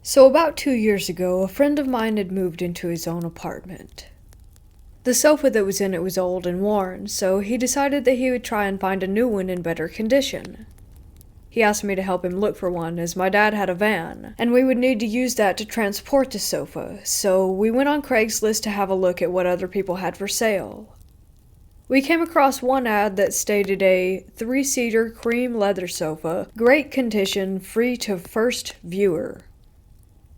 So about 2 years ago, a friend of mine had moved into his own apartment. The sofa that was in it was old and worn, so he decided that he would try and find a new one in better condition. He asked me to help him look for one, as my dad had a van, and we would need to use that to transport the sofa, so we went on Craigslist to have a look at what other people had for sale. We came across one ad that stated a 3-seater cream leather sofa, great condition, free to first viewer.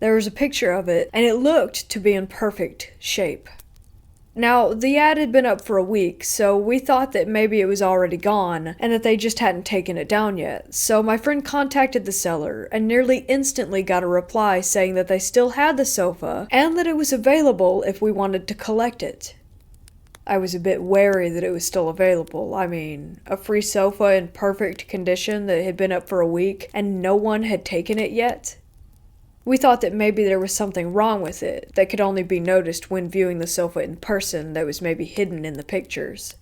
There was a picture of it, and it looked to be in perfect shape. Now, the ad had been up for a week, so we thought that maybe it was already gone, and that they just hadn't taken it down yet. So my friend contacted the seller, and nearly instantly got a reply saying that they still had the sofa, and that it was available if we wanted to collect it. I was a bit wary that it was still available. I mean, a free sofa in perfect condition that had been up for a week, and no one had taken it yet? We thought that maybe there was something wrong with it that could only be noticed when viewing the sofa in person that was maybe hidden in the pictures.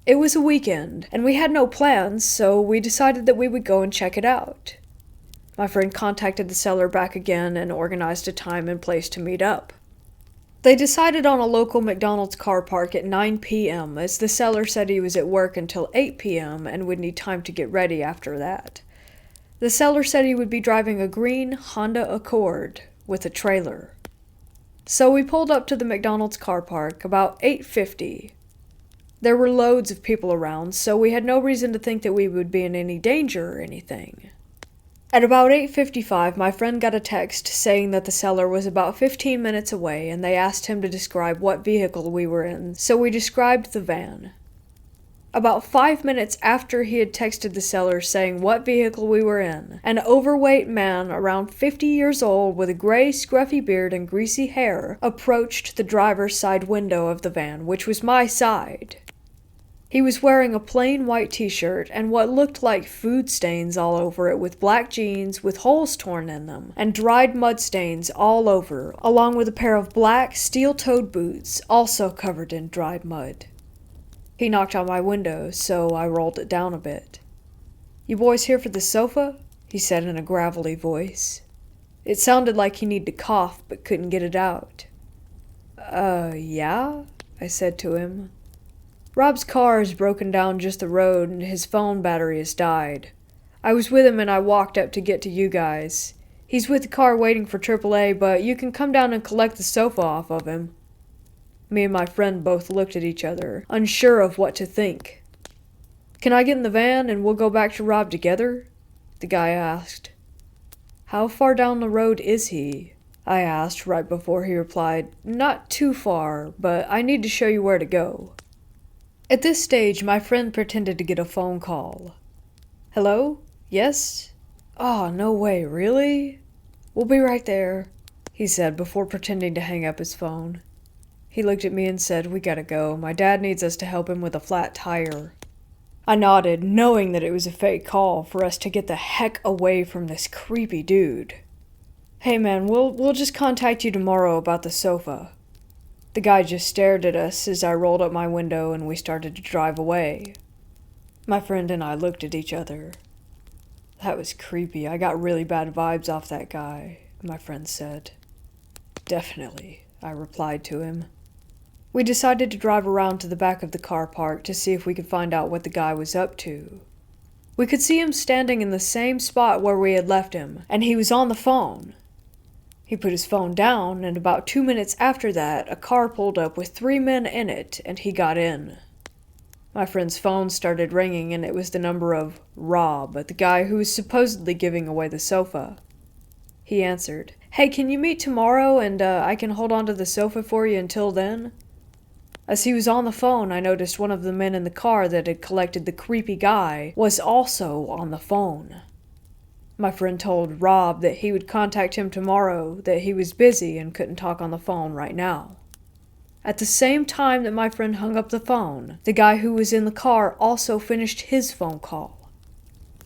It was a weekend, and we had no plans, so we decided that we would go and check it out. My friend contacted the seller back again and organized a time and place to meet up. They decided on a local McDonald's car park at 9 p.m. as the seller said he was at work until 8 p.m. and would need time to get ready after that. The seller said he would be driving a green Honda Accord with a trailer. So we pulled up to the McDonald's car park about 8:50. There were loads of people around, so we had no reason to think that we would be in any danger or anything. At about 8:55, my friend got a text saying that the seller was about 15 minutes away, and they asked him to describe what vehicle we were in, so we described the van. About 5 minutes after he had texted the seller saying what vehicle we were in, an overweight man around 50 years old with a gray, scruffy beard and greasy hair approached the driver's side window of the van, which was my side. He was wearing a plain white t-shirt and what looked like food stains all over it, with black jeans with holes torn in them, and dried mud stains all over, along with a pair of black, steel-toed boots, also covered in dried mud. He knocked on my window, so I rolled it down a bit. "You boys here for the sofa?" he said in a gravelly voice. It sounded like he needed to cough, but couldn't get it out. Yeah?" I said to him. "Rob's car is broken down just the road, and his phone battery has died. I was with him and I walked up to get to you guys. He's with the car waiting for AAA, but you can come down and collect the sofa off of him." Me and my friend both looked at each other, unsure of what to think. "Can I get in the van and we'll go back to Rob together?" the guy asked. "How far down the road is he?" I asked right before he replied, "Not too far, but I need to show you where to go." At this stage, my friend pretended to get a phone call. "Hello? Yes? Oh, no way, really? We'll be right there," he said before pretending to hang up his phone. He looked at me and said, "We gotta go. My dad needs us to help him with a flat tire." I nodded, knowing that it was a fake call for us to get the heck away from this creepy dude. "Hey man, we'll just contact you tomorrow about the sofa." The guy just stared at us as I rolled up my window and we started to drive away. My friend and I looked at each other. "That was creepy. I got really bad vibes off that guy," my friend said. "Definitely," I replied to him. We decided to drive around to the back of the car park to see if we could find out what the guy was up to. We could see him standing in the same spot where we had left him, and he was on the phone. He put his phone down, and about 2 minutes after that, a car pulled up with 3 men in it, and he got in. My friend's phone started ringing, and it was the number of Rob, the guy who was supposedly giving away the sofa. He answered, "Hey, can you meet tomorrow, and I can hold on to the sofa for you until then?" As he was on the phone, I noticed one of the men in the car that had collected the creepy guy was also on the phone. My friend told Rob that he would contact him tomorrow, that he was busy and couldn't talk on the phone right now. At the same time that my friend hung up the phone, the guy who was in the car also finished his phone call.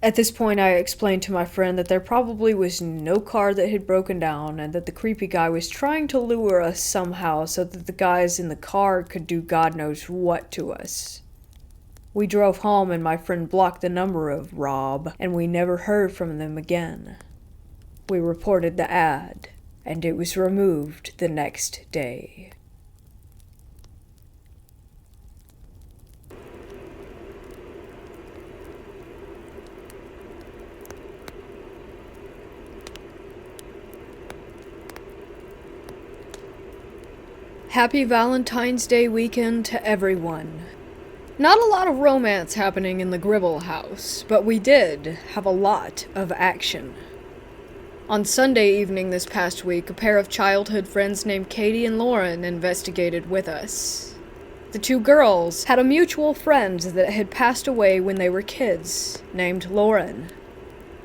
At this point, I explained to my friend that there probably was no car that had broken down and that the creepy guy was trying to lure us somehow so that the guys in the car could do God knows what to us. We drove home and my friend blocked the number of Rob, and we never heard from them again. We reported the ad, and it was removed the next day. Happy Valentine's Day weekend to everyone. Not a lot of romance happening in the Gribble house, but we did have a lot of action. On Sunday evening this past week, a pair of childhood friends named Katie and Lauren investigated with us. The two girls had a mutual friend that had passed away when they were kids, named Lauren.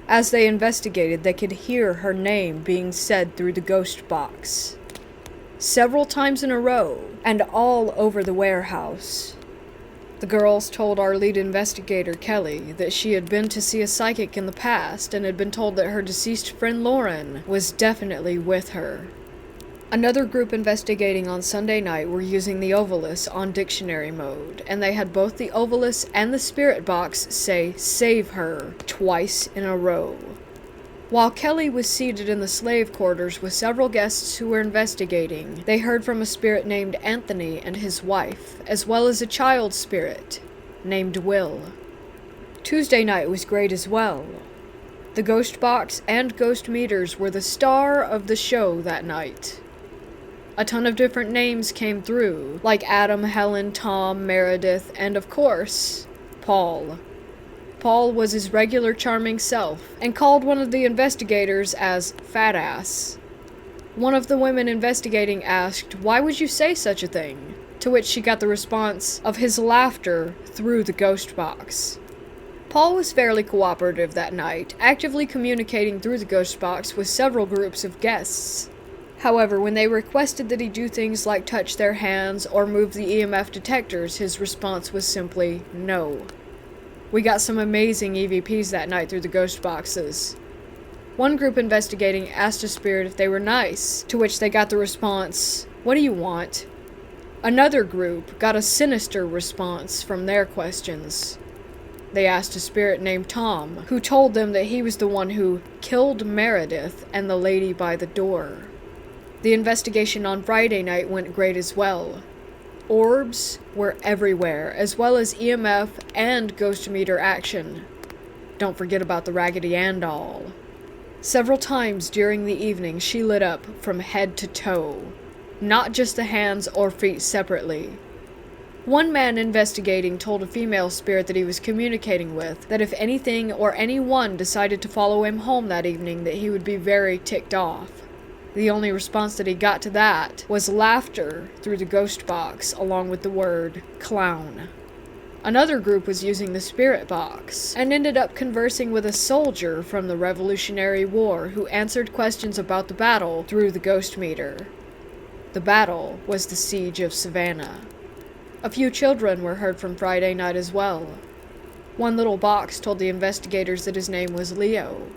As they investigated, they could hear her name being said through the ghost box. Several times in a row, and all over the warehouse. The girls told our lead investigator, Kelly, that she had been to see a psychic in the past and had been told that her deceased friend Lauren was definitely with her. Another group investigating on Sunday night were using the Ovilus on dictionary mode, and they had both the Ovilus and the spirit box say, "Save her," twice in a row. While Kelly was seated in the slave quarters with several guests who were investigating, they heard from a spirit named Anthony and his wife, as well as a child spirit named Will. Tuesday night was great as well. The ghost box and ghost meters were the star of the show that night. A ton of different names came through, like Adam, Helen, Tom, Meredith, and of course, Paul. Paul was his regular charming self, and called one of the investigators as Fat Ass. One of the women investigating asked, "Why would you say such a thing?" To which she got the response of his laughter through the ghost box. Paul was fairly cooperative that night, actively communicating through the ghost box with several groups of guests. However, when they requested that he do things like touch their hands or move the EMF detectors, his response was simply no. We got some amazing EVPs that night through the ghost boxes. One group investigating asked a spirit if they were nice, to which they got the response, "What do you want?" Another group got a sinister response from their questions. They asked a spirit named Tom, who told them that he was the one who killed Meredith and the lady by the door. The investigation on Friday night went great as well. Orbs were everywhere, as well as EMF and ghost meter action. Don't forget about the Raggedy Ann doll. Several times during the evening, she lit up from head to toe, not just the hands or feet separately. One man investigating told a female spirit that he was communicating with that if anything or anyone decided to follow him home that evening, that he would be very ticked off. The only response that he got to that was laughter through the ghost box, along with the word clown. Another group was using the spirit box, and ended up conversing with a soldier from the Revolutionary War who answered questions about the battle through the ghost meter. The battle was the Siege of Savannah. A few children were heard from Friday night as well. One little box told the investigators that his name was Leo.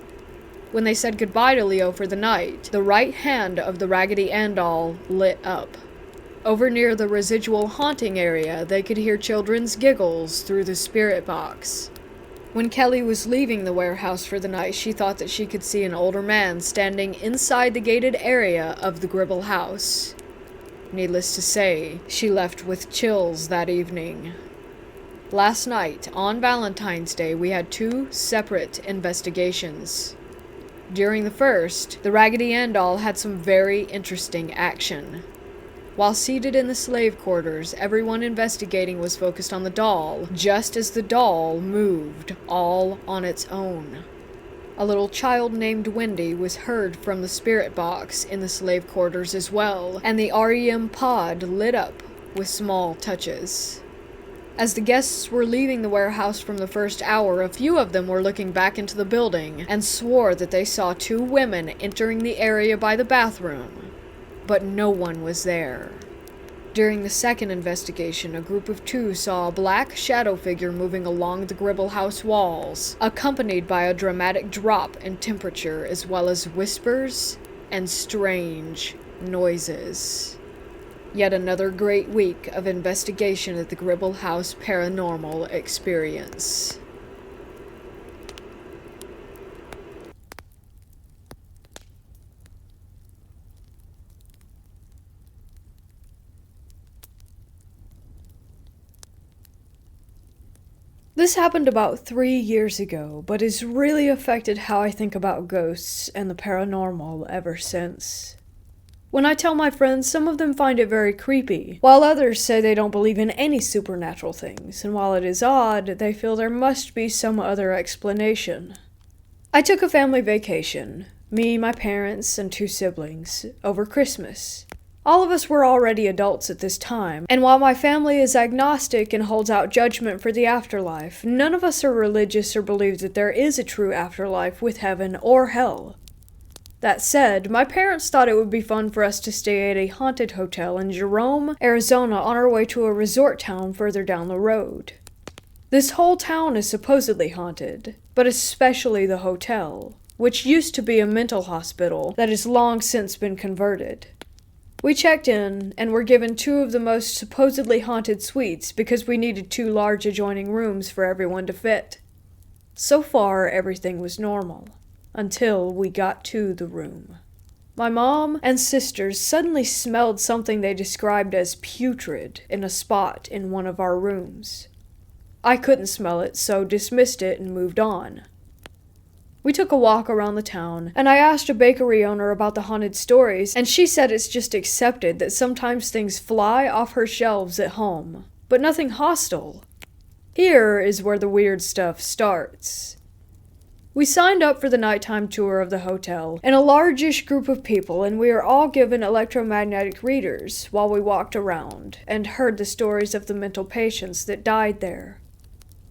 When they said goodbye to Leo for the night, the right hand of the Raggedy Ann doll lit up. Over near the residual haunting area, they could hear children's giggles through the spirit box. When Kelly was leaving the warehouse for the night, she thought that she could see an older man standing inside the gated area of the Gribble house. Needless to say, she left with chills that evening. Last night, on Valentine's Day, we had two separate investigations. During the first, the Raggedy Ann doll had some very interesting action. While seated in the slave quarters, everyone investigating was focused on the doll, just as the doll moved all on its own. A little child named Wendy was heard from the spirit box in the slave quarters as well, and the REM pod lit up with small touches. As the guests were leaving the warehouse from the first hour, a few of them were looking back into the building and swore that they saw two women entering the area by the bathroom, but no one was there. During the second investigation, a group of two saw a black shadow figure moving along the Gribble house walls, accompanied by a dramatic drop in temperature as well as whispers and strange noises. Yet another great week of investigation at the Gribble House Paranormal Experience. This happened about 3 years ago, but has really affected how I think about ghosts and the paranormal ever since. When I tell my friends, some of them find it very creepy, while others say they don't believe in any supernatural things, and while it is odd, they feel there must be some other explanation. I took a family vacation, me, my parents, and 2 siblings, over Christmas. All of us were already adults at this time, and while my family is agnostic and holds out judgment for the afterlife, none of us are religious or believe that there is a true afterlife with heaven or hell. That said, my parents thought it would be fun for us to stay at a haunted hotel in Jerome, Arizona on our way to a resort town further down the road. This whole town is supposedly haunted, but especially the hotel, which used to be a mental hospital that has long since been converted. We checked in and were given 2 of the most supposedly haunted suites because we needed 2 large adjoining rooms for everyone to fit. So far, everything was normal, until we got to the room. My mom and sisters suddenly smelled something they described as putrid in a spot in one of our rooms. I couldn't smell it, so dismissed it and moved on. We took a walk around the town, and I asked a bakery owner about the haunted stories, and she said it's just accepted that sometimes things fly off her shelves at home, but nothing hostile. Here is where the weird stuff starts. We signed up for the nighttime tour of the hotel in a largish group of people, and we were all given electromagnetic readers while we walked around and heard the stories of the mental patients that died there.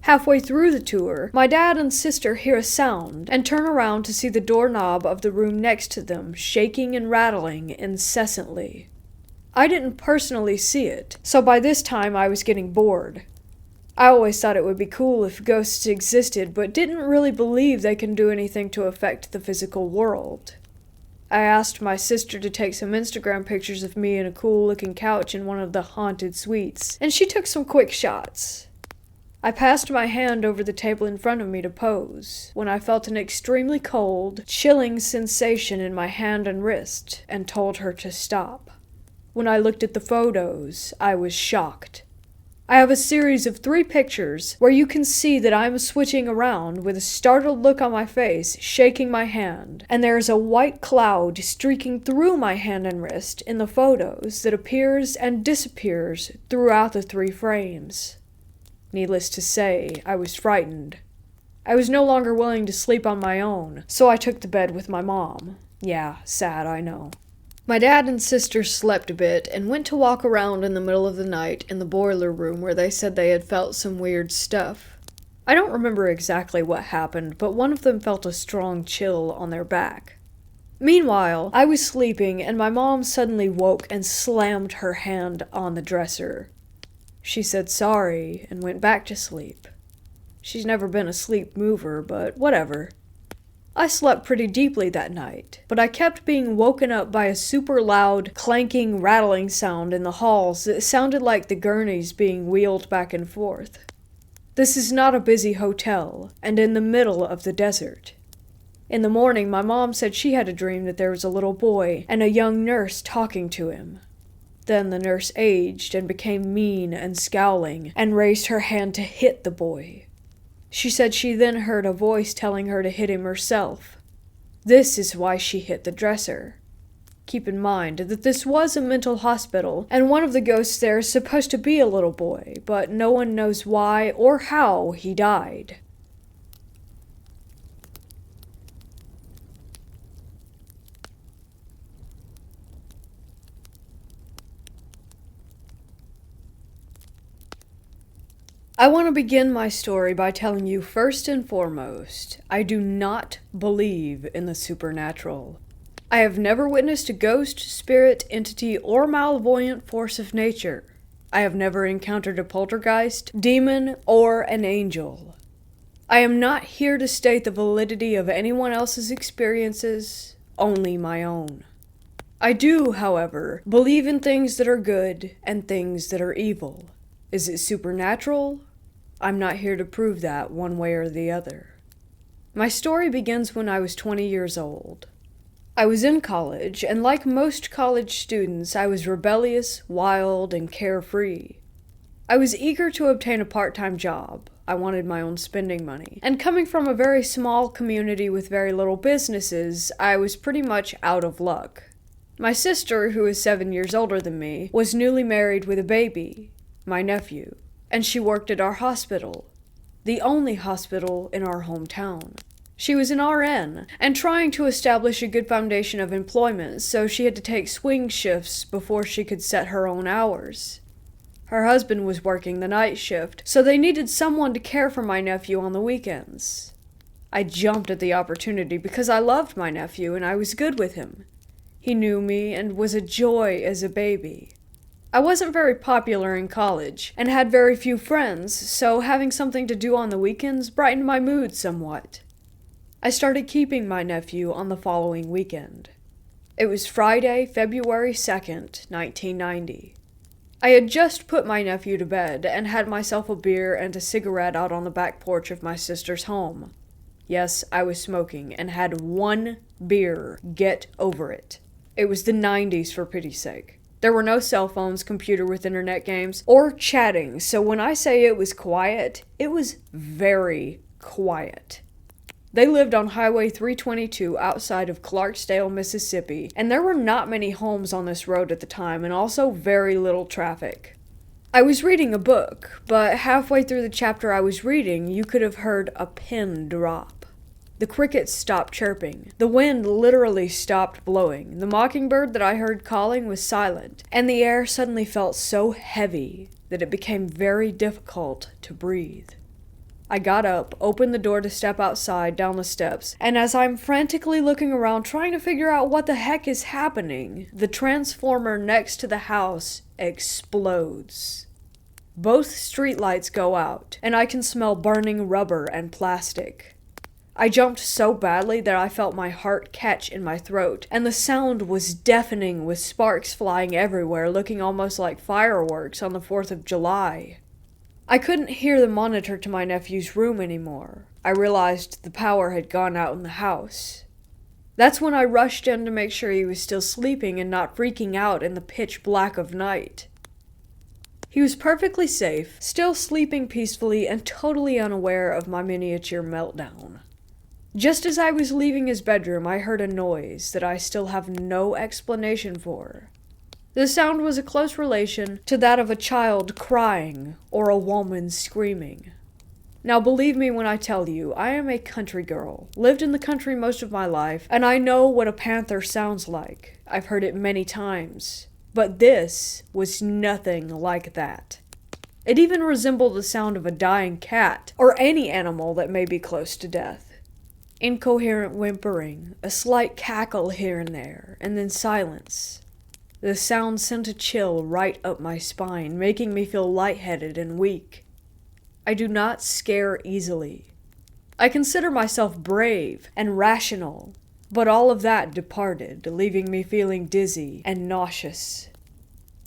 Halfway through the tour, my dad and sister hear a sound and turn around to see the doorknob of the room next to them shaking and rattling incessantly. I didn't personally see it, so by this time I was getting bored. I always thought it would be cool if ghosts existed, but didn't really believe they can do anything to affect the physical world. I asked my sister to take some Instagram pictures of me in a cool-looking couch in one of the haunted suites, and she took some quick shots. I passed my hand over the table in front of me to pose, when I felt an extremely cold, chilling sensation in my hand and wrist, and told her to stop. When I looked at the photos, I was shocked. I have a series of 3 pictures where you can see that I'm switching around with a startled look on my face, shaking my hand, and there is a white cloud streaking through my hand and wrist in the photos that appears and disappears throughout the 3 frames. Needless to say, I was frightened. I was no longer willing to sleep on my own, so I took the bed with my mom. Yeah, sad, I know. My dad and sister slept a bit and went to walk around in the middle of the night in the boiler room where they said they had felt some weird stuff. I don't remember exactly what happened, but one of them felt a strong chill on their back. Meanwhile, I was sleeping and my mom suddenly woke and slammed her hand on the dresser. She said sorry and went back to sleep. She's never been a sleep mover, but whatever. I slept pretty deeply that night, but I kept being woken up by a super loud, clanking, rattling sound in the halls that sounded like the gurneys being wheeled back and forth. This is not a busy hotel, and in the middle of the desert. In the morning, my mom said she had a dream that there was a little boy and a young nurse talking to him. Then the nurse aged and became mean and scowling, and raised her hand to hit the boy. She said she then heard a voice telling her to hit him herself. This is why she hit the dresser. Keep in mind that this was a mental hospital, and one of the ghosts there is supposed to be a little boy, but no one knows why or how he died. I want to begin my story by telling you first and foremost, I do not believe in the supernatural. I have never witnessed a ghost, spirit, entity, or malevolent force of nature. I have never encountered a poltergeist, demon, or an angel. I am not here to state the validity of anyone else's experiences, only my own. I do, however, believe in things that are good and things that are evil. Is it supernatural? I'm not here to prove that one way or the other. My story begins when I was 20 years old. I was in college, and like most college students, I was rebellious, wild, and carefree. I was eager to obtain a part-time job. I wanted my own spending money. And coming from a very small community with very little businesses, I was pretty much out of luck. My sister, who is 7 years older than me, was newly married with a baby, my nephew, and she worked at our hospital, the only hospital in our hometown. She was an RN, and trying to establish a good foundation of employment, so she had to take swing shifts before she could set her own hours. Her husband was working the night shift, so they needed someone to care for my nephew on the weekends. I jumped at the opportunity because I loved my nephew and I was good with him. He knew me and was a joy as a baby. I wasn't very popular in college and had very few friends, so having something to do on the weekends brightened my mood somewhat. I started keeping my nephew on the following weekend. It was Friday, February 2nd, 1990. I had just put my nephew to bed and had myself a beer and a cigarette out on the back porch of my sister's home. Yes, I was smoking and had one beer. Get over it. It was the 90s, for pity's sake. There were no cell phones, computer with internet games, or chatting, so when I say it was quiet, it was very quiet. They lived on Highway 322 outside of Clarksdale, Mississippi, and there were not many homes on this road at the time, and also very little traffic. I was reading a book, but halfway through the chapter I was reading, you could have heard a pin drop. The crickets stopped chirping. The wind literally stopped blowing. The mockingbird that I heard calling was silent, and the air suddenly felt so heavy that it became very difficult to breathe. I got up, opened the door to step outside down the steps, and as I'm frantically looking around trying to figure out what the heck is happening, the transformer next to the house explodes. Both streetlights go out, and I can smell burning rubber and plastic. I jumped so badly that I felt my heart catch in my throat, and the sound was deafening with sparks flying everywhere, looking almost like fireworks on the 4th of July. I couldn't hear the monitor to my nephew's room anymore. I realized the power had gone out in the house. That's when I rushed in to make sure he was still sleeping and not freaking out in the pitch black of night. He was perfectly safe, still sleeping peacefully and totally unaware of my miniature meltdown. Just as I was leaving his bedroom, I heard a noise that I still have no explanation for. The sound was a close relation to that of a child crying or a woman screaming. Now believe me when I tell you, I am a country girl, lived in the country most of my life, and I know what a panther sounds like. I've heard it many times. But this was nothing like that. It even resembled the sound of a dying cat, or any animal that may be close to death. Incoherent whimpering, a slight cackle here and there, and then silence. The sound sent a chill right up my spine, making me feel lightheaded and weak. I do not scare easily. I consider myself brave and rational, but all of that departed, leaving me feeling dizzy and nauseous.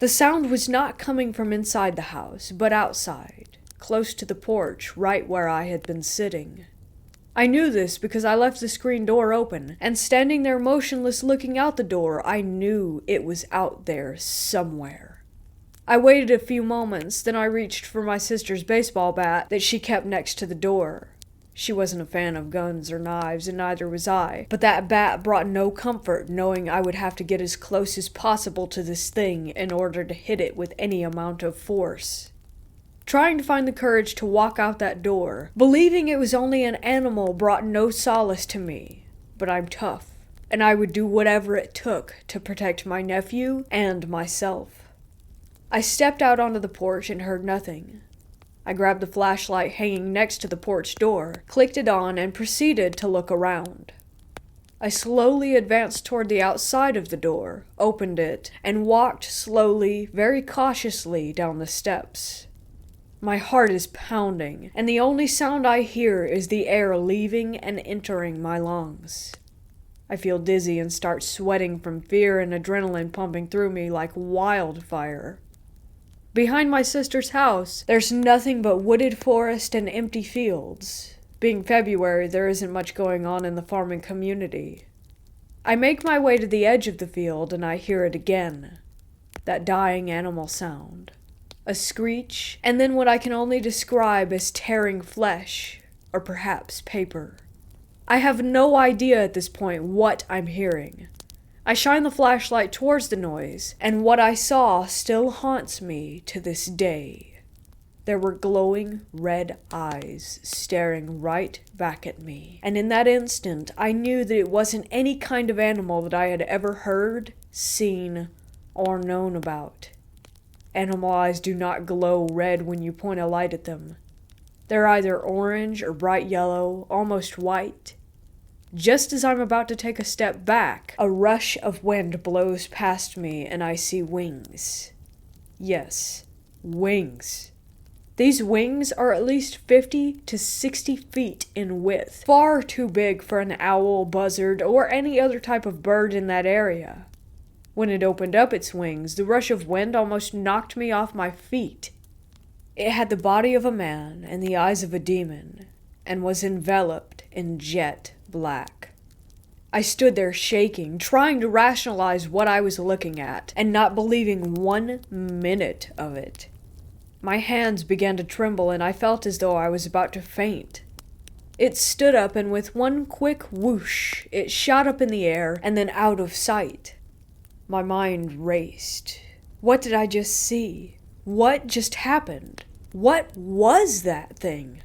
The sound was not coming from inside the house, but outside, close to the porch, right where I had been sitting. I knew this because I left the screen door open, and standing there motionless looking out the door, I knew it was out there somewhere. I waited a few moments, then I reached for my sister's baseball bat that she kept next to the door. She wasn't a fan of guns or knives, and neither was I, but that bat brought no comfort knowing I would have to get as close as possible to this thing in order to hit it with any amount of force. Trying to find the courage to walk out that door, believing it was only an animal brought no solace to me, but I'm tough, and I would do whatever it took to protect my nephew and myself. I stepped out onto the porch and heard nothing. I grabbed the flashlight hanging next to the porch door, clicked it on, and proceeded to look around. I slowly advanced toward the outside of the door, opened it, and walked slowly, very cautiously down the steps. My heart is pounding, and the only sound I hear is the air leaving and entering my lungs. I feel dizzy and start sweating from fear and adrenaline pumping through me like wildfire. Behind my sister's house, there's nothing but wooded forest and empty fields. Being February, there isn't much going on in the farming community. I make my way to the edge of the field and I hear it again. That dying animal sound. a screech, and then what I can only describe as tearing flesh, or perhaps paper. I have no idea at this point what I'm hearing. I shine the flashlight towards the noise, and what I saw still haunts me to this day. There were glowing red eyes staring right back at me, and in that instant I knew that it wasn't any kind of animal that I had ever heard, seen, or known about. Animal eyes do not glow red when you point a light at them. They're either orange or bright yellow, almost white. Just as I'm about to take a step back, a rush of wind blows past me and I see wings. Yes, wings. These wings are at least 50 to 60 feet in width, far too big for an owl, buzzard, or any other type of bird in that area. When it opened up its wings, the rush of wind almost knocked me off my feet. It had the body of a man and the eyes of a demon, and was enveloped in jet black. I stood there shaking, trying to rationalize what I was looking at, and not believing 1 minute of it. My hands began to tremble, and I felt as though I was about to faint. It stood up, and with one quick whoosh, it shot up in the air and then out of sight. My mind raced. What did I just see? What just happened? What was that thing?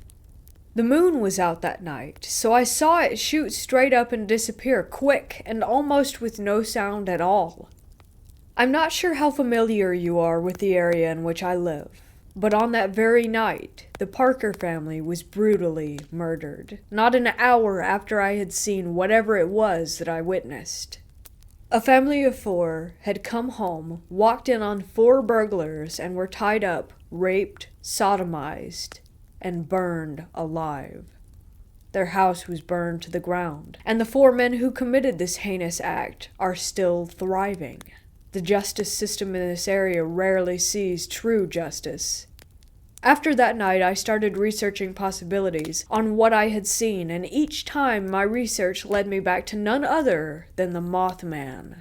The moon was out that night, so I saw it shoot straight up and disappear quick and almost with no sound at all. I'm not sure how familiar you are with the area in which I live, but on that very night, the Parker family was brutally murdered, not an hour after I had seen whatever it was that I witnessed. A family of 4 had come home, walked in on 4 burglars, and were tied up, raped, sodomized, and burned alive. Their house was burned to the ground, and the 4 men who committed this heinous act are still thriving. The justice system in this area rarely sees true justice. After that night, I started researching possibilities on what I had seen, and each time my research led me back to none other than the Mothman.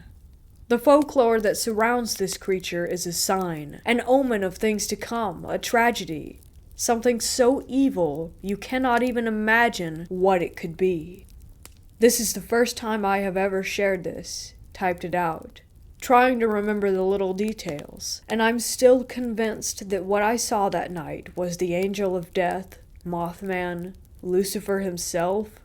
The folklore that surrounds this creature is a sign, an omen of things to come, a tragedy, something so evil you cannot even imagine what it could be. This is the first time I have ever shared this, typed it out, trying to remember the little details, and I'm still convinced that what I saw that night was the angel of death, Mothman, Lucifer himself.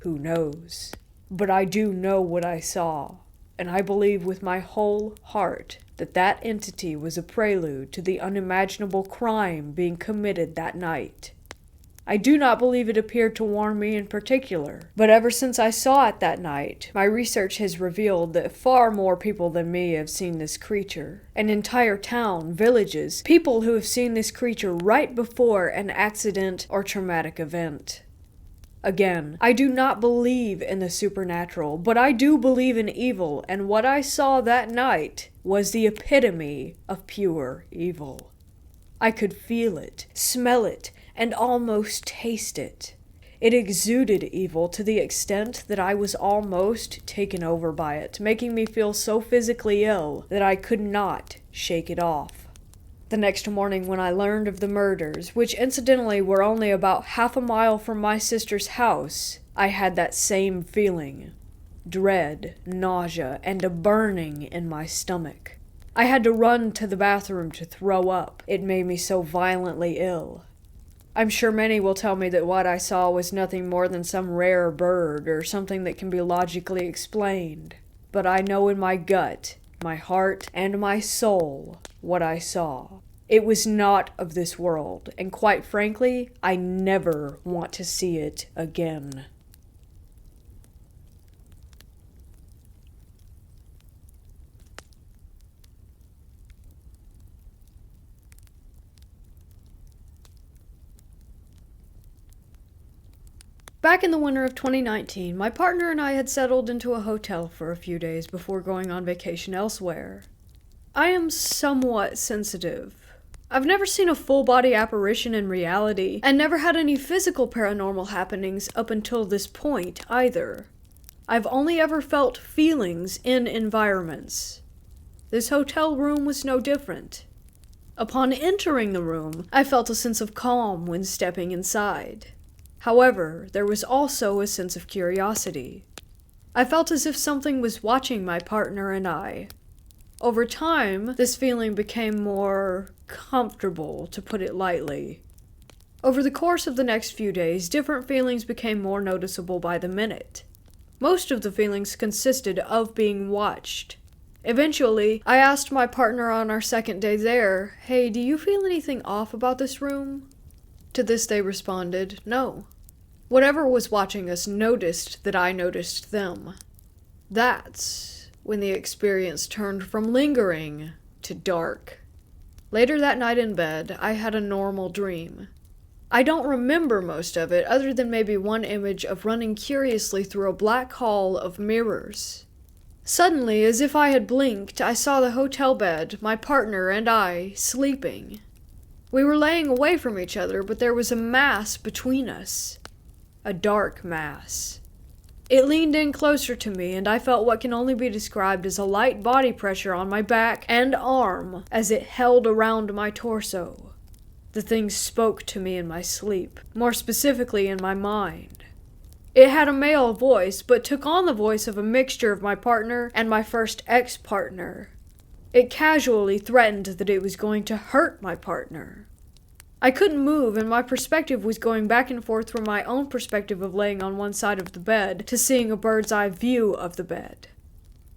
Who knows? But I do know what I saw, and I believe with my whole heart that that entity was a prelude to the unimaginable crime being committed that night. I do not believe it appeared to warn me in particular, but ever since I saw it that night, my research has revealed that far more people than me have seen this creature. An entire town, villages, people who have seen this creature right before an accident or traumatic event. Again, I do not believe in the supernatural, but I do believe in evil, and what I saw that night was the epitome of pure evil. I could feel it, smell it, and almost taste it. It exuded evil to the extent that I was almost taken over by it, making me feel so physically ill that I could not shake it off. The next morning when I learned of the murders, which incidentally were only about half a mile from my sister's house, I had that same feeling. Dread, nausea, and a burning in my stomach. I had to run to the bathroom to throw up. It made me so violently ill. I'm sure many will tell me that what I saw was nothing more than some rare bird or something that can be logically explained. But I know in my gut, my heart, and my soul what I saw. It was not of this world, and quite frankly, I never want to see it again. Back in the winter of 2019, my partner and I had settled into a hotel for a few days before going on vacation elsewhere. I am somewhat sensitive. I've never seen a full-body apparition in reality, and never had any physical paranormal happenings up until this point either. I've only ever felt feelings in environments. This hotel room was no different. Upon entering the room, I felt a sense of calm when stepping inside. However, there was also a sense of curiosity. I felt as if something was watching my partner and I. Over time, this feeling became more comfortable, to put it lightly. Over the course of the next few days, different feelings became more noticeable by the minute. Most of the feelings consisted of being watched. Eventually, I asked my partner on our second day there, "Hey, do you feel anything off about this room?" To this they responded, "No." Whatever was watching us noticed that I noticed them. That's when the experience turned from lingering to dark. Later that night in bed, I had a normal dream. I don't remember most of it, other than maybe one image of running curiously through a black hall of mirrors. Suddenly, as if I had blinked, I saw the hotel bed, my partner and I, sleeping. We were laying away from each other, but there was a mass between us. A dark mass. It leaned in closer to me, and I felt what can only be described as a light body pressure on my back and arm as it held around my torso. The thing spoke to me in my sleep, more specifically in my mind. It had a male voice, but took on the voice of a mixture of my partner and my first ex-partner. It casually threatened that it was going to hurt my partner. I couldn't move, and my perspective was going back and forth from my own perspective of laying on one side of the bed to seeing a bird's eye view of the bed.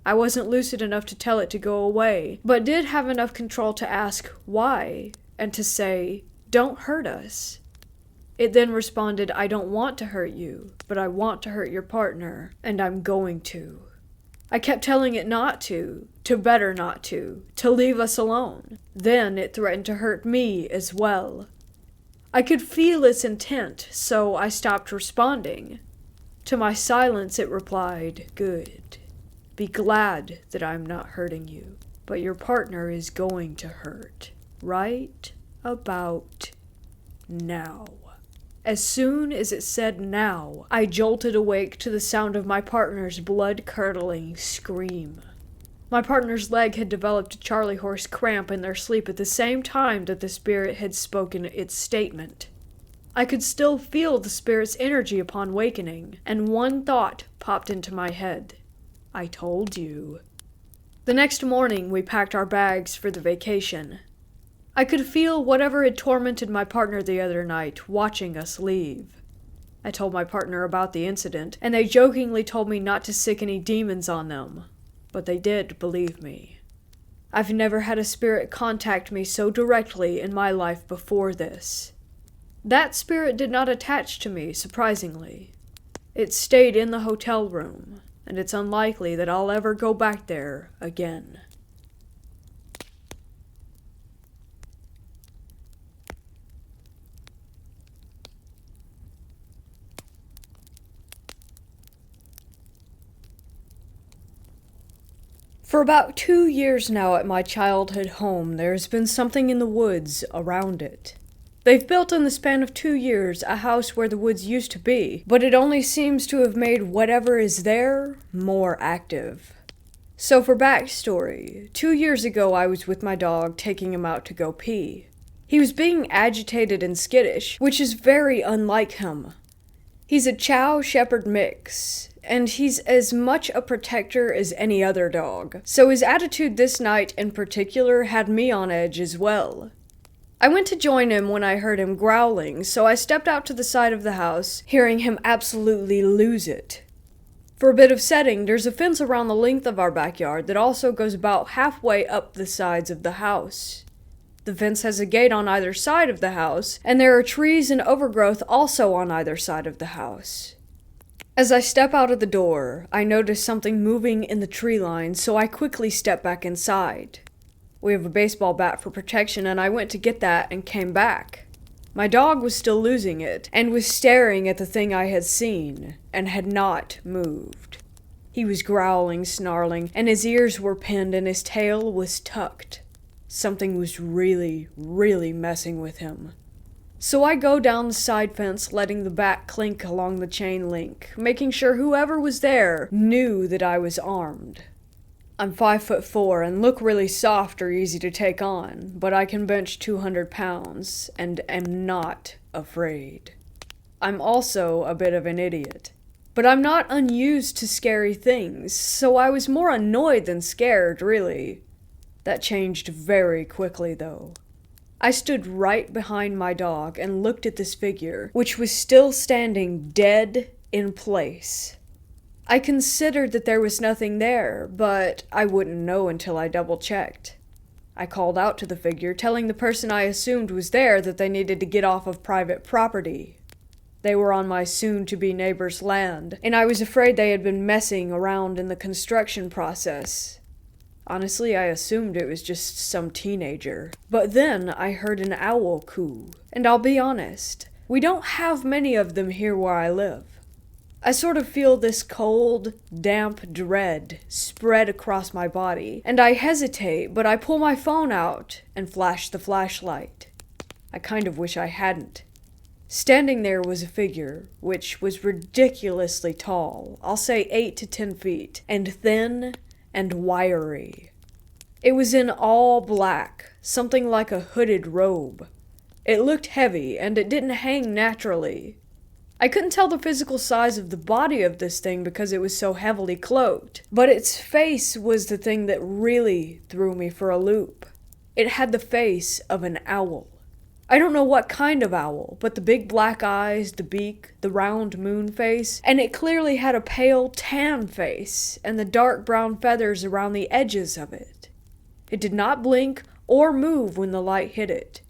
I wasn't lucid enough to tell it to go away, but did have enough control to ask why, and to say, "Don't hurt us." It then responded, "I don't want to hurt you, but I want to hurt your partner, and I'm going to." I kept telling it not to better not to leave us alone. Then it threatened to hurt me as well. I could feel its intent, so I stopped responding. To my silence it replied, "Good. Be glad that I'm not hurting you, but your partner is going to hurt. Right about now." As soon as it said "now," I jolted awake to the sound of my partner's blood-curdling scream. My partner's leg had developed a Charlie horse cramp in their sleep at the same time that the spirit had spoken its statement. I could still feel the spirit's energy upon wakening, and one thought popped into my head. I told you. The next morning, we packed our bags for the vacation. I could feel whatever had tormented my partner the other night watching us leave. I told my partner about the incident, and they jokingly told me not to sick any demons on them. But they did believe me. I've never had a spirit contact me so directly in my life before this. That spirit did not attach to me, surprisingly. It stayed in the hotel room, and it's unlikely that I'll ever go back there again. For about 2 years now at my childhood home, there has been something in the woods around it. They've built in the span of 2 years a house where the woods used to be, but it only seems to have made whatever is there more active. So for backstory, 2 years ago I was with my dog taking him out to go pee. He was being agitated and skittish, which is very unlike him. He's a Chow Shepherd mix, and he's as much a protector as any other dog, so his attitude this night in particular had me on edge as well. I went to join him when I heard him growling, so I stepped out to the side of the house, hearing him absolutely lose it. For a bit of setting, there's a fence around the length of our backyard that also goes about halfway up the sides of the house. The fence has a gate on either side of the house, and there are trees and overgrowth also on either side of the house. As I step out of the door, I notice something moving in the tree line, so I quickly step back inside. We have a baseball bat for protection, and I went to get that and came back. My dog was still losing it, and was staring at the thing I had seen, and had not moved. He was growling, snarling, and his ears were pinned and his tail was tucked. Something was really, really messing with him. So I go down the side fence, letting the bat clink along the chain link, making sure whoever was there knew that I was armed. I'm 5'4" and look really soft or easy to take on, but I can bench 200 pounds and am not afraid. I'm also a bit of an idiot. But I'm not unused to scary things, so I was more annoyed than scared, really. That changed very quickly, though. I stood right behind my dog and looked at this figure, which was still standing dead in place. I considered that there was nothing there, but I wouldn't know until I double-checked. I called out to the figure, telling the person I assumed was there that they needed to get off of private property. They were on my soon-to-be neighbor's land, and I was afraid they had been messing around in the construction process. Honestly, I assumed it was just some teenager. But then I heard an owl coo, and I'll be honest, we don't have many of them here where I live. I sort of feel this cold, damp dread spread across my body, and I hesitate, but I pull my phone out and flash the flashlight. I kind of wish I hadn't. Standing there was a figure, which was ridiculously tall, I'll say 8 to 10 feet, and thin and wiry. It was in all black, something like a hooded robe. It looked heavy, and it didn't hang naturally. I couldn't tell the physical size of the body of this thing because it was so heavily cloaked, but its face was the thing that really threw me for a loop. It had the face of an owl. I don't know what kind of owl, but the big black eyes, the beak, the round moon face, and it clearly had a pale tan face, and the dark brown feathers around the edges of it. It did not blink or move when the light hit it.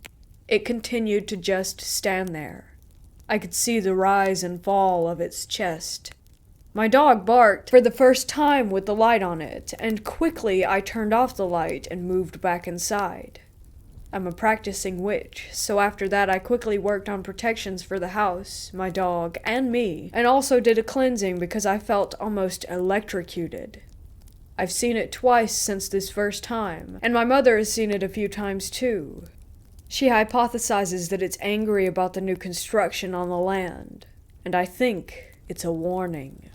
It continued to just stand there. I could see the rise and fall of its chest. My dog barked for the first time with the light on it, and quickly I turned off the light and moved back inside. I'm a practicing witch, so after that I quickly worked on protections for the house, my dog, and me, and also did a cleansing because I felt almost electrocuted. I've seen it twice since this first time, and my mother has seen it a few times too. She hypothesizes that it's angry about the new construction on the land, and I think it's a warning.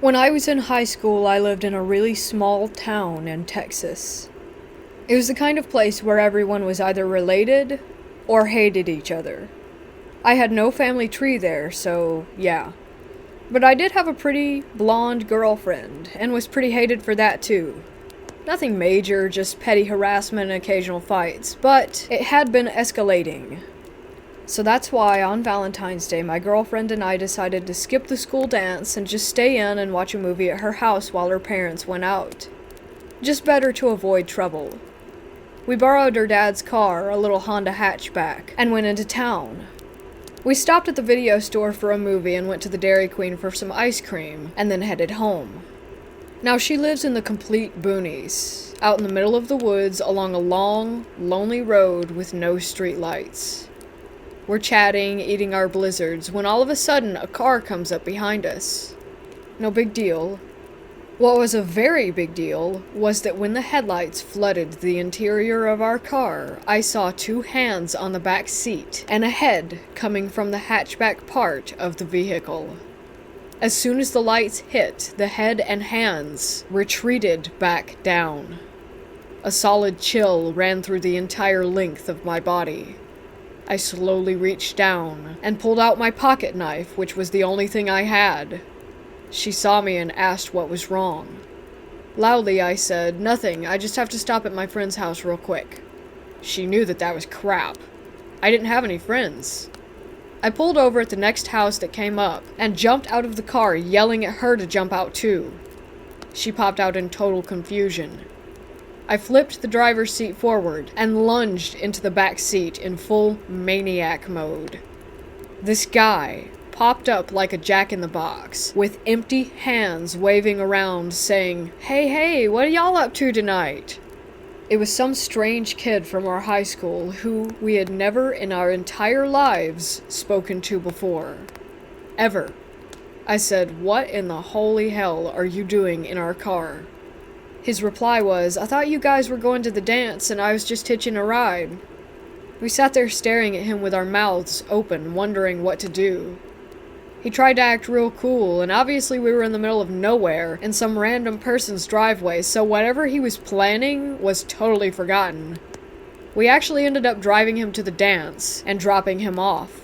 When I was in high school, I lived in a really small town in Texas. It was the kind of place where everyone was either related or hated each other. I had no family tree there, so yeah. But I did have a pretty blonde girlfriend, and was pretty hated for that too. Nothing major, just petty harassment and occasional fights, but it had been escalating. So that's why on Valentine's Day, my girlfriend and I decided to skip the school dance and just stay in and watch a movie at her house while her parents went out. Just better to avoid trouble. We borrowed her dad's car, a little Honda hatchback, and went into town. We stopped at the video store for a movie and went to the Dairy Queen for some ice cream, and then headed home. Now she lives in the complete boonies, out in the middle of the woods along a long, lonely road with no streetlights. We're chatting, eating our blizzards, when all of a sudden a car comes up behind us. No big deal. What was a very big deal was that when the headlights flooded the interior of our car, I saw two hands on the back seat and a head coming from the hatchback part of the vehicle. As soon as the lights hit, the head and hands retreated back down. A solid chill ran through the entire length of my body. I slowly reached down and pulled out my pocket knife, which was the only thing I had. She saw me and asked what was wrong. Loudly I said, "Nothing, I just have to stop at my friend's house real quick." She knew that was crap. I didn't have any friends. I pulled over at the next house that came up and jumped out of the car, yelling at her to jump out too. She popped out in total confusion. I flipped the driver's seat forward and lunged into the back seat in full maniac mode. This guy popped up like a jack-in-the-box, with empty hands waving around saying, Hey, what are y'all up to tonight?" It was some strange kid from our high school who we had never in our entire lives spoken to before. Ever. I said, "What in the holy hell are you doing in our car?" His reply was, "I thought you guys were going to the dance and I was just hitching a ride." We sat there staring at him with our mouths open, wondering what to do. He tried to act real cool, and obviously we were in the middle of nowhere in some random person's driveway, so whatever he was planning was totally forgotten. We actually ended up driving him to the dance and dropping him off.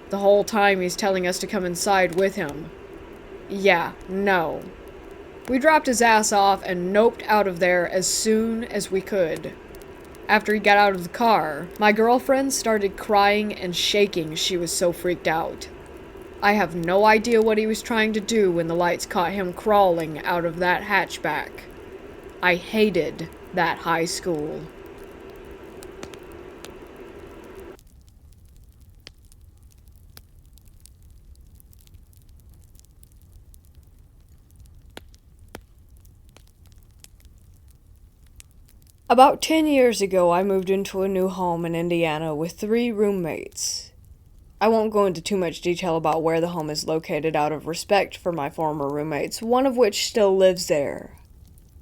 The whole time he's telling us to come inside with him. Yeah, no. We dropped his ass off and noped out of there as soon as we could. After he got out of the car, my girlfriend started crying and shaking. She was so freaked out. I have no idea what he was trying to do when the lights caught him crawling out of that hatchback. I hated that high school. About 10 years ago, I moved into a new home in Indiana with 3 roommates. I won't go into too much detail about where the home is located out of respect for my former roommates, one of which still lives there.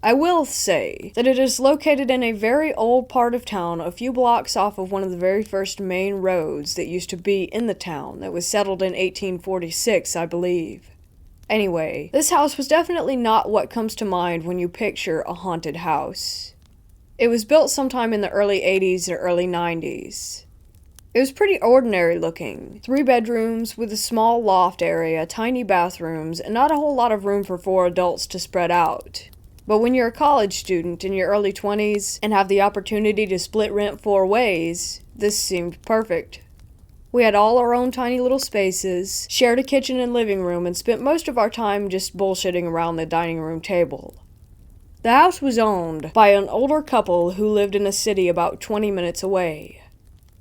I will say that it is located in a very old part of town, a few blocks off of one of the very first main roads that used to be in the town, that was settled in 1846, I believe. Anyway, this house was definitely not what comes to mind when you picture a haunted house. It was built sometime in the early 80s or early 90s. It was pretty ordinary looking. 3 bedrooms with a small loft area, tiny bathrooms, and not a whole lot of room for 4 adults to spread out. But when you're a college student in your early 20s and have the opportunity to split rent 4 ways, this seemed perfect. We had all our own tiny little spaces, shared a kitchen and living room, and spent most of our time just bullshitting around the dining room table. The house was owned by an older couple who lived in a city about 20 minutes away.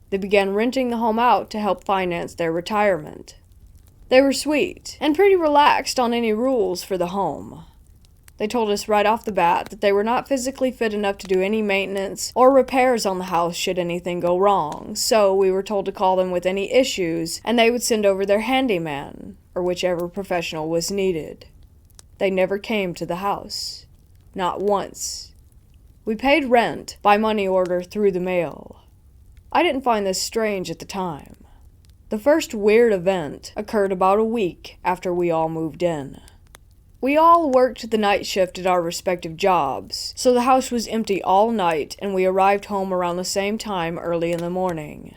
They began renting the home out to help finance their retirement. They were sweet, and pretty relaxed on any rules for the home. They told us right off the bat that they were not physically fit enough to do any maintenance or repairs on the house should anything go wrong, so we were told to call them with any issues, and they would send over their handyman, or whichever professional was needed. They never came to the house. Not once. We paid rent by money order through the mail. I didn't find this strange at the time. The first weird event occurred about a week after we all moved in. We all worked the night shift at our respective jobs, so the house was empty all night and we arrived home around the same time early in the morning.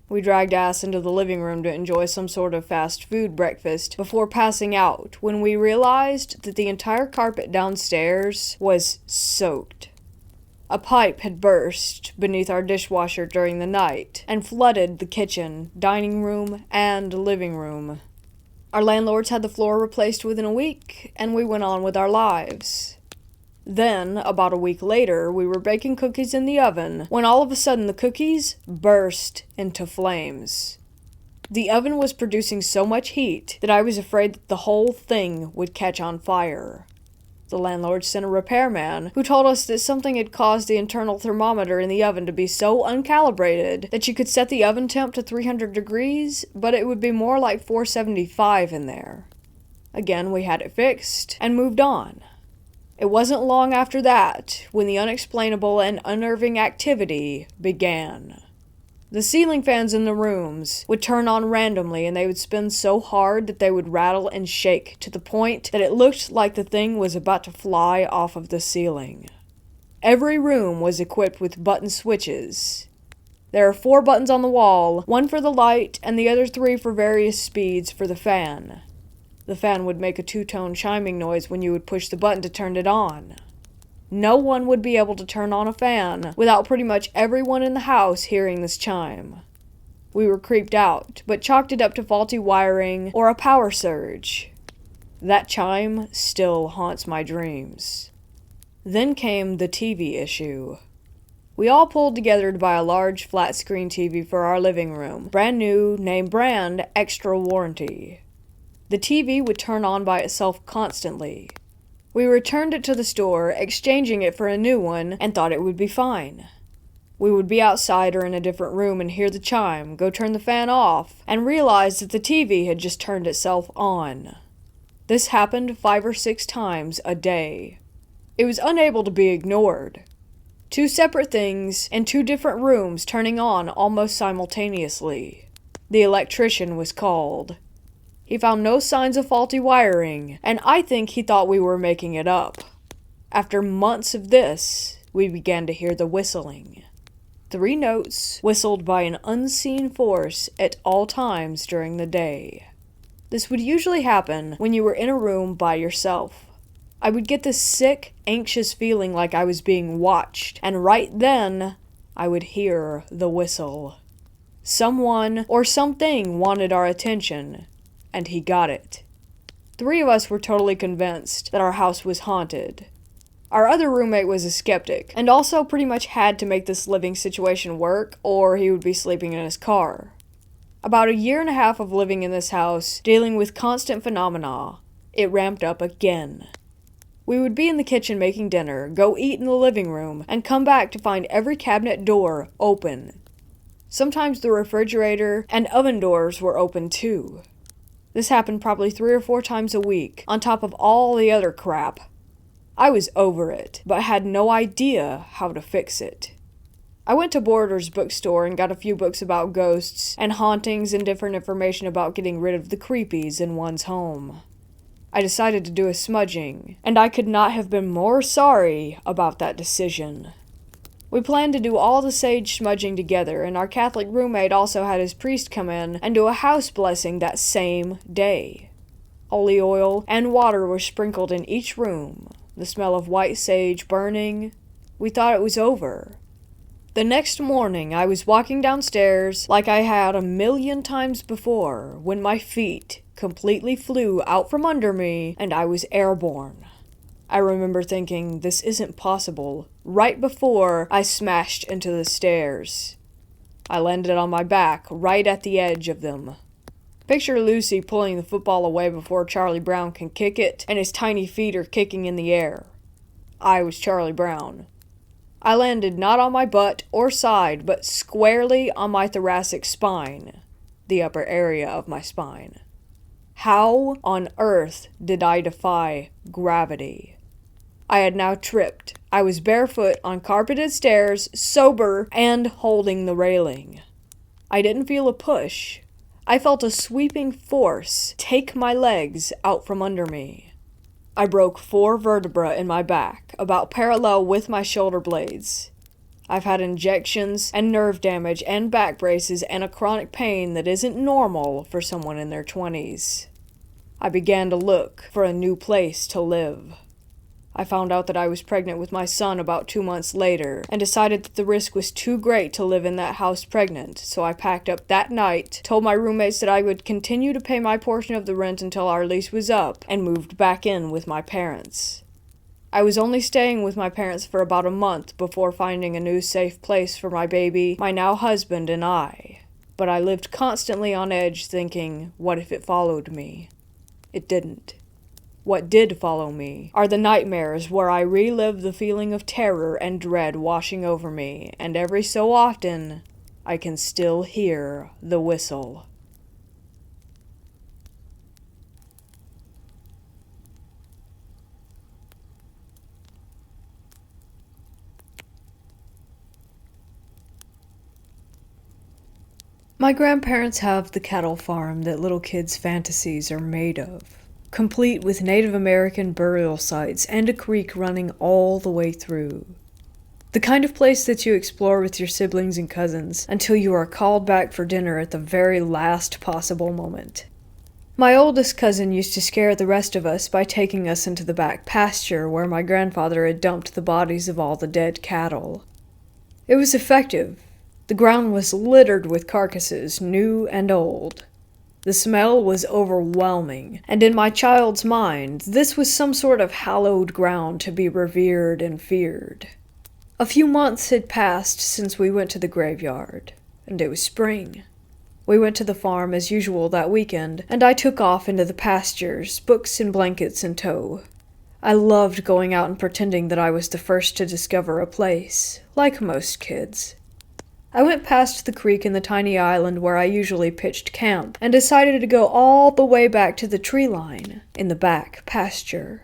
We dragged ass into the living room to enjoy some sort of fast food breakfast before passing out when we realized that the entire carpet downstairs was soaked. A pipe had burst beneath our dishwasher during the night and flooded the kitchen, dining room, and living room. Our landlords had the floor replaced within a week, and we went on with our lives. Then, about a week later, we were baking cookies in the oven when all of a sudden the cookies burst into flames. The oven was producing so much heat that I was afraid that the whole thing would catch on fire. The landlord sent a repairman who told us that something had caused the internal thermometer in the oven to be so uncalibrated that you could set the oven temp to 300 degrees, but it would be more like 475 in there. Again, we had it fixed and moved on. It wasn't long after that when the unexplainable and unnerving activity began. The ceiling fans in the rooms would turn on randomly and they would spin so hard that they would rattle and shake to the point that it looked like the thing was about to fly off of the ceiling. Every room was equipped with button switches. There are 4 buttons on the wall, 1 for the light and the other 3 for various speeds for the fan. The fan would make a 2-tone chiming noise when you would push the button to turn it on. No one would be able to turn on a fan without pretty much everyone in the house hearing this chime. We were creeped out, but chalked it up to faulty wiring or a power surge. That chime still haunts my dreams. Then came the TV issue. We all pulled together to buy a large flat-screen TV for our living room, brand new, name brand, extra warranty. The TV would turn on by itself constantly. We returned it to the store, exchanging it for a new one, and thought it would be fine. We would be outside or in a different room and hear the chime, go turn the fan off, and realize that the TV had just turned itself on. This happened 5 or 6 times a day. It was unable to be ignored. 2 separate things in 2 different rooms turning on almost simultaneously. The electrician was called. He found no signs of faulty wiring, and I think he thought we were making it up. After months of this, we began to hear the whistling. 3 notes whistled by an unseen force at all times during the day. This would usually happen when you were in a room by yourself. I would get this sick, anxious feeling like I was being watched, and right then, I would hear the whistle. Someone or something wanted our attention, and he got it. 3 of us were totally convinced that our house was haunted. Our other roommate was a skeptic, and also pretty much had to make this living situation work, or he would be sleeping in his car. About a year and a half of living in this house, dealing with constant phenomena, it ramped up again. We would be in the kitchen making dinner, go eat in the living room, and come back to find every cabinet door open. Sometimes the refrigerator and oven doors were open too. This happened probably 3 or 4 times a week, on top of all the other crap. I was over it, but had no idea how to fix it. I went to Borders bookstore and got a few books about ghosts and hauntings and different information about getting rid of the creepies in one's home. I decided to do a smudging, and I could not have been more sorry about that decision. We planned to do all the sage smudging together, and our Catholic roommate also had his priest come in and do a house blessing that same day. Holy oil and water were sprinkled in each room, the smell of white sage burning. We thought it was over. The next morning, I was walking downstairs like I had a million times before, when my feet completely flew out from under me and I was airborne. I remember thinking, this isn't possible, right before I smashed into the stairs. I landed on my back, right at the edge of them. Picture Lucy pulling the football away before Charlie Brown can kick it, and his tiny feet are kicking in the air. I was Charlie Brown. I landed not on my butt or side, but squarely on my thoracic spine, the upper area of my spine. How on earth did I defy gravity? I had now tripped. I was barefoot on carpeted stairs, sober, and holding the railing. I didn't feel a push. I felt a sweeping force take my legs out from under me. I broke 4 vertebrae in my back, about parallel with my shoulder blades. I've had injections and nerve damage and back braces and a chronic pain that isn't normal for someone in their 20s. I began to look for a new place to live. I found out that I was pregnant with my son about 2 months later, and decided that the risk was too great to live in that house pregnant, so I packed up that night, told my roommates that I would continue to pay my portion of the rent until our lease was up, and moved back in with my parents. I was only staying with my parents for about a month before finding a new safe place for my baby, my now husband, and I. But I lived constantly on edge thinking, what if it followed me? It didn't. What did follow me are the nightmares where I relive the feeling of terror and dread washing over me, and every so often, I can still hear the whistle. My grandparents have the cattle farm that little kids' fantasies are made of, complete with Native American burial sites and a creek running all the way through. The kind of place that you explore with your siblings and cousins until you are called back for dinner at the very last possible moment. My oldest cousin used to scare the rest of us by taking us into the back pasture where my grandfather had dumped the bodies of all the dead cattle. It was effective. The ground was littered with carcasses, new and old. The smell was overwhelming, and in my child's mind, this was some sort of hallowed ground to be revered and feared. A few months had passed since we went to the graveyard, and it was spring. We went to the farm as usual that weekend, and I took off into the pastures, books and blankets in tow. I loved going out and pretending that I was the first to discover a place, like most kids. I went past the creek and the tiny island where I usually pitched camp, and decided to go all the way back to the tree line in the back pasture.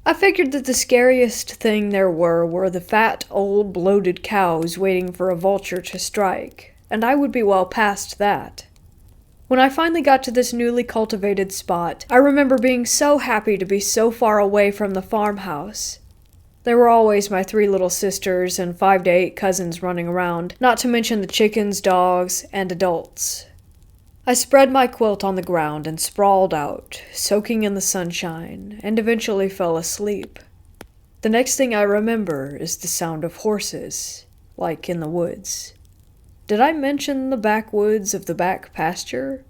I figured that the scariest thing there were the fat, old, bloated cows waiting for a vulture to strike, and I would be well past that. When I finally got to this newly cultivated spot, I remember being so happy to be so far away from the farmhouse. There were always my 3 little sisters and 5 to 8 cousins running around, not to mention the chickens, dogs, and adults. I spread my quilt on the ground and sprawled out, soaking in the sunshine, and eventually fell asleep. The next thing I remember is the sound of horses, like in the woods. Did I mention the backwoods of the back pasture?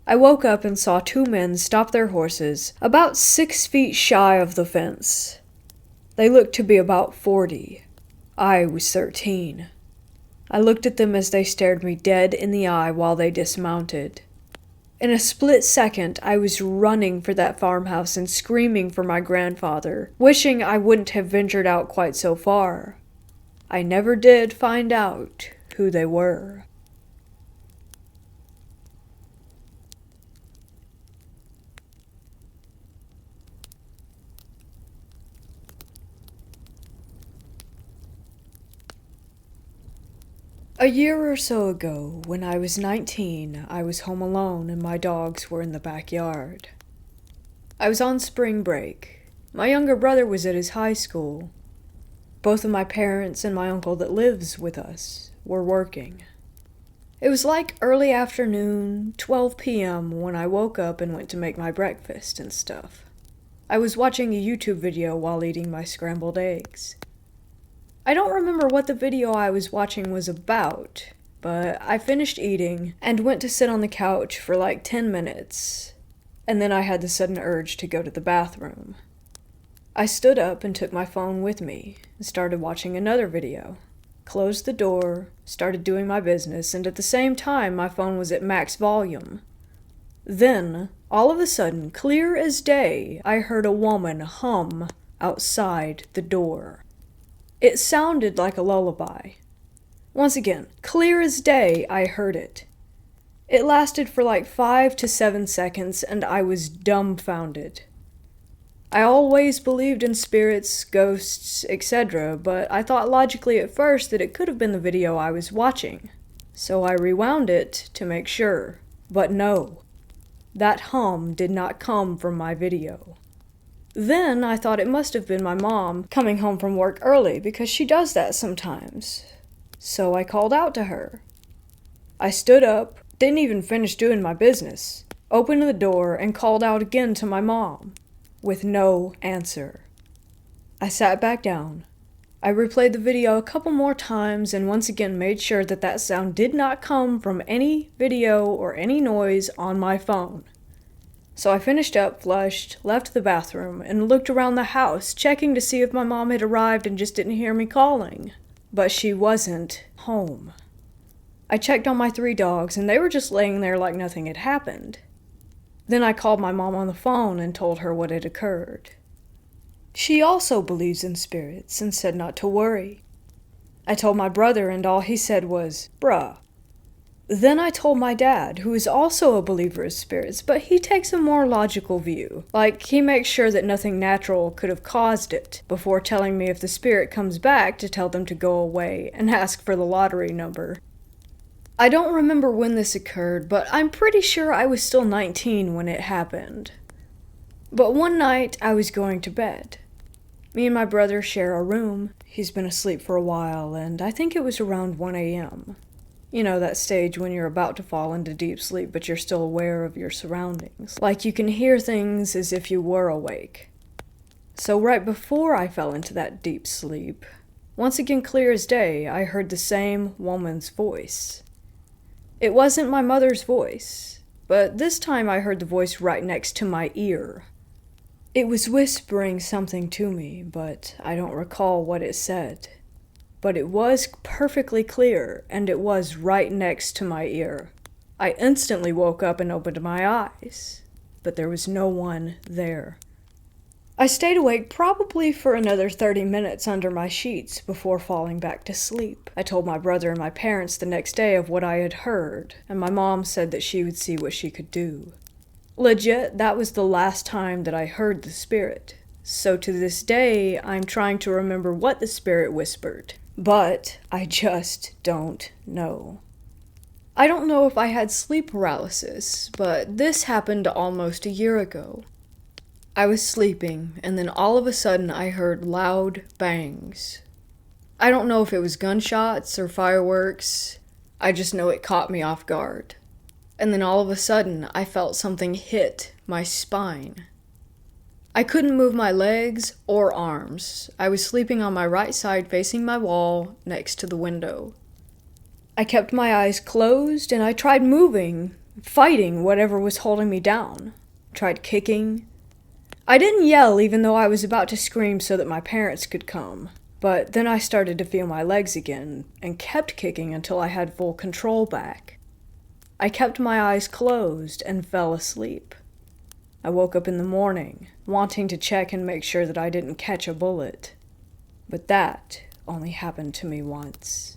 I woke up and saw 2 men stop their horses about 6 feet shy of the fence. They looked to be about 40. I was 13. I looked at them as they stared me dead in the eye while they dismounted. In a split second, I was running for that farmhouse and screaming for my grandfather, wishing I wouldn't have ventured out quite so far. I never did find out who they were. A year or so ago, when I was 19, I was home alone and my dogs were in the backyard. I was on spring break. My younger brother was at his high school. Both of my parents and my uncle that lives with us were working. It was like early afternoon, 12 p.m. when I woke up and went to make my breakfast and stuff. I was watching a YouTube video while eating my scrambled eggs. I don't remember what the video I was watching was about, but I finished eating and went to sit on the couch for like 10 minutes, and then I had the sudden urge to go to the bathroom. I stood up and took my phone with me and started watching another video, closed the door, started doing my business, and at the same time my phone was at max volume. Then, all of a sudden, clear as day, I heard a woman hum outside the door. It sounded like a lullaby. Once again, clear as day, I heard it. It lasted for like 5 to 7 seconds, and I was dumbfounded. I always believed in spirits, ghosts, etc., but I thought logically at first that it could have been the video I was watching. So I rewound it to make sure. But no, that hum did not come from my video. Then I thought it must have been my mom coming home from work early because she does that sometimes. So I called out to her. I stood up, didn't even finish doing my business, opened the door and called out again to my mom, with no answer. I sat back down. I replayed the video a couple more times and once again made sure that that sound did not come from any video or any noise on my phone. So I finished up, flushed, left the bathroom, and looked around the house, checking to see if my mom had arrived and just didn't hear me calling. But she wasn't home. I checked on my 3 dogs, and they were just laying there like nothing had happened. Then I called my mom on the phone and told her what had occurred. She also believes in spirits and said not to worry. I told my brother, and all he said was, "Bruh." Then I told my dad, who is also a believer of spirits, but he takes a more logical view. Like, he makes sure that nothing natural could have caused it, before telling me if the spirit comes back to tell them to go away and ask for the lottery number. I don't remember when this occurred, but I'm pretty sure I was still 19 when it happened. But one night, I was going to bed. Me and my brother share a room. He's been asleep for a while, and I think it was around 1 a.m. You know, that stage when you're about to fall into deep sleep, but you're still aware of your surroundings. Like you can hear things as if you were awake. So right before I fell into that deep sleep, once again clear as day, I heard the same woman's voice. It wasn't my mother's voice, but this time I heard the voice right next to my ear. It was whispering something to me, but I don't recall what it said. But it was perfectly clear, and it was right next to my ear. I instantly woke up and opened my eyes, but there was no one there. I stayed awake probably for another 30 minutes under my sheets before falling back to sleep. I told my brother and my parents the next day of what I had heard, and my mom said that she would see what she could do. Legit, that was the last time that I heard the spirit, So to this day, I'm trying to remember what the spirit whispered. But I just don't know. I don't know if I had sleep paralysis, but this happened almost a year ago. I was sleeping, and then all of a sudden I heard loud bangs. I don't know if it was gunshots or fireworks. I just know it caught me off guard. And then all of a sudden I felt something hit my spine. I couldn't move my legs or arms. I was sleeping on my right side facing my wall next to the window. I kept my eyes closed and I tried moving, fighting whatever was holding me down. Tried kicking. I didn't yell even though I was about to scream so that my parents could come. But then I started to feel my legs again and kept kicking until I had full control back. I kept my eyes closed and fell asleep. I woke up in the morning, wanting to check and make sure that I didn't catch a bullet. But that only happened to me once.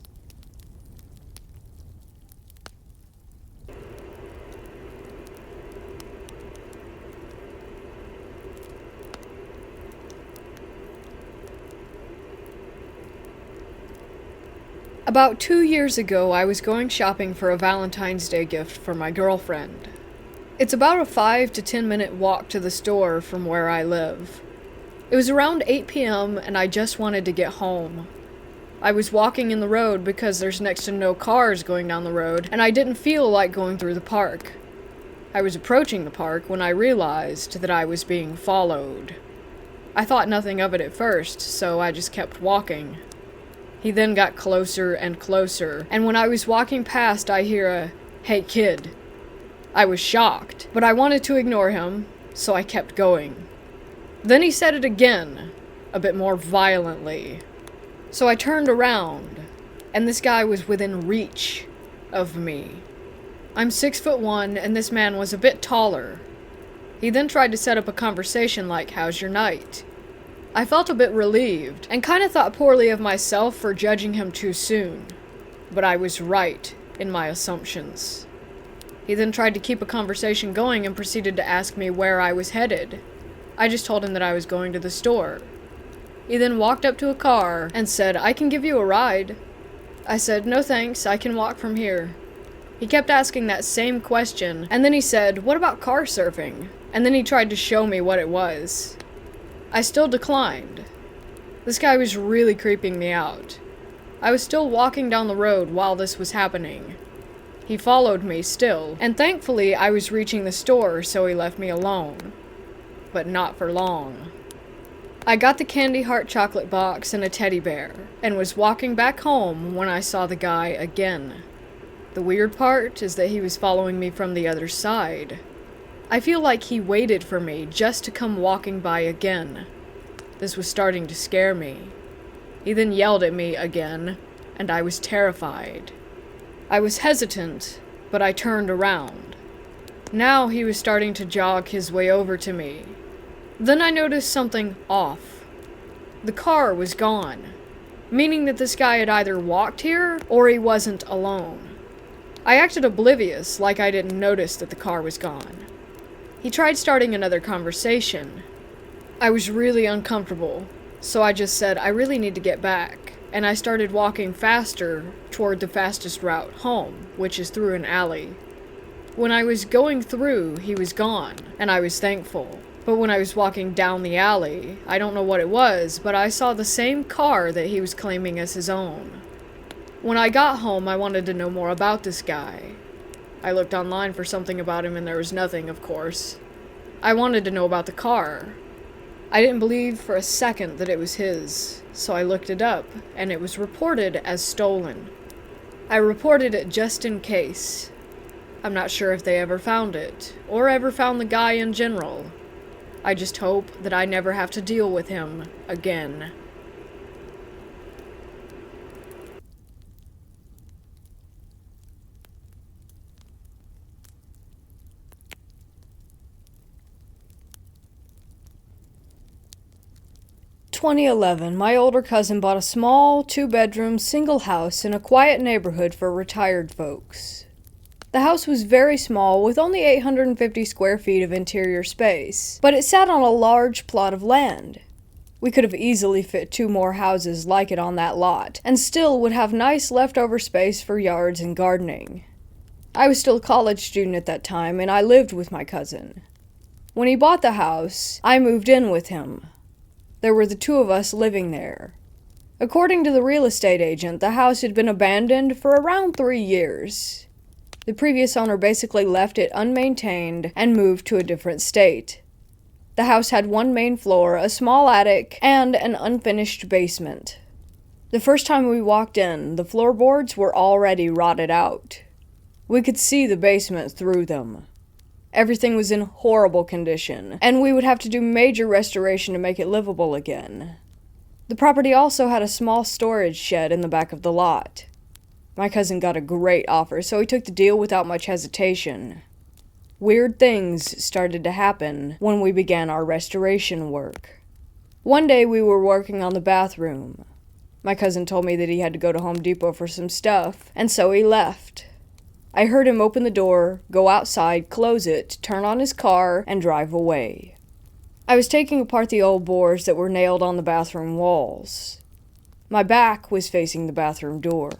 About 2 years ago, I was going shopping for a Valentine's Day gift for my girlfriend. It's about a 5 to 10 minute walk to the store from where I live. It was around 8 p.m. and I just wanted to get home. I was walking in the road because there's next to no cars going down the road, and I didn't feel like going through the park. I was approaching the park when I realized that I was being followed. I thought nothing of it at first, so I just kept walking. He then got closer and closer, and when I was walking past, I hear a, "Hey kid." I was shocked, but I wanted to ignore him, so I kept going. Then he said it again, a bit more violently. So I turned around, and this guy was within reach of me. I'm 6'1", and this man was a bit taller. He then tried to set up a conversation like, "How's your night?" I felt a bit relieved, and kinda thought poorly of myself for judging him too soon. But I was right in my assumptions. He then tried to keep a conversation going and proceeded to ask me where I was headed. I just told him that I was going to the store. He then walked up to a car and said, "I can give you a ride." I said, "No thanks, I can walk from here." He kept asking that same question, and then he said, "What about car surfing?" And then he tried to show me what it was. I still declined. This guy was really creeping me out. I was still walking down the road while this was happening. He followed me still, and thankfully I was reaching the store, so he left me alone. But not for long. I got the candy heart chocolate box and a teddy bear, and was walking back home when I saw the guy again. The weird part is that he was following me from the other side. I feel like he waited for me just to come walking by again. This was starting to scare me. He then yelled at me again, and I was terrified. I was hesitant, but I turned around. Now he was starting to jog his way over to me. Then I noticed something off. The car was gone, meaning that this guy had either walked here or he wasn't alone. I acted oblivious, like I didn't notice that the car was gone. He tried starting another conversation. I was really uncomfortable, so I just said I really need to get back, and I started walking faster toward the fastest route home, which is through an alley. When I was going through, he was gone, and I was thankful. But when I was walking down the alley, I don't know what it was, but I saw the same car that he was claiming as his own. When I got home, I wanted to know more about this guy. I looked online for something about him and there was nothing, of course. I wanted to know about the car. I didn't believe for a second that it was his, so I looked it up, and it was reported as stolen. I reported it just in case. I'm not sure if they ever found it, or ever found the guy in general. I just hope that I never have to deal with him again. In 2011, my older cousin bought a small, 2-bedroom, single house in a quiet neighborhood for retired folks. The house was very small, with only 850 square feet of interior space, but it sat on a large plot of land. We could have easily fit 2 more houses like it on that lot, and still would have nice leftover space for yards and gardening. I was still a college student at that time, and I lived with my cousin. When he bought the house, I moved in with him. There were the 2 of us living there. According to the real estate agent, the house had been abandoned for around 3 years. The previous owner basically left it unmaintained and moved to a different state. The house had 1 main floor, a small attic, and an unfinished basement. The first time we walked in, the floorboards were already rotted out. We could see the basement through them. Everything was in horrible condition, and we would have to do major restoration to make it livable again. The property also had a small storage shed in the back of the lot. My cousin got a great offer, so he took the deal without much hesitation. Weird things started to happen when we began our restoration work. One day we were working on the bathroom. My cousin told me that he had to go to Home Depot for some stuff, and so he left. I heard him open the door, go outside, close it, turn on his car, and drive away. I was taking apart the old boards that were nailed on the bathroom walls. My back was facing the bathroom door.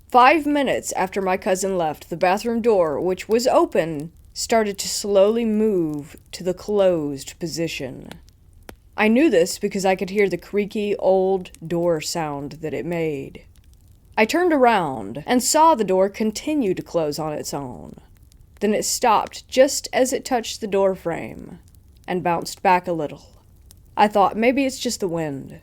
5 minutes after my cousin left, the bathroom door, which was open, started to slowly move to the closed position. I knew this because I could hear the creaky old door sound that it made. I turned around and saw the door continue to close on its own. Then it stopped just as it touched the door frame and bounced back a little. I thought maybe it's just the wind.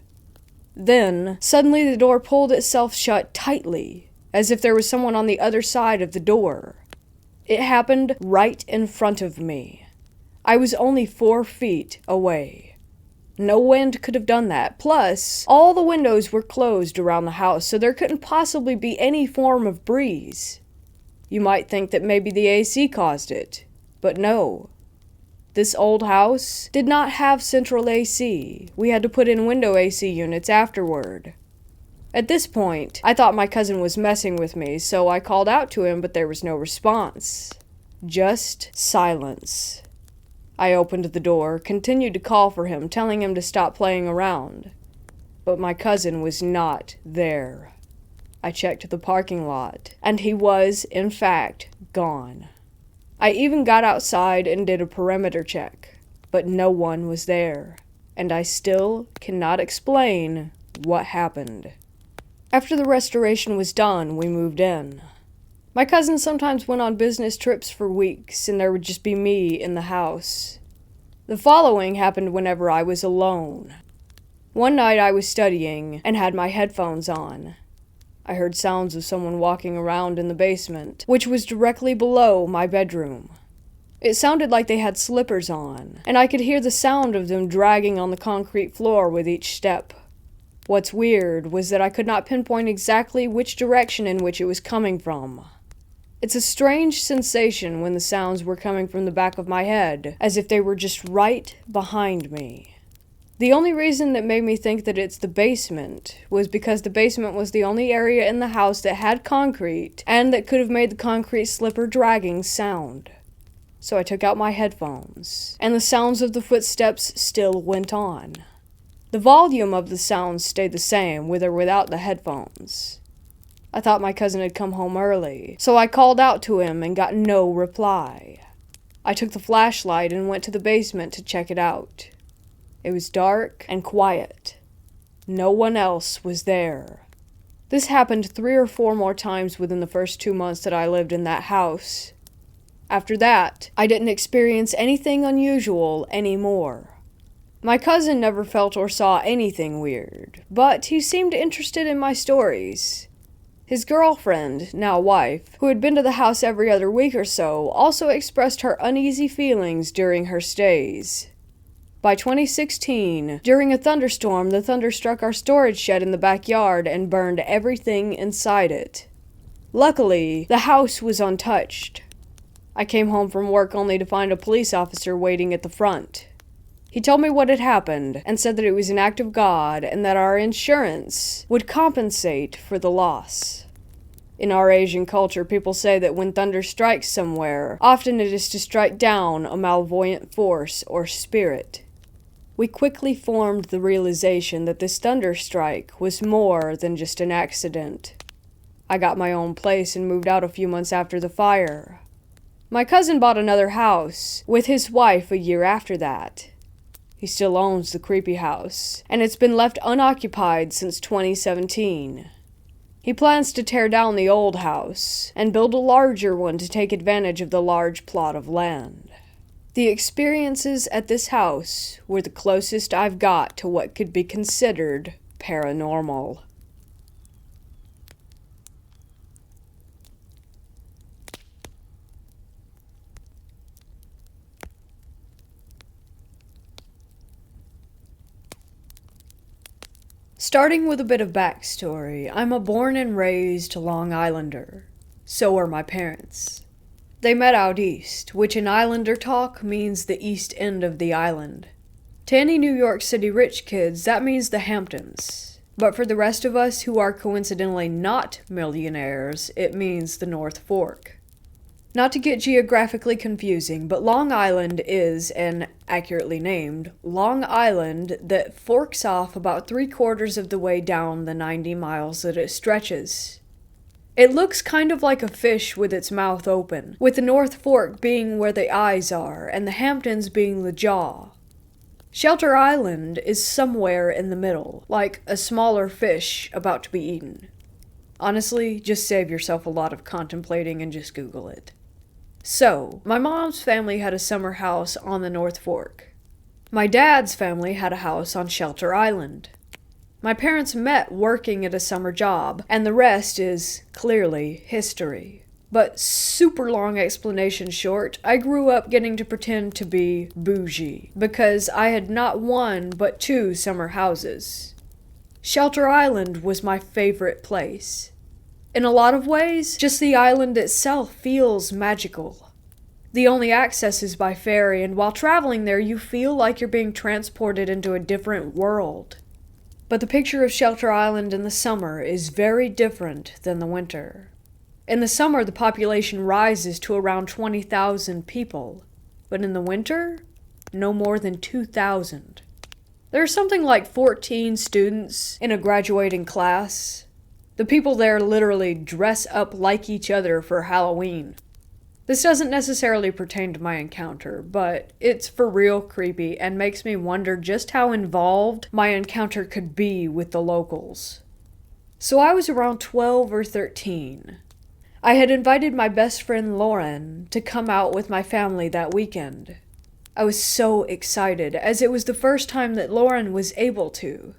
Then, suddenly the door pulled itself shut tightly, as if there was someone on the other side of the door. It happened right in front of me. I was only 4 feet away. No wind could have done that. Plus, all the windows were closed around the house, so there couldn't possibly be any form of breeze. You might think that maybe the AC caused it, but no. This old house did not have central AC. We had to put in window AC units afterward. At this point, I thought my cousin was messing with me, so I called out to him, but there was no response. Just silence. I opened the door, continued to call for him, telling him to stop playing around. But my cousin was not there. I checked the parking lot, and he was, in fact, gone. I even got outside and did a perimeter check, but no one was there, and I still cannot explain what happened. After the restoration was done, we moved in. My cousin sometimes went on business trips for weeks, and there would just be me in the house. The following happened whenever I was alone. One night I was studying and had my headphones on. I heard sounds of someone walking around in the basement, which was directly below my bedroom. It sounded like they had slippers on, and I could hear the sound of them dragging on the concrete floor with each step. What's weird was that I could not pinpoint exactly which direction in which it was coming from. It's a strange sensation when the sounds were coming from the back of my head, as if they were just right behind me. The only reason that made me think that it's the basement was because the basement was the only area in the house that had concrete and that could have made the concrete slipper dragging sound. So I took out my headphones, and the sounds of the footsteps still went on. The volume of the sounds stayed the same, with or without the headphones. I thought my cousin had come home early, so I called out to him and got no reply. I took the flashlight and went to the basement to check it out. It was dark and quiet. No one else was there. This happened 3 or 4 more times within the first 2 months that I lived in that house. After that, I didn't experience anything unusual anymore. My cousin never felt or saw anything weird, but he seemed interested in my stories. His girlfriend, now wife, who had been to the house every other week or so, also expressed her uneasy feelings during her stays. By 2016, during a thunderstorm, the thunder struck our storage shed in the backyard and burned everything inside it. Luckily, the house was untouched. I came home from work only to find a police officer waiting at the front. He told me what had happened and said that it was an act of God and that our insurance would compensate for the loss. In our Asian culture, people say that when thunder strikes somewhere, often it is to strike down a malevolent force or spirit. We quickly formed the realization that this thunder strike was more than just an accident. I got my own place and moved out a few months after the fire. My cousin bought another house with his wife a year after that. He still owns the creepy house, and it's been left unoccupied since 2017. He plans to tear down the old house and build a larger one to take advantage of the large plot of land. The experiences at this house were the closest I've got to what could be considered paranormal. Starting with a bit of backstory, I'm a born and raised Long Islander. So are my parents. They met out east, which in Islander talk means the east end of the island. To any New York City rich kids, that means the Hamptons. But for the rest of us who are coincidentally not millionaires, it means the North Fork. Not to get geographically confusing, but Long Island is an accurately named Long Island that forks off about 3/4 of the way down the 90 miles that it stretches. It looks kind of like a fish with its mouth open, with the North Fork being where the eyes are and the Hamptons being the jaw. Shelter Island is somewhere in the middle, like a smaller fish about to be eaten. Honestly, just save yourself a lot of contemplating and just Google it. So, my mom's family had a summer house on the North Fork. My dad's family had a house on Shelter Island. My parents met working at a summer job, and the rest is, clearly, history. But super long explanation short, I grew up getting to pretend to be bougie, because I had not one but 2 summer houses. Shelter Island was my favorite place. In a lot of ways, just the island itself feels magical. The only access is by ferry, and while traveling there, you feel like you're being transported into a different world. But the picture of Shelter Island in the summer is very different than the winter. In the summer, the population rises to around 20,000 people, but in the winter, no more than 2,000. There's something like 14 students in a graduating class. The people there literally dress up like each other for Halloween. This doesn't necessarily pertain to my encounter, but it's for real creepy and makes me wonder just how involved my encounter could be with the locals. So I was around 12 or 13. I had invited my best friend Lauren to come out with my family that weekend. I was so excited, as it was the first time that Lauren was able to.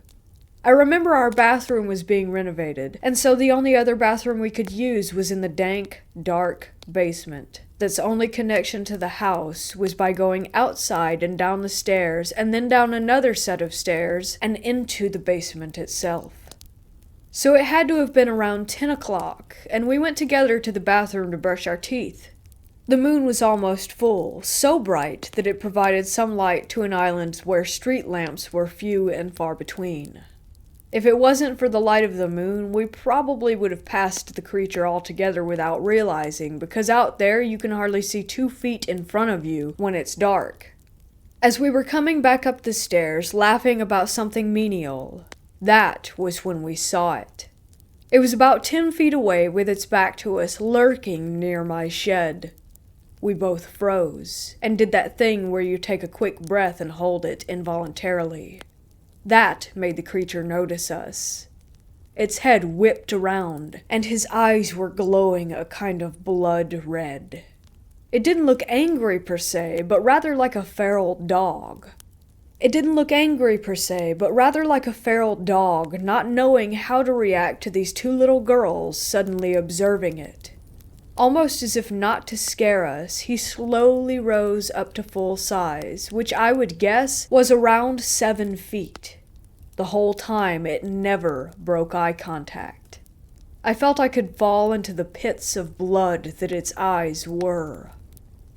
I remember our bathroom was being renovated, and so the only other bathroom we could use was in the dank, dark basement. That's only connection to the house was by going outside and down the stairs, and then down another set of stairs, and into the basement itself. So it had to have been around 10 o'clock, and we went together to the bathroom to brush our teeth. The moon was almost full, so bright that it provided some light to an island where street lamps were few and far between. If it wasn't for the light of the moon, we probably would have passed the creature altogether without realizing, because out there you can hardly see 2 feet in front of you when it's dark. As we were coming back up the stairs, laughing about something menial, that was when we saw it. It was about 10 feet away with its back to us, lurking near my shed. We both froze, and did that thing where you take a quick breath and hold it involuntarily. That made the creature notice us. Its head whipped around, and his eyes were glowing a kind of blood red. It didn't look angry per se, but rather like a feral dog. Not knowing how to react to these 2 little girls suddenly observing it. Almost as if not to scare us, he slowly rose up to full size, which I would guess was around 7 feet. The whole time, it never broke eye contact. I felt I could fall into the pits of blood that its eyes were.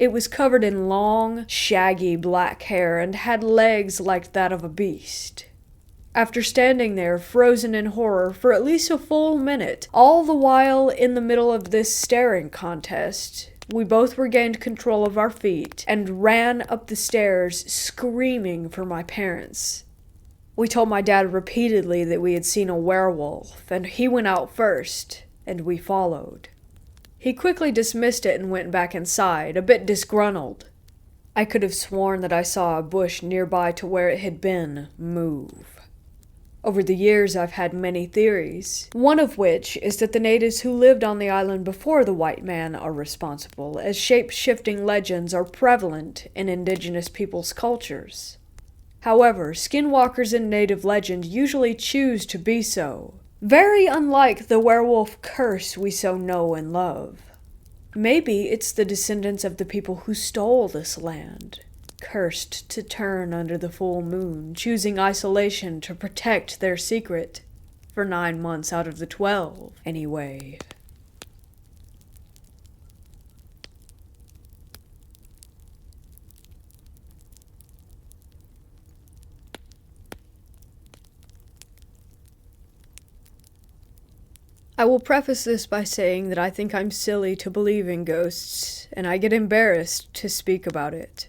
It was covered in long, shaggy black hair and had legs like that of a beast. After standing there, frozen in horror, for at least a full minute, all the while in the middle of this staring contest, we both regained control of our feet and ran up the stairs, screaming for my parents. We told my dad repeatedly that we had seen a werewolf, and he went out first, and we followed. He quickly dismissed it and went back inside, a bit disgruntled. I could have sworn that I saw a bush nearby to where it had been move. Over the years, I've had many theories, one of which is that the natives who lived on the island before the white man are responsible, as shape-shifting legends are prevalent in indigenous peoples' cultures. However, skinwalkers in native legend usually choose to be so, very unlike the werewolf curse we so know and love. Maybe it's the descendants of the people who stole this land, cursed to turn under the full moon, choosing isolation to protect their secret, for 9 months out of the 12, anyway. I will preface this by saying that I think I'm silly to believe in ghosts, and I get embarrassed to speak about it.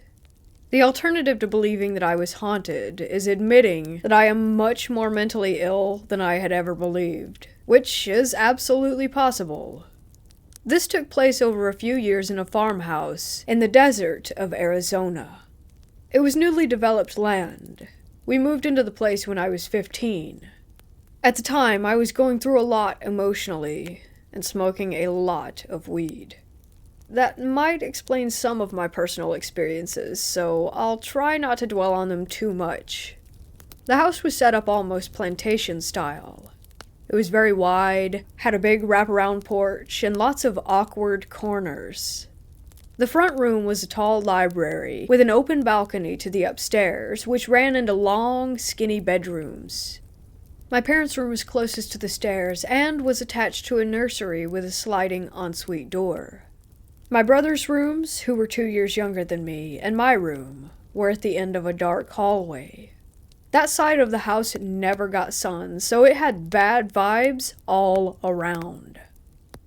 The alternative to believing that I was haunted is admitting that I am much more mentally ill than I had ever believed, which is absolutely possible. This took place over a few years in a farmhouse in the desert of Arizona. It was newly developed land. We moved into the place when I was 15. At the time, I was going through a lot emotionally, and smoking a lot of weed. That might explain some of my personal experiences, so I'll try not to dwell on them too much. The house was set up almost plantation style. It was very wide, had a big wraparound porch, and lots of awkward corners. The front room was a tall library, with an open balcony to the upstairs, which ran into long, skinny bedrooms. My parents' room was closest to the stairs and was attached to a nursery with a sliding ensuite door. My brother's rooms, who were 2 years younger than me, and my room were at the end of a dark hallway. That side of the house never got sun, so it had bad vibes all around.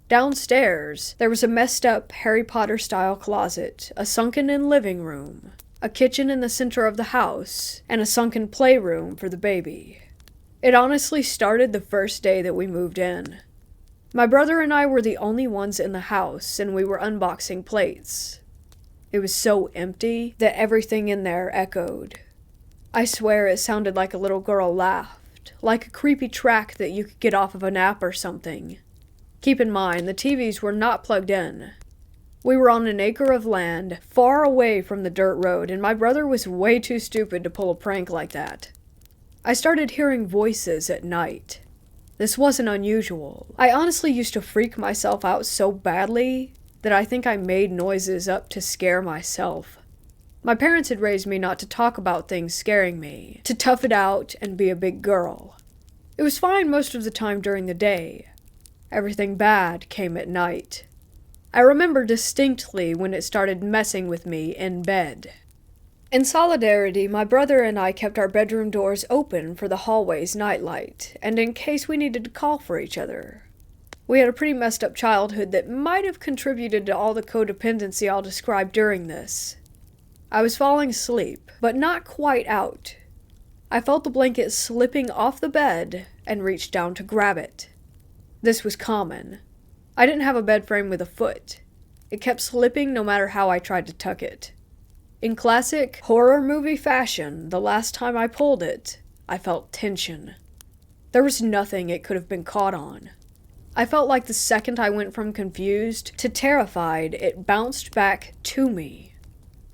Downstairs, there was a messed up Harry Potter-style closet, a sunken-in living room, a kitchen in the center of the house, and a sunken playroom for the baby. It honestly started the first day that we moved in. My brother and I were the only ones in the house, and we were unboxing plates. It was so empty that everything in there echoed. I swear it sounded like a little girl laughed, like a creepy track that you could get off of an app or something. Keep in mind, the TVs were not plugged in. We were on an acre of land, far away from the dirt road, and my brother was way too stupid to pull a prank like that. I started hearing voices at night. This wasn't unusual. I honestly used to freak myself out so badly that I think I made noises up to scare myself. My parents had raised me not to talk about things scaring me, to tough it out and be a big girl. It was fine most of the time during the day. Everything bad came at night. I remember distinctly when it started messing with me in bed. In solidarity, my brother and I kept our bedroom doors open for the hallway's nightlight, and in case we needed to call for each other. We had a pretty messed up childhood that might have contributed to all the codependency I'll describe during this. I was falling asleep, but not quite out. I felt the blanket slipping off the bed and reached down to grab it. This was common. I didn't have a bed frame with a foot. It kept slipping no matter how I tried to tuck it. In classic horror movie fashion, the last time I pulled it, I felt tension. There was nothing it could have been caught on. I felt like the second I went from confused to terrified, it bounced back to me.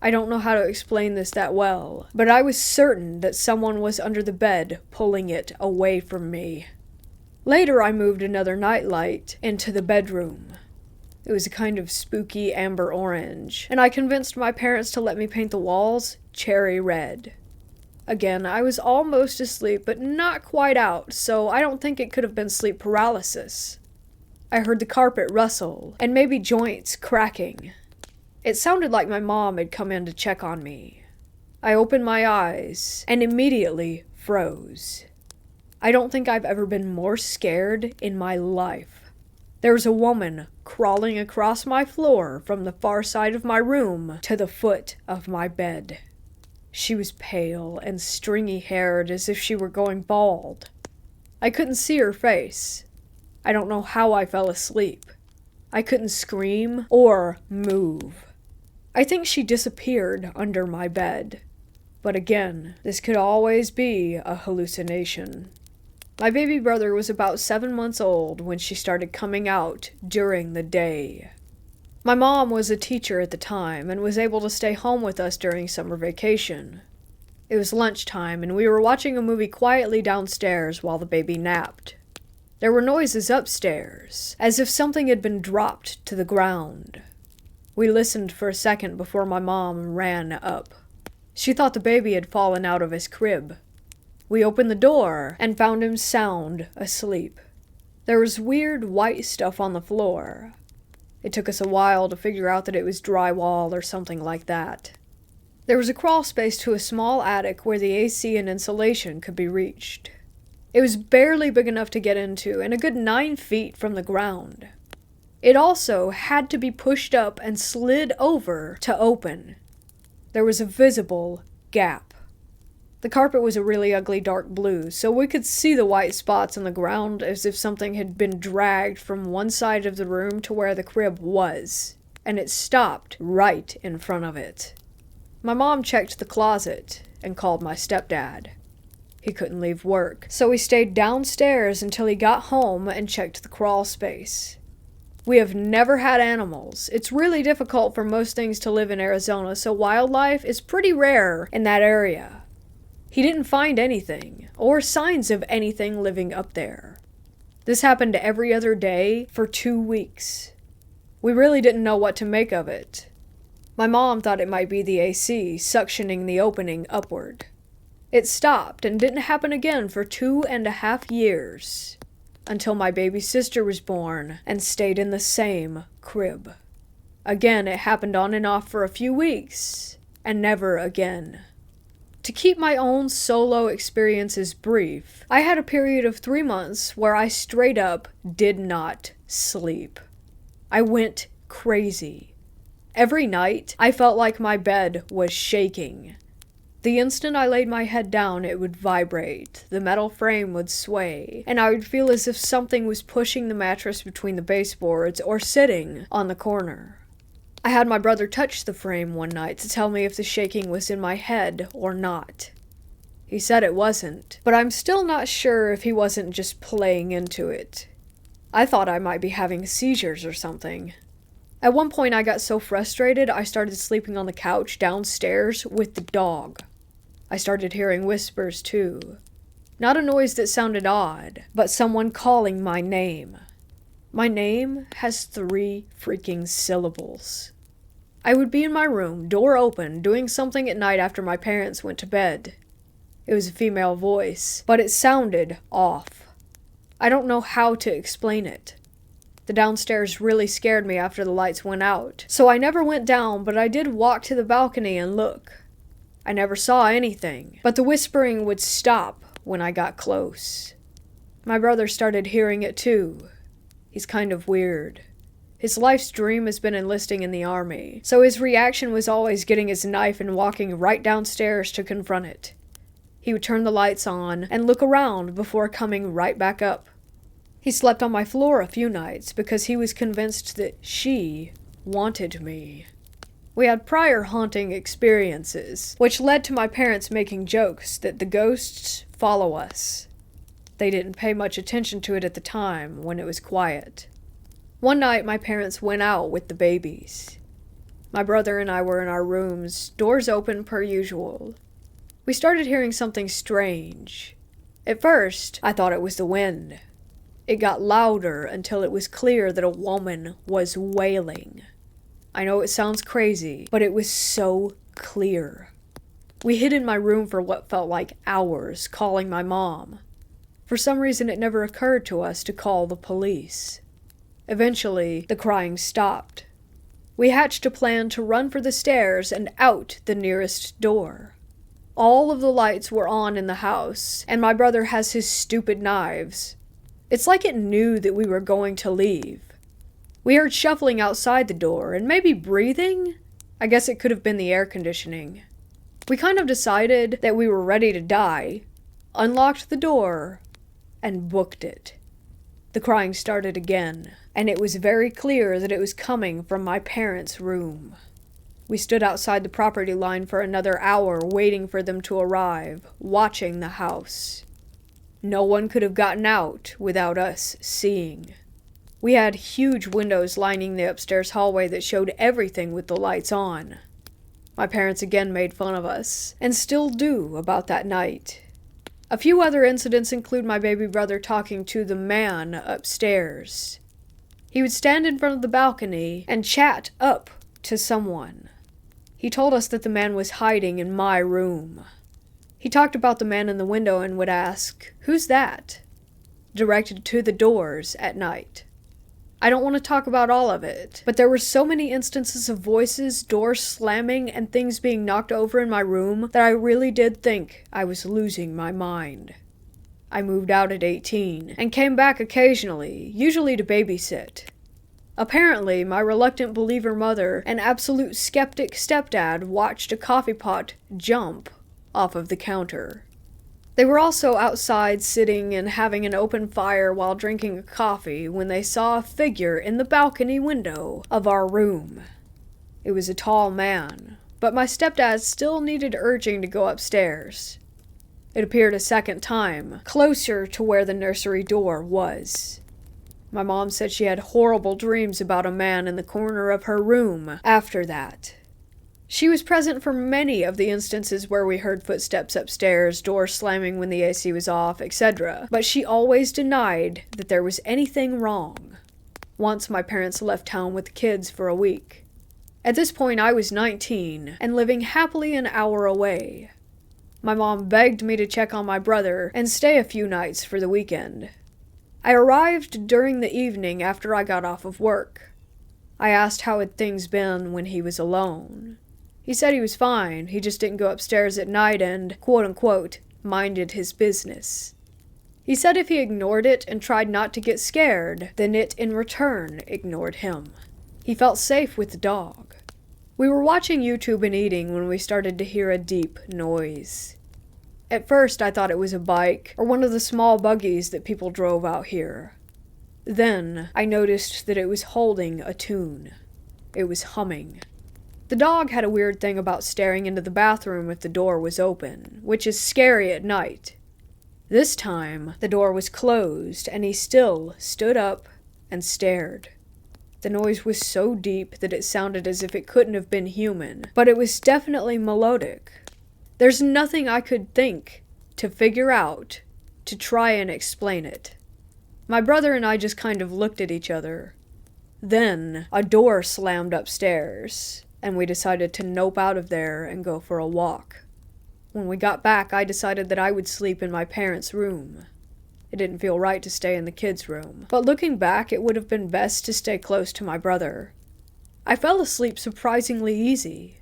I don't know how to explain this that well, but I was certain that someone was under the bed pulling it away from me. Later, I moved another nightlight into the bedroom. It was a kind of spooky amber orange, and I convinced my parents to let me paint the walls cherry red. Again, I was almost asleep, but not quite out, so I don't think it could have been sleep paralysis. I heard the carpet rustle, and maybe joints cracking. It sounded like my mom had come in to check on me. I opened my eyes, and immediately froze. I don't think I've ever been more scared in my life. There was a woman crawling across my floor from the far side of my room to the foot of my bed. She was pale and stringy-haired as if she were going bald. I couldn't see her face. I don't know how I fell asleep. I couldn't scream or move. I think she disappeared under my bed. But again, this could always be a hallucination. My baby brother was about 7 months old when she started coming out during the day. My mom was a teacher at the time and was able to stay home with us during summer vacation. It was lunchtime and we were watching a movie quietly downstairs while the baby napped. There were noises upstairs, as if something had been dropped to the ground. We listened for a second before my mom ran up. She thought the baby had fallen out of his crib. We opened the door and found him sound asleep. There was weird white stuff on the floor. It took us a while to figure out that it was drywall or something like that. There was a crawl space to a small attic where the AC and insulation could be reached. It was barely big enough to get into and a good 9 feet from the ground. It also had to be pushed up and slid over to open. There was a visible gap. The carpet was a really ugly dark blue, so we could see the white spots on the ground as if something had been dragged from one side of the room to where the crib was, and it stopped right in front of it. My mom checked the closet and called my stepdad. He couldn't leave work, so he stayed downstairs until he got home and checked the crawl space. We have never had animals. It's really difficult for most things to live in Arizona, so wildlife is pretty rare in that area. He didn't find anything, or signs of anything living up there. This happened every other day for 2 weeks. We really didn't know what to make of it. My mom thought it might be the AC suctioning the opening upward. It stopped and didn't happen again for 2.5 years, until my baby sister was born and stayed in the same crib. Again, it happened on and off for a few weeks, and never again. To keep my own solo experiences brief, I had a period of 3 months where I straight up did not sleep. I went crazy. Every night, I felt like my bed was shaking. The instant I laid my head down, it would vibrate, the metal frame would sway, and I would feel as if something was pushing the mattress between the baseboards or sitting on the corner. I had my brother touch the frame one night to tell me if the shaking was in my head or not. He said it wasn't, but I'm still not sure if he wasn't just playing into it. I thought I might be having seizures or something. At one point I got so frustrated I started sleeping on the couch downstairs with the dog. I started hearing whispers too. Not a noise that sounded odd, but someone calling my name. My name has 3 freaking syllables. I would be in my room, door open, doing something at night after my parents went to bed. It was a female voice, but it sounded off. I don't know how to explain it. The downstairs really scared me after the lights went out, so I never went down, but I did walk to the balcony and look. I never saw anything, but the whispering would stop when I got close. My brother started hearing it too. He's kind of weird. His life's dream has been enlisting in the army, so his reaction was always getting his knife and walking right downstairs to confront it. He would turn the lights on and look around before coming right back up. He slept on my floor a few nights because he was convinced that she wanted me. We had prior haunting experiences, which led to my parents making jokes that the ghosts follow us. They didn't pay much attention to it at the time when it was quiet. One night my parents went out with the babies. My brother and I were in our rooms, doors open per usual. We started hearing something strange. At first, I thought it was the wind. It got louder until it was clear that a woman was wailing. I know it sounds crazy, but it was so clear. We hid in my room for what felt like hours, calling my mom. For some reason, it never occurred to us to call the police. Eventually, the crying stopped. We hatched a plan to run for the stairs and out the nearest door. All of the lights were on in the house, and my brother has his stupid knives. It's like it knew that we were going to leave. We heard shuffling outside the door, and maybe breathing? I guess it could have been the air conditioning. We kind of decided that we were ready to die, unlocked the door, and booked it. The crying started again, and it was very clear that it was coming from my parents' room. We stood outside the property line for another hour waiting for them to arrive, watching the house. No one could have gotten out without us seeing. We had huge windows lining the upstairs hallway that showed everything with the lights on. My parents again made fun of us, and still do about that night. A few other incidents include my baby brother talking to the man upstairs. He would stand in front of the balcony and chat up to someone. He told us that the man was hiding in my room. He talked about the man in the window and would ask, "Who's that?" directed to the doors at night. I don't want to talk about all of it, but there were so many instances of voices, doors slamming, and things being knocked over in my room that I really did think I was losing my mind. I moved out at 18 and came back occasionally, usually to babysit. Apparently, my reluctant believer mother and absolute skeptic stepdad watched a coffee pot jump off of the counter. They were also outside sitting and having an open fire while drinking a coffee when they saw a figure in the balcony window of our room. It was a tall man, but my stepdad still needed urging to go upstairs. It appeared a second time, closer to where the nursery door was. My mom said she had horrible dreams about a man in the corner of her room after that. She was present for many of the instances where we heard footsteps upstairs, doors slamming when the AC was off, etc., but she always denied that there was anything wrong. Once my parents left town with the kids for a week. At this point I was 19 and living happily an hour away. My mom begged me to check on my brother and stay a few nights for the weekend. I arrived during the evening after I got off of work. I asked how had things been when he was alone. He said he was fine, he just didn't go upstairs at night and, quote-unquote, minded his business. He said if he ignored it and tried not to get scared, then it in return ignored him. He felt safe with the dog. We were watching YouTube and eating when we started to hear a deep noise. At first I thought it was a bike or one of the small buggies that people drove out here. Then I noticed that it was holding a tune. It was humming. The dog had a weird thing about staring into the bathroom if the door was open, which is scary at night. This time, the door was closed and he still stood up and stared. The noise was so deep that it sounded as if it couldn't have been human, but it was definitely melodic. There's nothing I could think to figure out to try and explain it. My brother and I just kind of looked at each other. Then, a door slammed upstairs, and we decided to nope out of there and go for a walk. When we got back, I decided that I would sleep in my parents' room. It didn't feel right to stay in the kids' room, but looking back, it would have been best to stay close to my brother. I fell asleep surprisingly easy.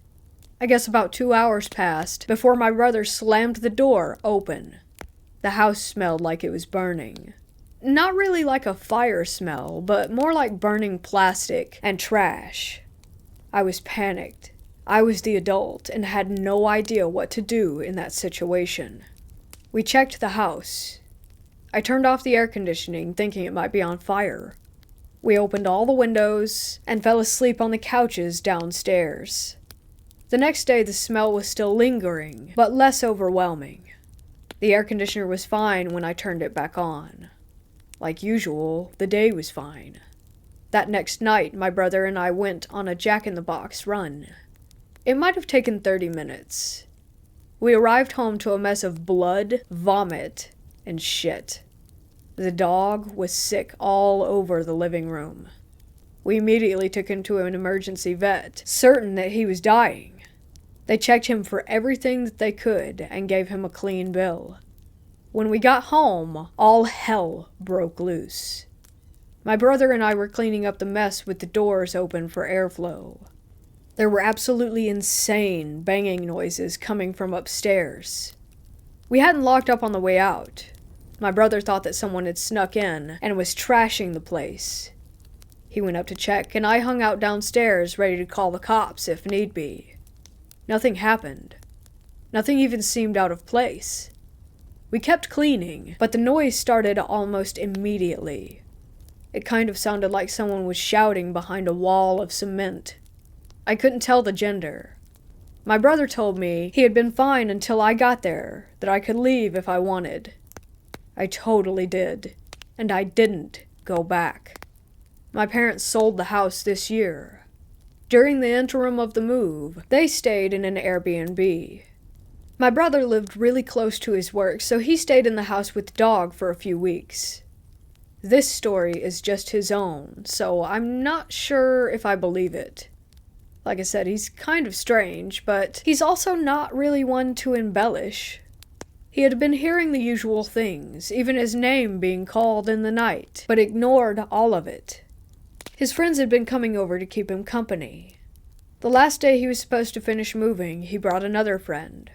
I guess about 2 hours passed before my brother slammed the door open. The house smelled like it was burning. Not really like a fire smell, but more like burning plastic and trash. I was panicked. I was the adult and had no idea what to do in that situation. We checked the house. I turned off the air conditioning, thinking it might be on fire. We opened all the windows and fell asleep on the couches downstairs. The next day the smell was still lingering, but less overwhelming. The air conditioner was fine when I turned it back on. Like usual, the day was fine. That next night, my brother and I went on a jack-in-the-box run. It might have taken 30 minutes. We arrived home to a mess of blood, vomit, and shit. The dog was sick all over the living room. We immediately took him to an emergency vet, certain that he was dying. They checked him for everything that they could and gave him a clean bill. When we got home, all hell broke loose. My brother and I were cleaning up the mess with the doors open for airflow. There were absolutely insane banging noises coming from upstairs. We hadn't locked up on the way out. My brother thought that someone had snuck in and was trashing the place. He went up to check, and I hung out downstairs ready to call the cops if need be. Nothing happened. Nothing even seemed out of place. We kept cleaning, but the noise started almost immediately. It kind of sounded like someone was shouting behind a wall of cement. I couldn't tell the gender. My brother told me he had been fine until I got there, that I could leave if I wanted. I totally did, and I didn't go back. My parents sold the house this year. During the interim of the move, they stayed in an Airbnb. My brother lived really close to his work, so he stayed in the house with the dog for a few weeks. This story is just his own, so I'm not sure if I believe it. Like I said, he's kind of strange, but he's also not really one to embellish. He had been hearing the usual things, even his name being called in the night, but ignored all of it. His friends had been coming over to keep him company. The last day he was supposed to finish moving, he brought another friend.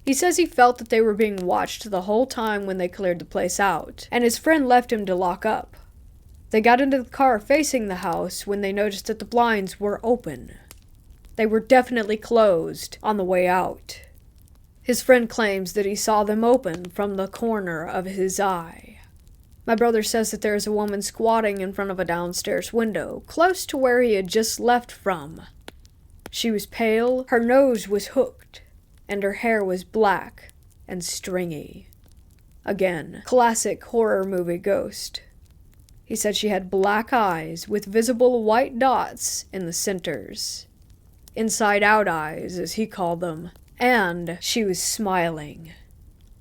He says he felt that they were being watched the whole time when they cleared the place out, and his friend left him to lock up. They got into the car facing the house when they noticed that the blinds were open. They were definitely closed on the way out. His friend claims that he saw them open from the corner of his eye. My brother says that there is a woman squatting in front of a downstairs window, close to where he had just left from. She was pale, her nose was hooked, and her hair was black and stringy. Again, classic horror movie ghost. He said she had black eyes with visible white dots in the centers. Inside-out eyes, as he called them, and she was smiling.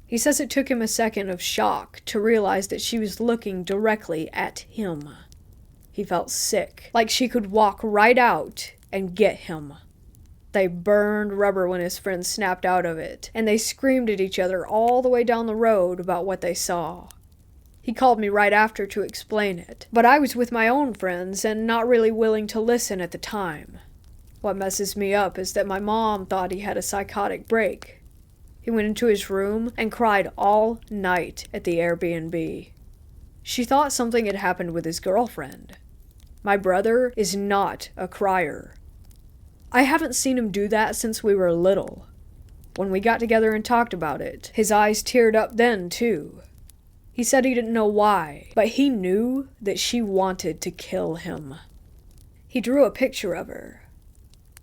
He says it took him a second of shock to realize that she was looking directly at him. He felt sick, like she could walk right out and get him. They burned rubber when his friend snapped out of it, and they screamed at each other all the way down the road about what they saw. He called me right after to explain it, but I was with my own friends and not really willing to listen at the time. What messes me up is that my mom thought he had a psychotic break. He went into his room and cried all night at the Airbnb. She thought something had happened with his girlfriend. My brother is not a crier. I haven't seen him do that since we were little. When we got together and talked about it, his eyes teared up then, too. He said he didn't know why, but he knew that she wanted to kill him. He drew a picture of her.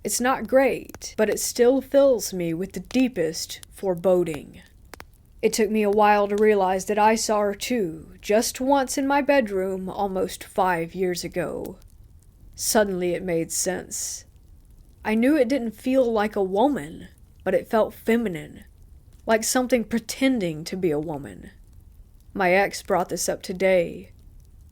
It's not great, but it still fills me with the deepest foreboding. It took me a while to realize that I saw her too, just once in my bedroom almost 5 years ago. Suddenly it made sense. I knew it didn't feel like a woman, but it felt feminine, like something pretending to be a woman. My ex brought this up today.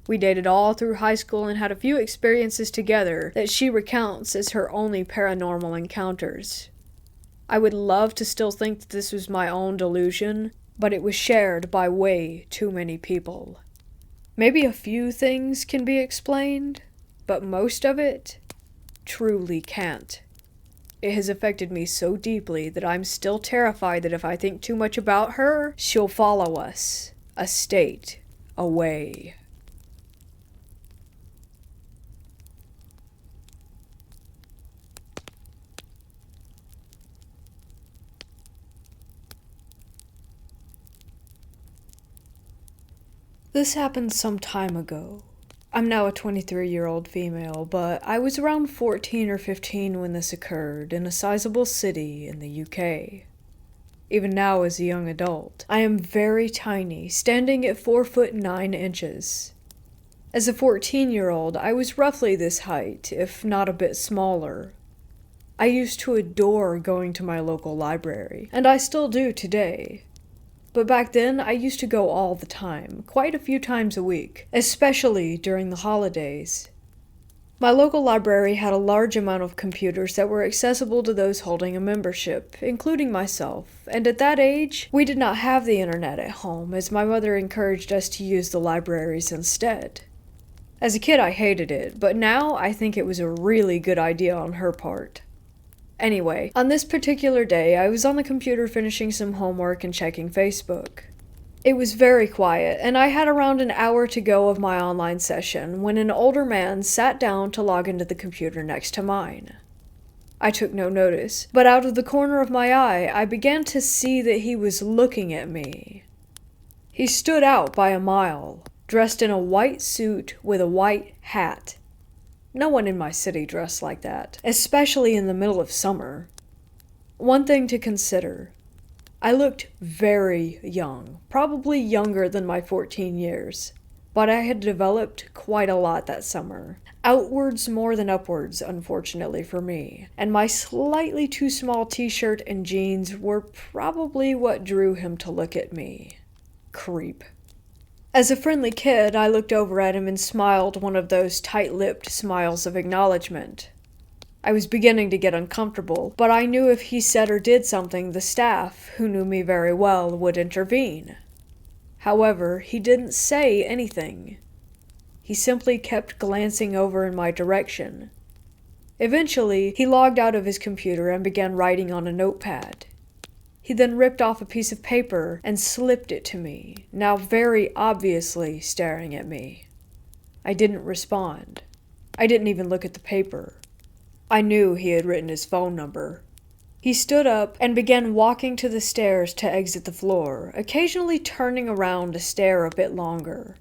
We dated all through high school and had a few experiences together that she recounts as her only paranormal encounters. I would love to still think that this was my own delusion, but it was shared by way too many people. Maybe a few things can be explained, but most of it truly can't. It has affected me so deeply that I'm still terrified that if I think too much about her, she'll follow us a state away. This happened some time ago. I'm now a 23-year-old female, but I was around 14 or 15 when this occurred in a sizable city in the UK. Even now as a young adult, I am very tiny, standing at 4 foot 9 inches. As a 14-year-old, I was roughly this height, if not a bit smaller. I used to adore going to my local library, and I still do today. But back then, I used to go all the time, quite a few times a week, especially during the holidays. My local library had a large amount of computers that were accessible to those holding a membership, including myself, and at that age, we did not have the internet at home, as my mother encouraged us to use the libraries instead. As a kid, I hated it, but now I think it was a really good idea on her part. Anyway, on this particular day, I was on the computer finishing some homework and checking Facebook. It was very quiet, and I had around an hour to go of my online session when an older man sat down to log into the computer next to mine. I took no notice, but out of the corner of my eye, I began to see that he was looking at me. He stood out by a mile, dressed in a white suit with a white hat. No one in my city dressed like that, especially in the middle of summer. One thing to consider. I looked very young, probably younger than my 14 years, but I had developed quite a lot that summer. Outwards more than upwards, unfortunately for me, and my slightly too small t-shirt and jeans were probably what drew him to look at me. Creep. As a friendly kid, I looked over at him and smiled one of those tight-lipped smiles of acknowledgement. I was beginning to get uncomfortable, but I knew if he said or did something, the staff, who knew me very well, would intervene. However, he didn't say anything. He simply kept glancing over in my direction. Eventually, he logged out of his computer and began writing on a notepad. He then ripped off a piece of paper and slipped it to me, now very obviously staring at me. I didn't respond. I didn't even look at the paper. I knew he had written his phone number. He stood up and began walking to the stairs to exit the floor, occasionally turning around to stare a bit longer.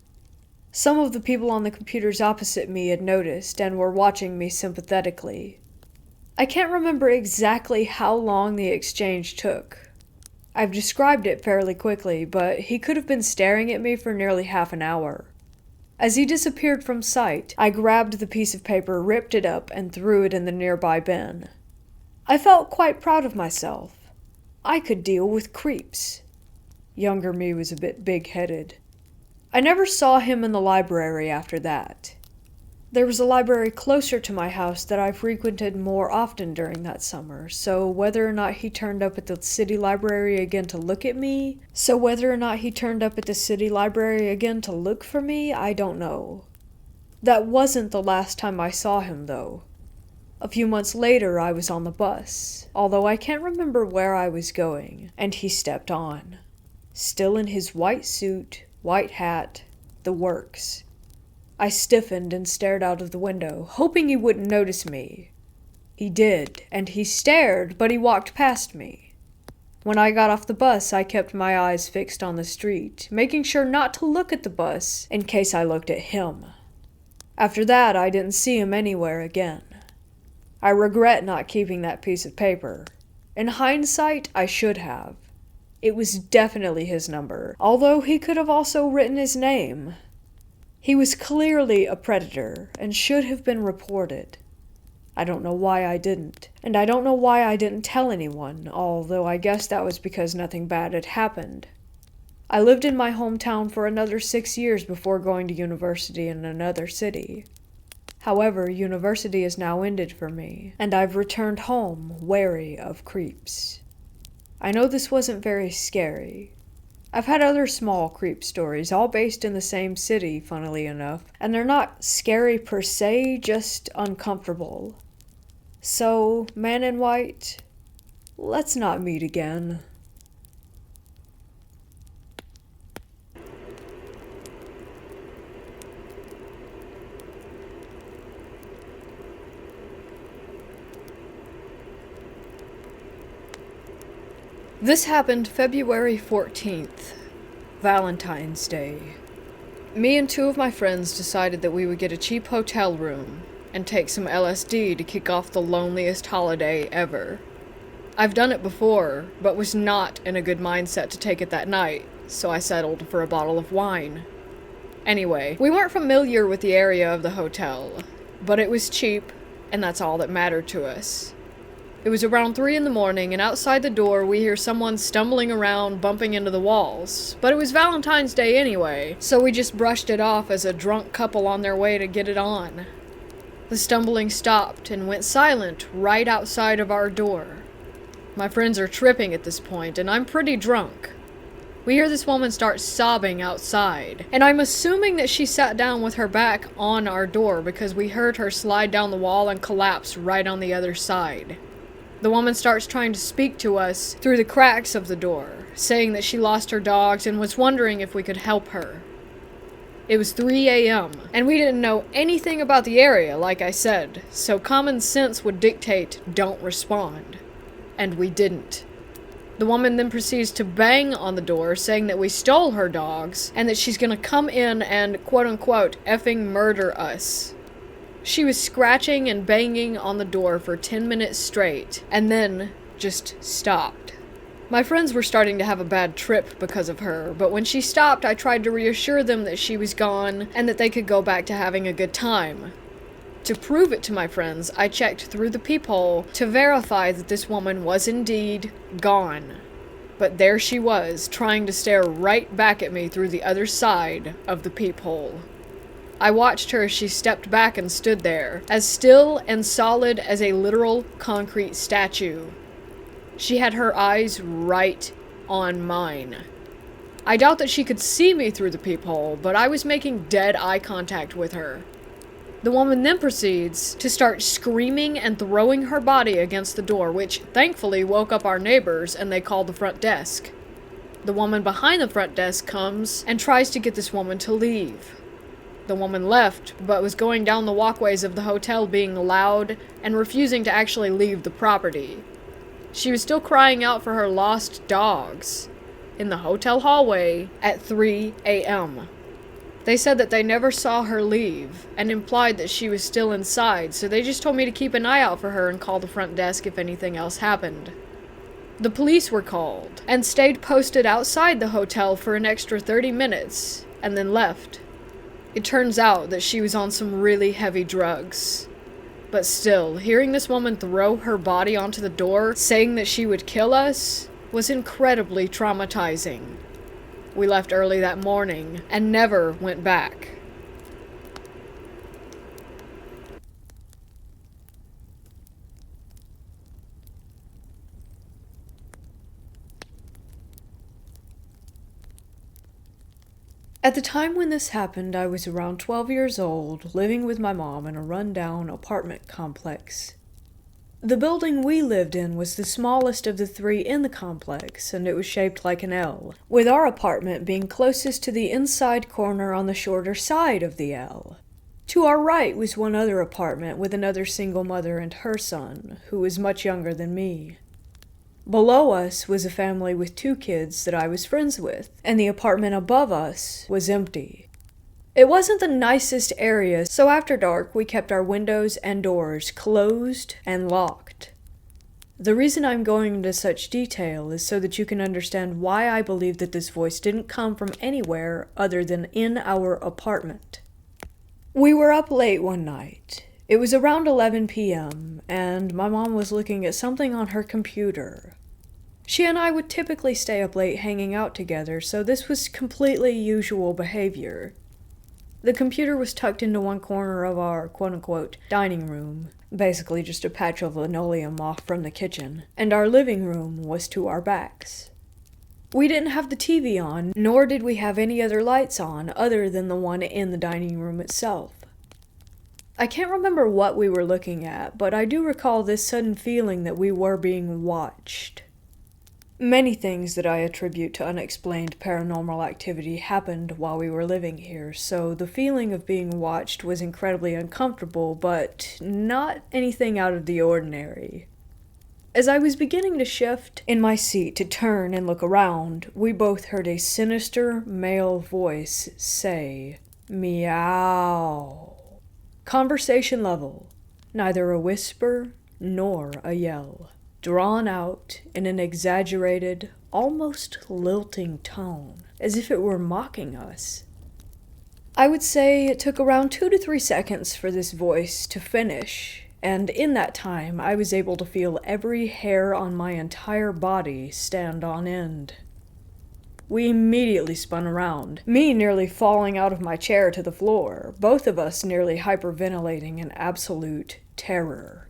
Some of the people on the computers opposite me had noticed and were watching me sympathetically. I can't remember exactly how long the exchange took. I've described it fairly quickly, but he could have been staring at me for nearly half an hour. As he disappeared from sight, I grabbed the piece of paper, ripped it up, and threw it in the nearby bin. I felt quite proud of myself. I could deal with creeps. Younger me was a bit big-headed. I never saw him in the library after that. There was a library closer to my house that I frequented more often during that summer, so whether or not he turned up at the city library again to look for me, I don't know. That wasn't the last time I saw him, though. A few months later, I was on the bus, although I can't remember where I was going, and he stepped on. Still in his white suit, white hat, the works. I stiffened and stared out of the window, hoping he wouldn't notice me. He did, and he stared, but he walked past me. When I got off the bus, I kept my eyes fixed on the street, making sure not to look at the bus in case I looked at him. After that, I didn't see him anywhere again. I regret not keeping that piece of paper. In hindsight, I should have. It was definitely his number, although he could have also written his name. He was clearly a predator and should have been reported. I don't know why I didn't, and I don't know why I didn't tell anyone, although I guess that was because nothing bad had happened. I lived in my hometown for another 6 years before going to university in another city. However, university is now ended for me, and I've returned home wary of creeps. I know this wasn't very scary. I've had other small creep stories, all based in the same city, funnily enough, and they're not scary per se, just uncomfortable. So, man in white, let's not meet again. This happened February 14th, Valentine's Day. Me and 2 of my friends decided that we would get a cheap hotel room and take some LSD to kick off the loneliest holiday ever. I've done it before, but was not in a good mindset to take it that night, so I settled for a bottle of wine. Anyway, we weren't familiar with the area of the hotel, but it was cheap, and that's all that mattered to us. It was around 3 in the morning, and outside the door we hear someone stumbling around, bumping into the walls. But it was Valentine's Day anyway, so we just brushed it off as a drunk couple on their way to get it on. The stumbling stopped and went silent right outside of our door. My friends are tripping at this point, and I'm pretty drunk. We hear this woman start sobbing outside, and I'm assuming that she sat down with her back on our door because we heard her slide down the wall and collapse right on the other side. The woman starts trying to speak to us through the cracks of the door, saying that she lost her dogs and was wondering if we could help her. It was 3 a.m., and we didn't know anything about the area, like I said, so common sense would dictate don't respond. And we didn't. The woman then proceeds to bang on the door, saying that we stole her dogs, and that she's gonna come in and quote-unquote effing murder us. She was scratching and banging on the door for 10 minutes straight, and then just stopped. My friends were starting to have a bad trip because of her, but when she stopped, I tried to reassure them that she was gone and that they could go back to having a good time. To prove it to my friends, I checked through the peephole to verify that this woman was indeed gone. But there she was, trying to stare right back at me through the other side of the peephole. I watched her as she stepped back and stood there, as still and solid as a literal concrete statue. She had her eyes right on mine. I doubt that she could see me through the peephole, but I was making dead eye contact with her. The woman then proceeds to start screaming and throwing her body against the door, which thankfully woke up our neighbors and they called the front desk. The woman behind the front desk comes and tries to get this woman to leave. The woman left, but was going down the walkways of the hotel being loud and refusing to actually leave the property. She was still crying out for her lost dogs in the hotel hallway at 3 a.m. They said that they never saw her leave and implied that she was still inside, so they just told me to keep an eye out for her and call the front desk if anything else happened. The police were called and stayed posted outside the hotel for an extra 30 minutes and then left. It turns out that she was on some really heavy drugs. But still, hearing this woman throw her body onto the door, saying that she would kill us, was incredibly traumatizing. We left early that morning and never went back. At the time when this happened, I was around 12 years old, living with my mom in a run-down apartment complex. The building we lived in was the smallest of the three in the complex, and it was shaped like an L, with our apartment being closest to the inside corner on the shorter side of the L. To our right was one other apartment with another single mother and her son, who was much younger than me. Below us was a family with 2 kids that I was friends with, and the apartment above us was empty. It wasn't the nicest area, so after dark we kept our windows and doors closed and locked. The reason I'm going into such detail is so that you can understand why I believe that this voice didn't come from anywhere other than in our apartment. We were up late one night. It was around 11 p.m., and my mom was looking at something on her computer. She and I would typically stay up late hanging out together, so this was completely usual behavior. The computer was tucked into one corner of our quote-unquote dining room, basically just a patch of linoleum off from the kitchen, and our living room was to our backs. We didn't have the TV on, nor did we have any other lights on other than the one in the dining room itself. I can't remember what we were looking at, but I do recall this sudden feeling that we were being watched. Many things that I attribute to unexplained paranormal activity happened while we were living here, so the feeling of being watched was incredibly uncomfortable, but not anything out of the ordinary. As I was beginning to shift in my seat to turn and look around, we both heard a sinister male voice say, "Meow." Conversation level, neither a whisper nor a yell, drawn out in an exaggerated, almost lilting tone, as if it were mocking us. I would say it took around 2 to 3 seconds for this voice to finish, and in that time I was able to feel every hair on my entire body stand on end. We immediately spun around, me nearly falling out of my chair to the floor, both of us nearly hyperventilating in absolute terror.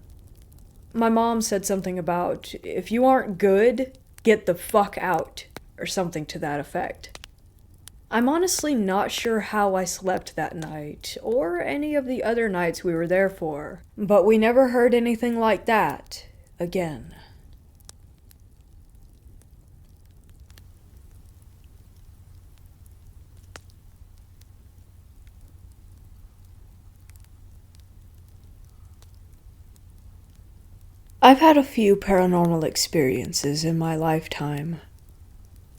My mom said something about, "If you aren't good, get the fuck out," or something to that effect. I'm honestly not sure how I slept that night, or any of the other nights we were there for, but we never heard anything like that again. I've had a few paranormal experiences in my lifetime.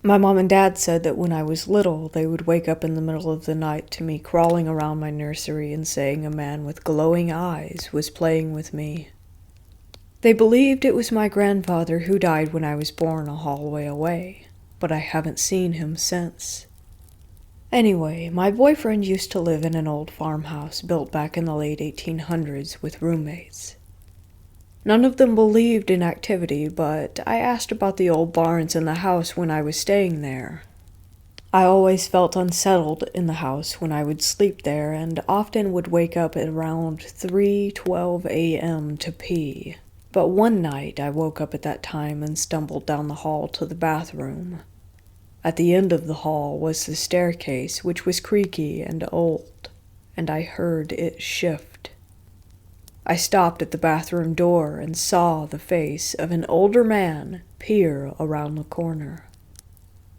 My mom and dad said that when I was little, they would wake up in the middle of the night to me crawling around my nursery and saying a man with glowing eyes was playing with me. They believed it was my grandfather who died when I was born a hallway away, but I haven't seen him since. Anyway, my boyfriend used to live in an old farmhouse built back in the late 1800s with roommates. None of them believed in activity, but I asked about the old barns in the house when I was staying there. I always felt unsettled in the house when I would sleep there and often would wake up at around 3:12 a.m. to pee. But one night I woke up at that time and stumbled down the hall to the bathroom. At the end of the hall was the staircase, which was creaky and old, and I heard it shift. I stopped at the bathroom door and saw the face of an older man peer around the corner.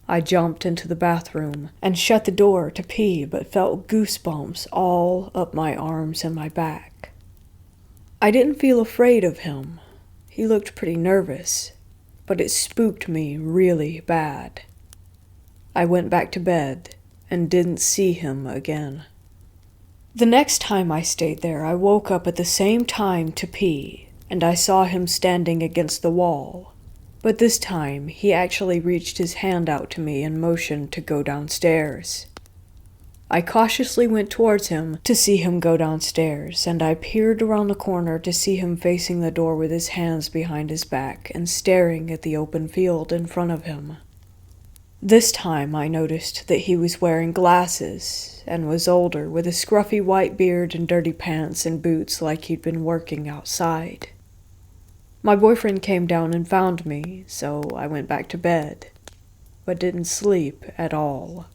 I jumped into the bathroom and shut the door to pee, but felt goosebumps all up my arms and my back. I didn't feel afraid of him. He looked pretty nervous, but it spooked me really bad. I went back to bed and didn't see him again. The next time I stayed there, I woke up at the same time to pee, and I saw him standing against the wall. But this time, he actually reached his hand out to me and motioned to go downstairs. I cautiously went towards him to see him go downstairs, and I peered around the corner to see him facing the door with his hands behind his back and staring at the open field in front of him. This time I noticed that he was wearing glasses and was older, with a scruffy white beard and dirty pants and boots like he'd been working outside. My boyfriend came down and found me, so I went back to bed, but didn't sleep at all.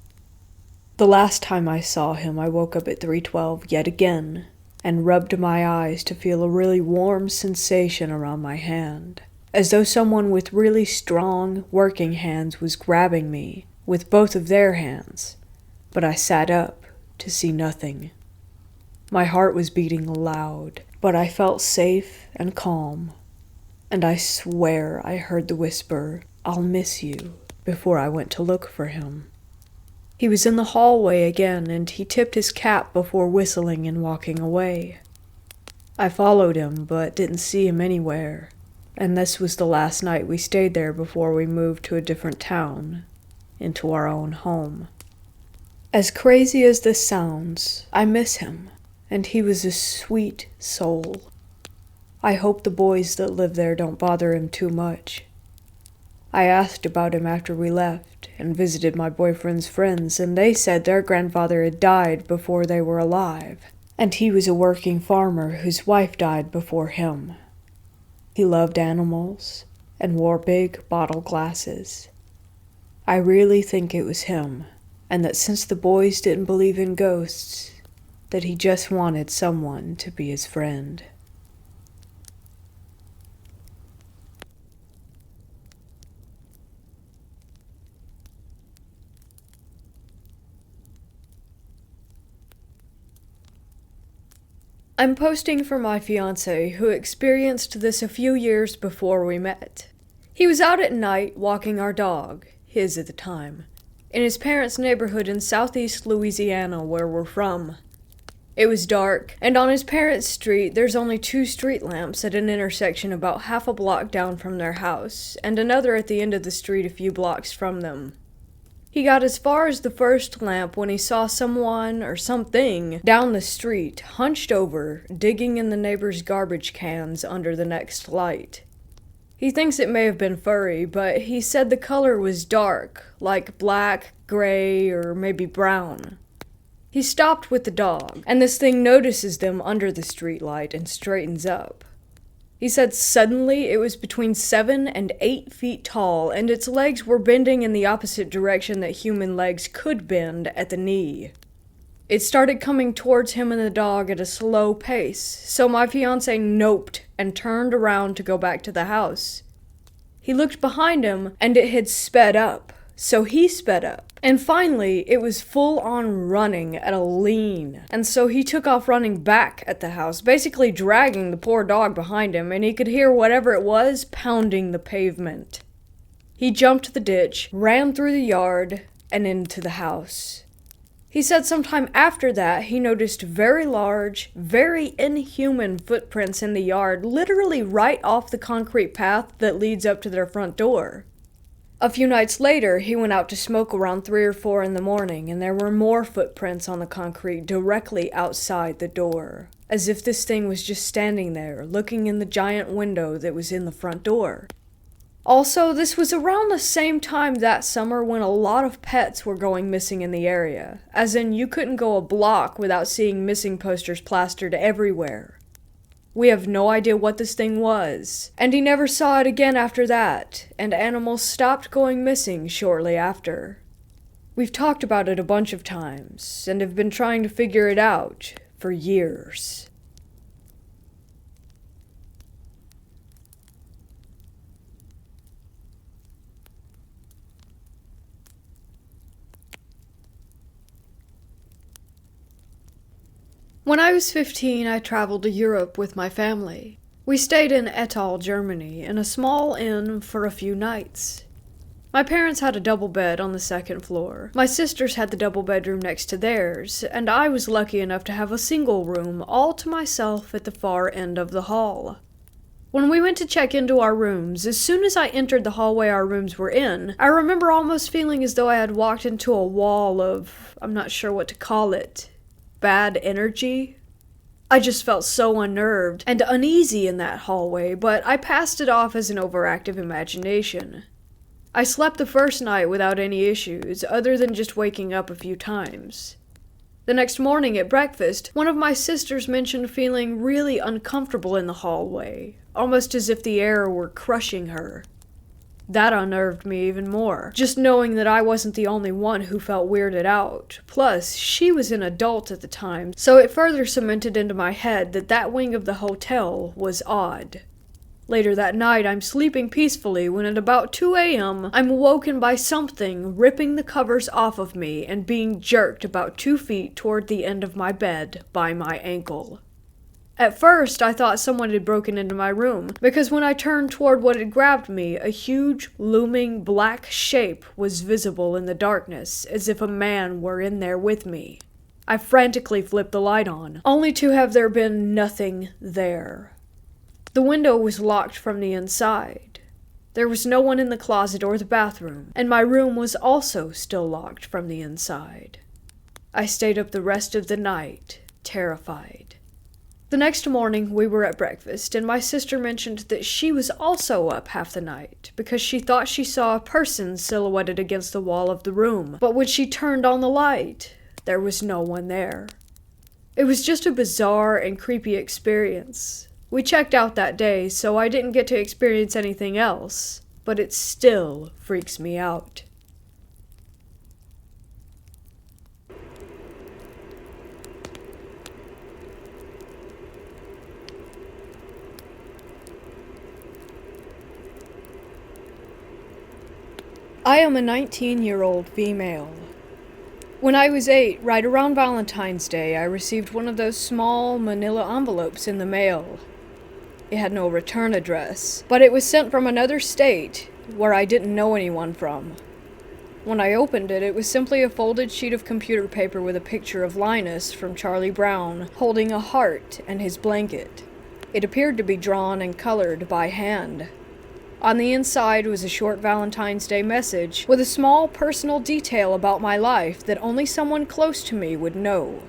The last time I saw him, I woke up at 3:12 yet again and rubbed my eyes to feel a really warm sensation around my hand, as though someone with really strong, working hands was grabbing me with both of their hands, but I sat up to see nothing. My heart was beating loud, but I felt safe and calm, and I swear I heard the whisper, "I'll miss you," before I went to look for him. He was in the hallway again, and he tipped his cap before whistling and walking away. I followed him, but didn't see him anywhere. And this was the last night we stayed there before we moved to a different town, into our own home. As crazy as this sounds, I miss him, and he was a sweet soul. I hope the boys that live there don't bother him too much. I asked about him after we left, and visited my boyfriend's friends, and they said their grandfather had died before they were alive, and he was a working farmer whose wife died before him. He loved animals and wore big bottle glasses. I really think it was him, and that since the boys didn't believe in ghosts, that he just wanted someone to be his friend. I'm posting for my fiancé, who experienced this a few years before we met. He was out at night walking our dog, his at the time, in his parents' neighborhood in southeast Louisiana, where we're from. It was dark, and on his parents' street there's only 2 street lamps at an intersection about half a block down from their house, and another at the end of the street a few blocks from them. He got as far as the first lamp when he saw someone or something down the street, hunched over, digging in the neighbor's garbage cans under the next light. He thinks it may have been furry, but he said the color was dark, like black, gray, or maybe brown. He stopped with the dog, and this thing notices them under the streetlight and straightens up. He said suddenly it was between 7 and 8 feet tall, and its legs were bending in the opposite direction that human legs could bend at the knee. It started coming towards him and the dog at a slow pace, so my fiancé noped and turned around to go back to the house. He looked behind him, and it had sped up, so he sped up. And finally, it was full on running at a lean, and so he took off running back at the house, basically dragging the poor dog behind him, and he could hear whatever it was pounding the pavement. He jumped the ditch, ran through the yard, and into the house. He said sometime after that, he noticed very large, very inhuman footprints in the yard, literally right off the concrete path that leads up to their front door. A few nights later, he went out to smoke around 3 or 4 in the morning, and there were more footprints on the concrete directly outside the door, as if this thing was just standing there, looking in the giant window that was in the front door. Also, this was around the same time that summer when a lot of pets were going missing in the area, as in you couldn't go a block without seeing missing posters plastered everywhere. We have no idea what this thing was, and he never saw it again after that, and animals stopped going missing shortly after. We've talked about it a bunch of times, and have been trying to figure it out for years. When I was 15, I traveled to Europe with my family. We stayed in Ettal, Germany, in a small inn for a few nights. My parents had a double bed on the second floor. My sisters had the double bedroom next to theirs, and I was lucky enough to have a single room all to myself at the far end of the hall. When we went to check into our rooms, as soon as I entered the hallway our rooms were in, I remember almost feeling as though I had walked into a wall of, I'm not sure what to call it, bad energy. I just felt so unnerved and uneasy in that hallway, but I passed it off as an overactive imagination. I slept the first night without any issues, other than just waking up a few times. The next morning at breakfast, one of my sisters mentioned feeling really uncomfortable in the hallway, almost as if the air were crushing her. That unnerved me even more, just knowing that I wasn't the only one who felt weirded out. Plus, she was an adult at the time, so it further cemented into my head that that wing of the hotel was odd. Later that night, I'm sleeping peacefully when at about 2 a.m., I'm woken by something ripping the covers off of me and being jerked about 2 feet toward the end of my bed by my ankle. At first, I thought someone had broken into my room, because when I turned toward what had grabbed me, a huge, looming black shape was visible in the darkness, as if a man were in there with me. I frantically flipped the light on, only to have there been nothing there. The window was locked from the inside. There was no one in the closet or the bathroom, and my room was also still locked from the inside. I stayed up the rest of the night, terrified. The next morning, we were at breakfast, and my sister mentioned that she was also up half the night, because she thought she saw a person silhouetted against the wall of the room, but when she turned on the light, there was no one there. It was just a bizarre and creepy experience. We checked out that day, so I didn't get to experience anything else, but it still freaks me out. I am a 19-year-old female. When I was 8, right around Valentine's Day, I received one of those small manila envelopes in the mail. It had no return address, but it was sent from another state, where I didn't know anyone from. When I opened it, it was simply a folded sheet of computer paper with a picture of Linus from Charlie Brown, holding a heart and his blanket. It appeared to be drawn and colored by hand. On the inside was a short Valentine's Day message with a small personal detail about my life that only someone close to me would know.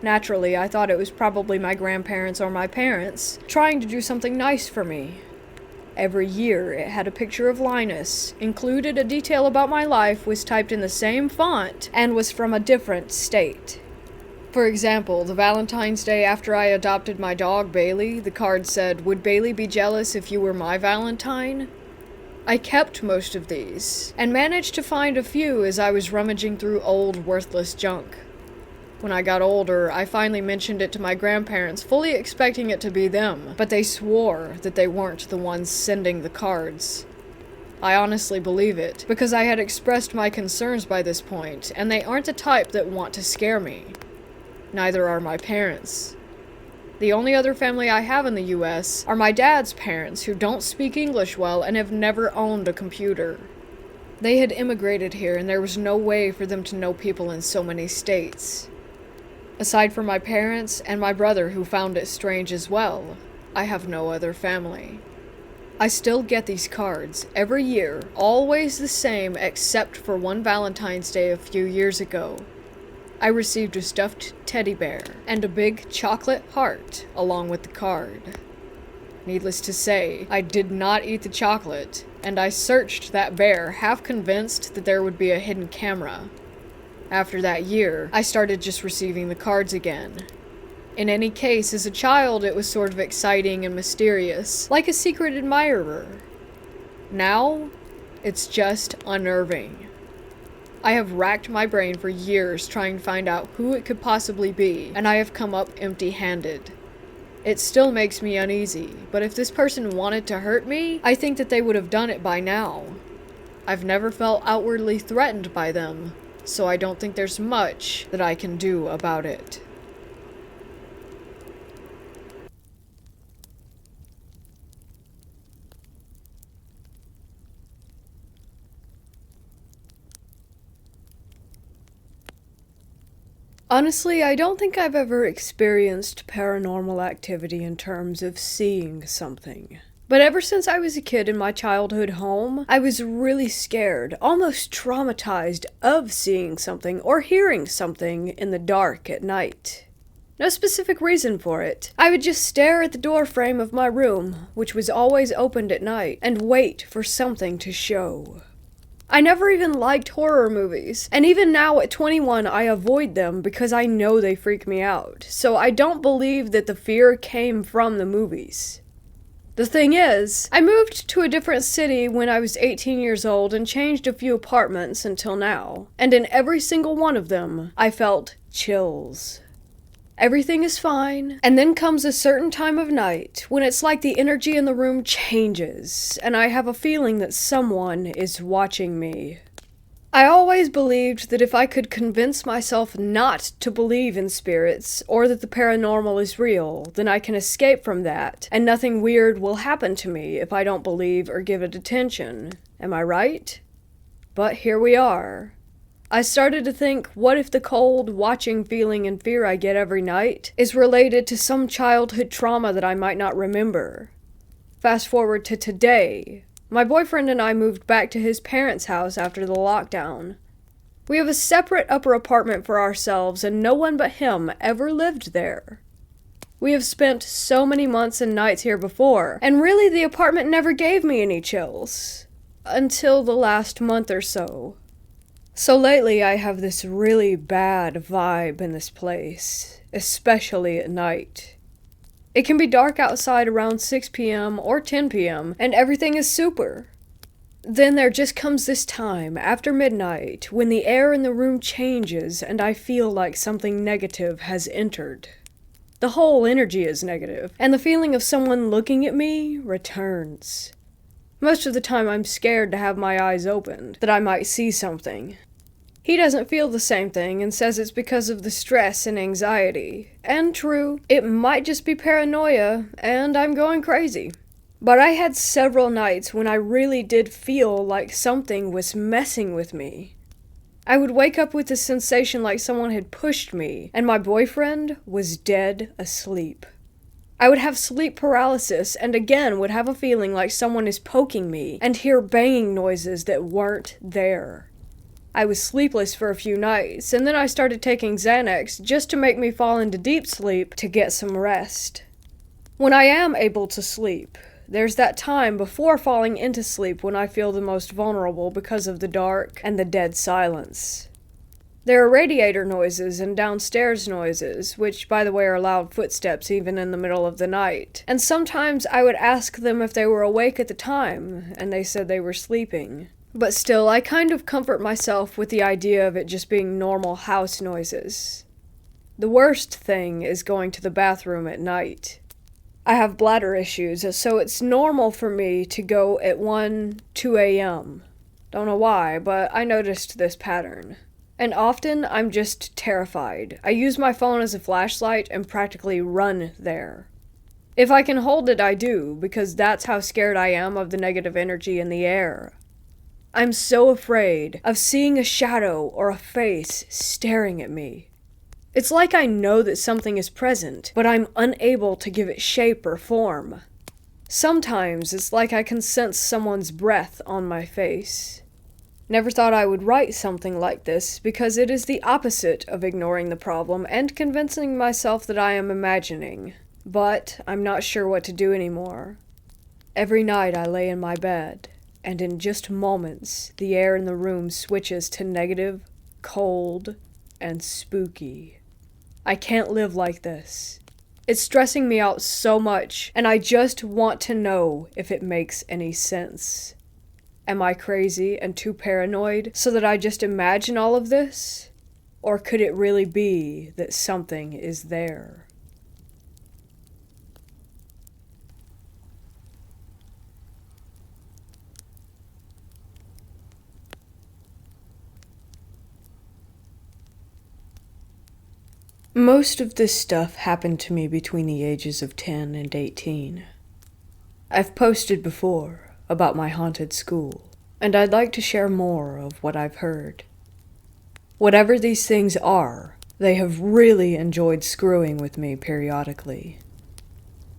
Naturally, I thought it was probably my grandparents or my parents trying to do something nice for me. Every year, it had a picture of Linus, included a detail about my life, was typed in the same font, and was from a different state. For example, the Valentine's Day after I adopted my dog Bailey, the card said, "Would Bailey be jealous if you were my Valentine?" I kept most of these, and managed to find a few as I was rummaging through old, worthless junk. When I got older, I finally mentioned it to my grandparents, fully expecting it to be them, but they swore that they weren't the ones sending the cards. I honestly believe it, because I had expressed my concerns by this point, and they aren't the type that want to scare me. Neither are my parents. The only other family I have in the US are my dad's parents, who don't speak English well and have never owned a computer. They had immigrated here, and there was no way for them to know people in so many states. Aside from my parents and my brother, who found it strange as well, I have no other family. I still get these cards every year, always the same except for one Valentine's Day a few years ago. I received a stuffed teddy bear and a big chocolate heart along with the card. Needless to say, I did not eat the chocolate, and I searched that bear, half convinced that there would be a hidden camera. After that year, I started just receiving the cards again. In any case, as a child, it was sort of exciting and mysterious, like a secret admirer. Now, it's just unnerving. I have racked my brain for years trying to find out who it could possibly be, and I have come up empty-handed. It still makes me uneasy, but if this person wanted to hurt me, I think that they would have done it by now. I've never felt outwardly threatened by them, so I don't think there's much that I can do about it. Honestly, I don't think I've ever experienced paranormal activity in terms of seeing something. But ever since I was a kid in my childhood home, I was really scared, almost traumatized of seeing something or hearing something in the dark at night. No specific reason for it. I would just stare at the door frame of my room, which was always opened at night, and wait for something to show. I never even liked horror movies, and even now at 21 I avoid them because I know they freak me out, so I don't believe that the fear came from the movies. The thing is, I moved to a different city when I was 18 years old and changed a few apartments until now, and in every single one of them, I felt chills. Everything is fine, and then comes a certain time of night when it's like the energy in the room changes, and I have a feeling that someone is watching me. I always believed that if I could convince myself not to believe in spirits, or that the paranormal is real, then I can escape from that, and nothing weird will happen to me if I don't believe or give it attention. Am I right? But here we are. I started to think, what if the cold, watching feeling and fear I get every night is related to some childhood trauma that I might not remember? Fast forward to today. My boyfriend and I moved back to his parents' house after the lockdown. We have a separate upper apartment for ourselves, and no one but him ever lived there. We have spent so many months and nights here before, and really the apartment never gave me any chills. Until the last month or so. So lately I have this really bad vibe in this place, especially at night. It can be dark outside around 6 p.m. or 10 p.m., and everything is super. Then there just comes this time, after midnight, when the air in the room changes and I feel like something negative has entered. The whole energy is negative, and the feeling of someone looking at me returns. Most of the time I'm scared to have my eyes opened, that I might see something. He doesn't feel the same thing and says it's because of the stress and anxiety. And true, it might just be paranoia, and I'm going crazy. But I had several nights when I really did feel like something was messing with me. I would wake up with the sensation like someone had pushed me, and my boyfriend was dead asleep. I would have sleep paralysis, and again would have a feeling like someone is poking me, and hear banging noises that weren't there. I was sleepless for a few nights, and then I started taking Xanax just to make me fall into deep sleep to get some rest. When I am able to sleep, there's that time before falling into sleep when I feel the most vulnerable because of the dark and the dead silence. There are radiator noises and downstairs noises, which, by the way, are loud footsteps even in the middle of the night. And sometimes I would ask them if they were awake at the time, and they said they were sleeping. But still, I kind of comfort myself with the idea of it just being normal house noises. The worst thing is going to the bathroom at night. I have bladder issues, so it's normal for me to go at 1, 2 a.m. Don't know why, but I noticed this pattern. And often I'm just terrified. I use my phone as a flashlight and practically run there. If I can hold it, I do, because that's how scared I am of the negative energy in the air. I'm so afraid of seeing a shadow or a face staring at me. It's like I know that something is present, but I'm unable to give it shape or form. Sometimes it's like I can sense someone's breath on my face. Never thought I would write something like this because it is the opposite of ignoring the problem and convincing myself that I am imagining. But I'm not sure what to do anymore. Every night I lay in my bed, and in just moments the air in the room switches to negative, cold, and spooky. I can't live like this. It's stressing me out so much, and I just want to know if it makes any sense. Am I crazy and too paranoid so that I just imagine all of this? Or could it really be that something is there? Most of this stuff happened to me between the ages of 10 and 18. I've posted before about my haunted school, and I'd like to share more of what I've heard. Whatever these things are, they have really enjoyed screwing with me periodically.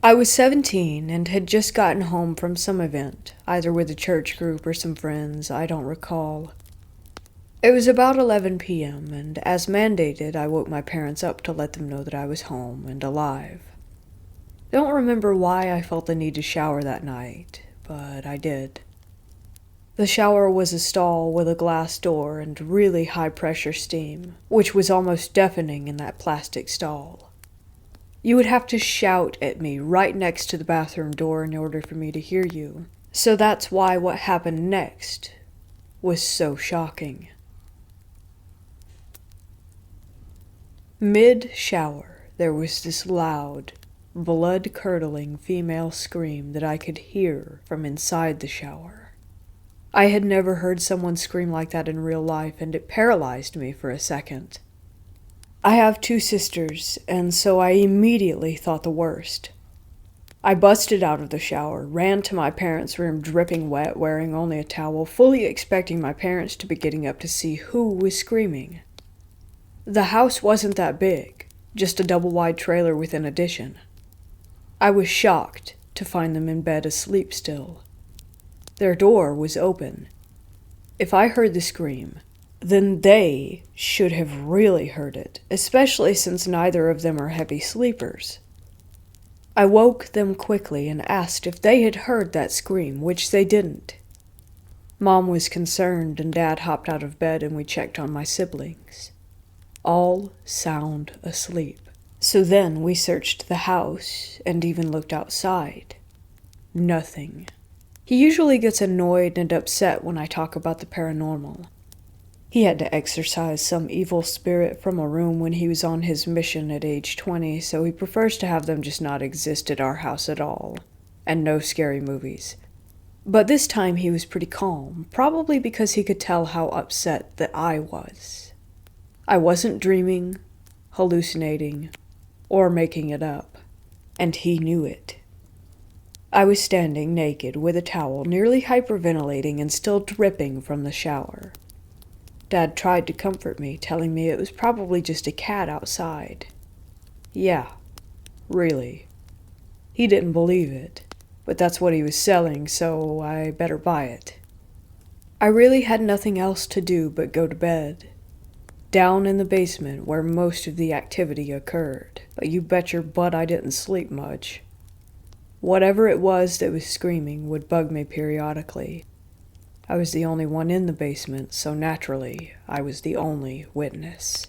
I was 17 and had just gotten home from some event, either with a church group or some friends, I don't recall. It was about 11 p.m., and as mandated, I woke my parents up to let them know that I was home and alive. Don't remember why I felt the need to shower that night, but I did. The shower was a stall with a glass door and really high-pressure steam, which was almost deafening in that plastic stall. You would have to shout at me right next to the bathroom door in order for me to hear you, so that's why what happened next was so shocking. Mid-shower, there was this loud, blood-curdling female scream that I could hear from inside the shower. I had never heard someone scream like that in real life, and it paralyzed me for a second. I have 2 sisters, and so I immediately thought the worst. I busted out of the shower, ran to my parents' room dripping wet, wearing only a towel, fully expecting my parents to be getting up to see who was screaming. The house wasn't that big, just a double-wide trailer with an addition. I was shocked to find them in bed asleep still. Their door was open. If I heard the scream, then they should have really heard it, especially since neither of them are heavy sleepers. I woke them quickly and asked if they had heard that scream, which they didn't. Mom was concerned and Dad hopped out of bed and we checked on my siblings. All sound asleep. So then we searched the house and even looked outside. Nothing. He usually gets annoyed and upset when I talk about the paranormal. He had to exorcise some evil spirit from a room when he was on his mission at age 20, so he prefers to have them just not exist at our house at all. And no scary movies. But this time he was pretty calm, probably because he could tell how upset that I was. I wasn't dreaming, hallucinating, or making it up, and he knew it. I was standing naked with a towel, nearly hyperventilating and still dripping from the shower. Dad tried to comfort me, telling me it was probably just a cat outside. Yeah, really. He didn't believe it, but that's what he was selling, so I better buy it. I really had nothing else to do but go to bed. Down in the basement where most of the activity occurred, but you bet your butt I didn't sleep much. Whatever it was that was screaming would bug me periodically. I was the only one in the basement, so naturally, I was the only witness.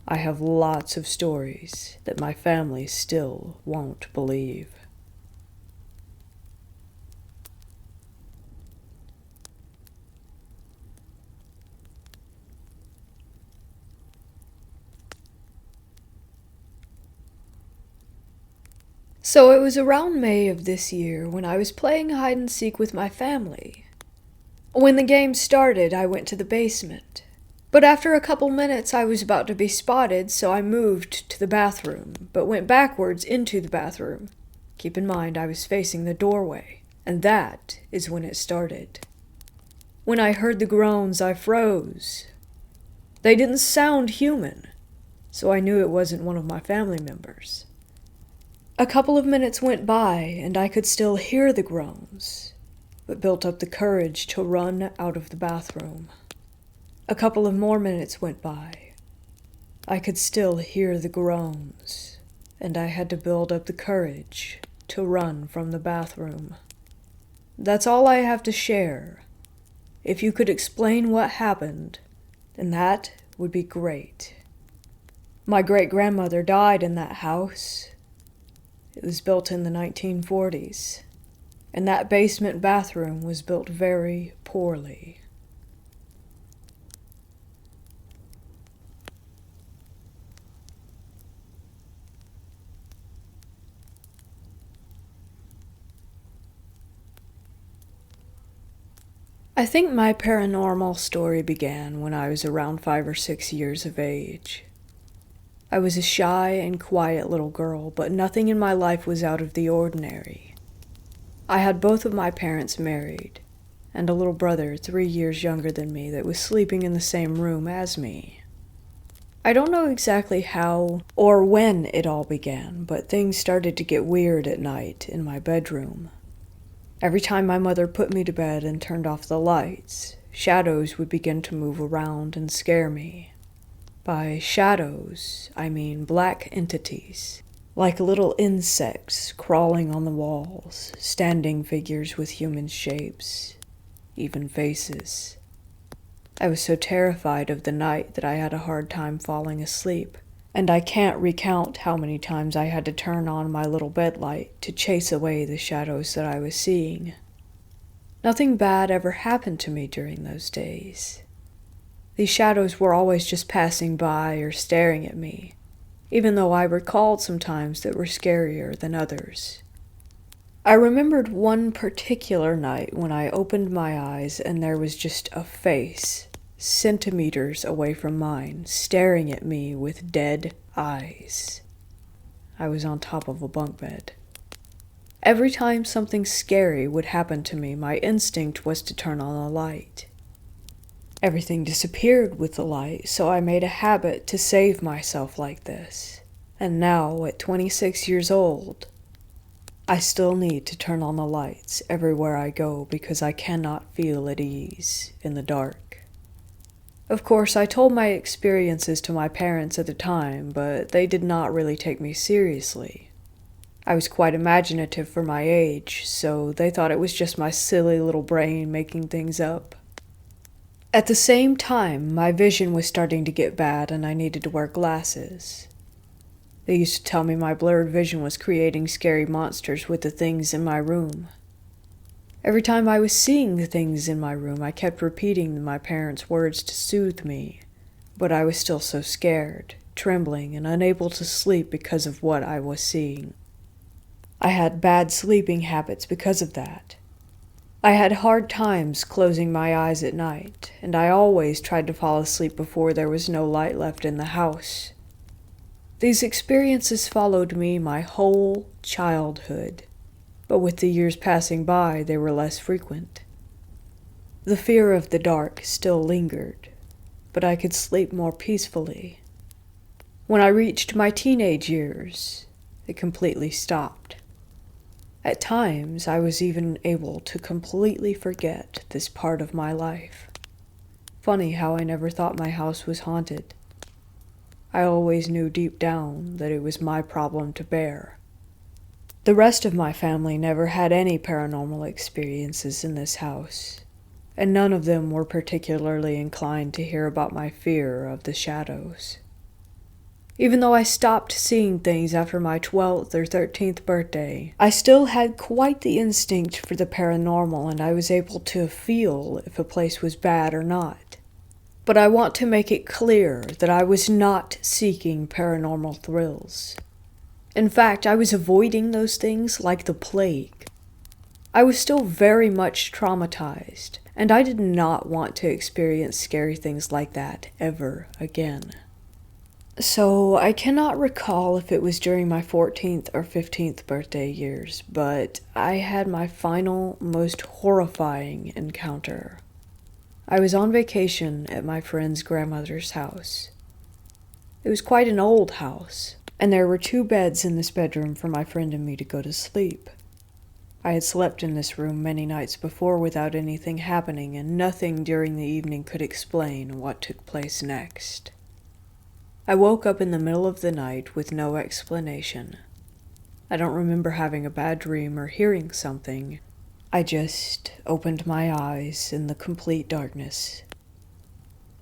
I have lots of stories that my family still won't believe. So it was around May of this year when I was playing hide and seek with my family. When the game started, I went to the basement. But after a couple minutes, I was about to be spotted, so I moved to the bathroom, but went backwards into the bathroom. Keep in mind, I was facing the doorway, and that is when it started. When I heard the groans, I froze. They didn't sound human, so I knew it wasn't one of my family members. A couple of minutes went by, and I could still hear the groans, but built up the courage to run out of the bathroom. A couple of more minutes went by. I could still hear the groans, and I had to build up the courage to run from the bathroom. That's all I have to share. If you could explain what happened, then that would be great. My great-grandmother died in that house. It was built in the 1940s, and that basement bathroom was built very poorly. I think my paranormal story began when I was around 5 or 6 years of age. I was a shy and quiet little girl, but nothing in my life was out of the ordinary. I had both of my parents married, and a little brother 3 years younger than me that was sleeping in the same room as me. I don't know exactly how or when it all began, but things started to get weird at night in my bedroom. Every time my mother put me to bed and turned off the lights, shadows would begin to move around and scare me. By shadows, I mean black entities, like little insects crawling on the walls, standing figures with human shapes, even faces. I was so terrified of the night that I had a hard time falling asleep, and I can't recount how many times I had to turn on my little bed light to chase away the shadows that I was seeing. Nothing bad ever happened to me during those days. These shadows were always just passing by or staring at me, even though I recalled some times that were scarier than others. I remembered one particular night when I opened my eyes and there was just a face, centimeters away from mine, staring at me with dead eyes. I was on top of a bunk bed. Every time something scary would happen to me, my instinct was to turn on a light. Everything disappeared with the light, so I made a habit to save myself like this. And now, at 26 years old, I still need to turn on the lights everywhere I go because I cannot feel at ease in the dark. Of course, I told my experiences to my parents at the time, but they did not really take me seriously. I was quite imaginative for my age, so they thought it was just my silly little brain making things up. At the same time, my vision was starting to get bad and I needed to wear glasses. They used to tell me my blurred vision was creating scary monsters with the things in my room. Every time I was seeing the things in my room, I kept repeating my parents' words to soothe me, but I was still so scared, trembling, and unable to sleep because of what I was seeing. I had bad sleeping habits because of that. I had hard times closing my eyes at night, and I always tried to fall asleep before there was no light left in the house. These experiences followed me my whole childhood, but with the years passing by, they were less frequent. The fear of the dark still lingered, but I could sleep more peacefully. When I reached my teenage years, it completely stopped. At times, I was even able to completely forget this part of my life. Funny how I never thought my house was haunted. I always knew deep down that it was my problem to bear. The rest of my family never had any paranormal experiences in this house, and none of them were particularly inclined to hear about my fear of the shadows. Even though I stopped seeing things after my 12th or 13th birthday, I still had quite the instinct for the paranormal, and I was able to feel if a place was bad or not. But I want to make it clear that I was not seeking paranormal thrills. In fact, I was avoiding those things like the plague. I was still very much traumatized, and I did not want to experience scary things like that ever again. So, I cannot recall if it was during my 14th or 15th birthday years, but I had my final, most horrifying encounter. I was on vacation at my friend's grandmother's house. It was quite an old house, and there were 2 beds in this bedroom for my friend and me to go to sleep. I had slept in this room many nights before without anything happening, and nothing during the evening could explain what took place next. I woke up in the middle of the night with no explanation. I don't remember having a bad dream or hearing something. I just opened my eyes in the complete darkness.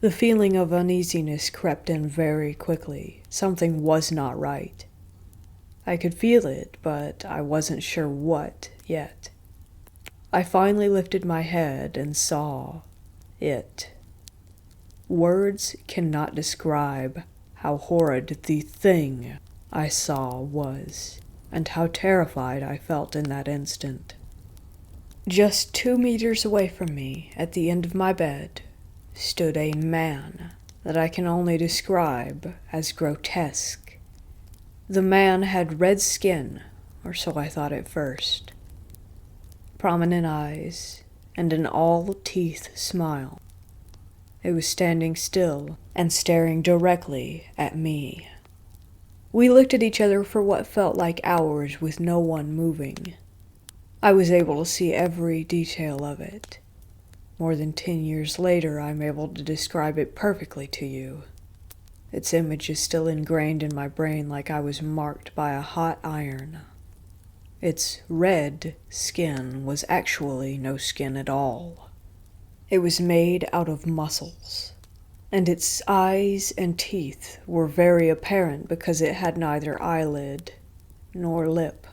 The feeling of uneasiness crept in very quickly. Something was not right. I could feel it, but I wasn't sure what yet. I finally lifted my head and saw it. Words cannot describe how horrid the thing I saw was, and how terrified I felt in that instant. Just 2 meters away from me, at the end of my bed, stood a man that I can only describe as grotesque. The man had red skin, or so I thought at first, prominent eyes, and an all-teeth smile. It was standing still and staring directly at me. We looked at each other for what felt like hours with no one moving. I was able to see every detail of it. More than 10 years later, I'm able to describe it perfectly to you. Its image is still ingrained in my brain like I was marked by a hot iron. Its red skin was actually no skin at all. It was made out of muscles, and its eyes and teeth were very apparent because it had neither eyelid nor lip.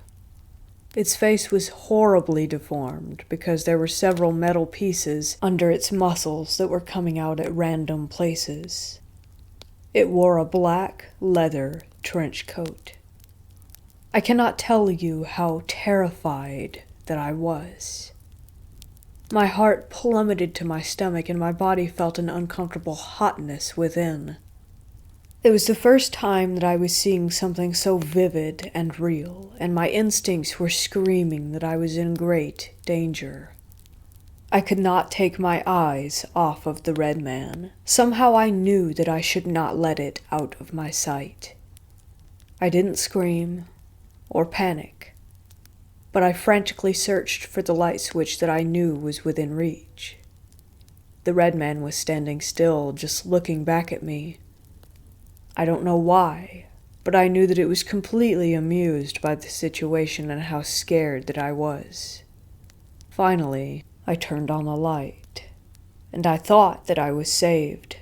Its face was horribly deformed because there were several metal pieces under its muscles that were coming out at random places. It wore a black leather trench coat. I cannot tell you how terrified that I was. My heart plummeted to my stomach and my body felt an uncomfortable hotness within. It was the first time that I was seeing something so vivid and real, and my instincts were screaming that I was in great danger. I could not take my eyes off of the red man. Somehow I knew that I should not let it out of my sight. I didn't scream or panic, but I frantically searched for the light switch that I knew was within reach. The red man was standing still, just looking back at me. I don't know why, but I knew that it was completely amused by the situation and how scared that I was. Finally, I turned on the light, and I thought that I was saved.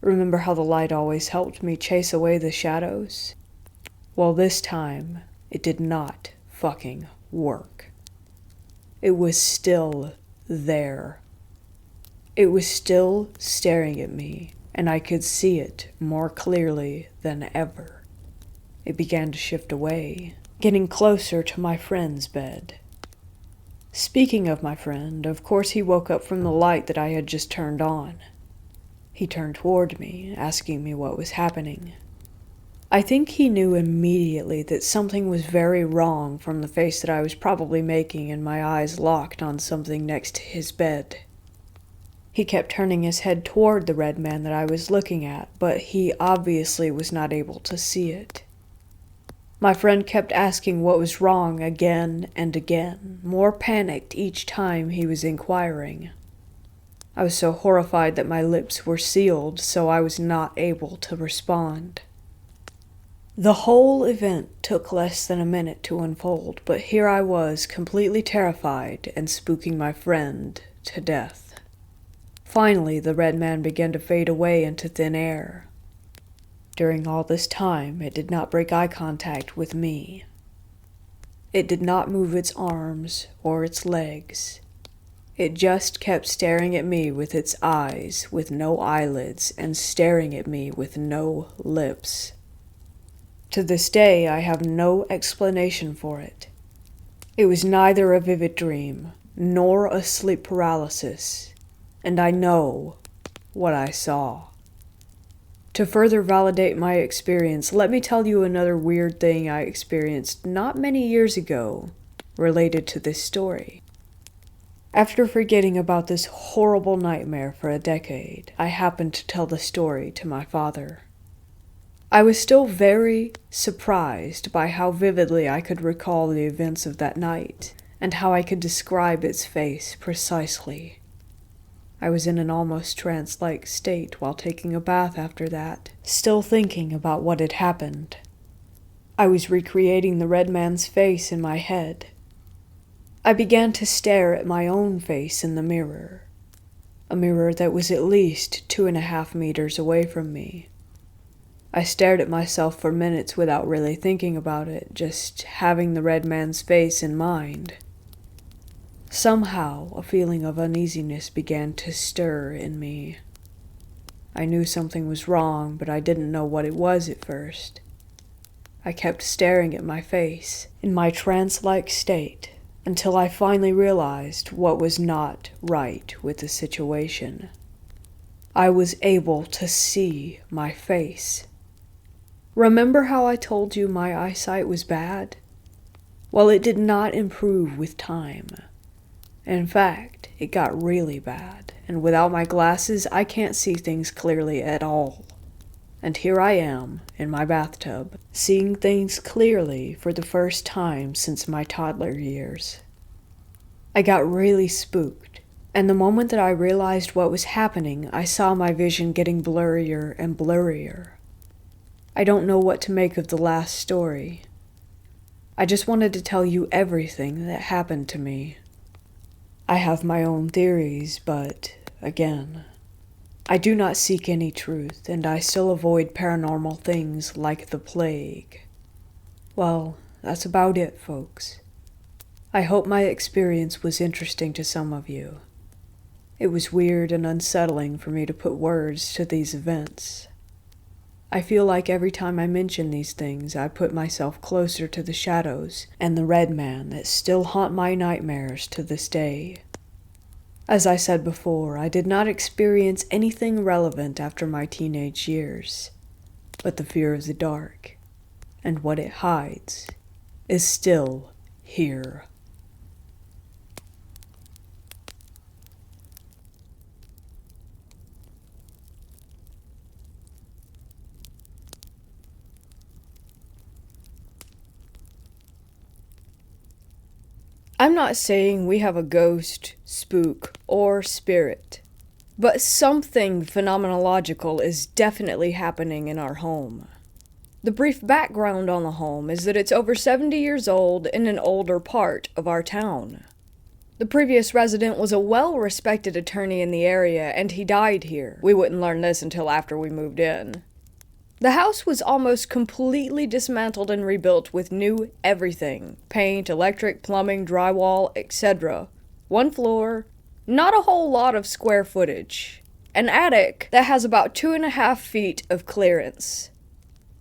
Remember how the light always helped me chase away the shadows? Well, this time, it did not fucking work. It was still there. It was still staring at me, and I could see it more clearly than ever. It began to shift away, getting closer to my friend's bed. Speaking of my friend, of course he woke up from the light that I had just turned on. He turned toward me, asking me what was happening. I think he knew immediately that something was very wrong from the face that I was probably making and my eyes locked on something next to his bed. He kept turning his head toward the red man that I was looking at, but he obviously was not able to see it. My friend kept asking what was wrong again and again, more panicked each time he was inquiring. I was so horrified that my lips were sealed, so I was not able to respond. The whole event took less than a minute to unfold, but here I was, completely terrified and spooking my friend to death. Finally, the red man began to fade away into thin air. During all this time, it did not break eye contact with me. It did not move its arms or its legs. It just kept staring at me with its eyes with no eyelids and staring at me with no lips. To this day, I have no explanation for it. It was neither a vivid dream, nor a sleep paralysis, and I know what I saw. To further validate my experience, let me tell you another weird thing I experienced not many years ago related to this story. After forgetting about this horrible nightmare for a decade, I happened to tell the story to my father. I was still very surprised by how vividly I could recall the events of that night, and how I could describe its face precisely. I was in an almost trance-like state while taking a bath after that, still thinking about what had happened. I was recreating the red man's face in my head. I began to stare at my own face in the mirror, a mirror that was at least 2.5 meters away from me. I stared at myself for minutes without really thinking about it, just having the red man's face in mind. Somehow, a feeling of uneasiness began to stir in me. I knew something was wrong, but I didn't know what it was at first. I kept staring at my face, in my trance-like state, until I finally realized what was not right with the situation. I was able to see my face. Remember how I told you my eyesight was bad? Well, it did not improve with time. In fact, it got really bad, and without my glasses, I can't see things clearly at all. And here I am, in my bathtub, seeing things clearly for the first time since my toddler years. I got really spooked, and the moment that I realized what was happening, I saw my vision getting blurrier and blurrier. I don't know what to make of the last story. I just wanted to tell you everything that happened to me. I have my own theories, but, again, I do not seek any truth, and I still avoid paranormal things like the plague. Well, that's about it, folks. I hope my experience was interesting to some of you. It was weird and unsettling for me to put words to these events. I feel like every time I mention these things, I put myself closer to the shadows and the red man that still haunt my nightmares to this day. As I said before, I did not experience anything relevant after my teenage years, but the fear of the dark and what it hides is still here. I'm not saying we have a ghost, spook, or spirit, but something phenomenological is definitely happening in our home. The brief background on the home is that it's over 70 years old in an older part of our town. The previous resident was a well-respected attorney in the area, and he died here. We wouldn't learn this until after we moved in. The house was almost completely dismantled and rebuilt with new everything. Paint, electric, plumbing, drywall, etc. One floor, not a whole lot of square footage. An attic that has about 2.5 feet of clearance.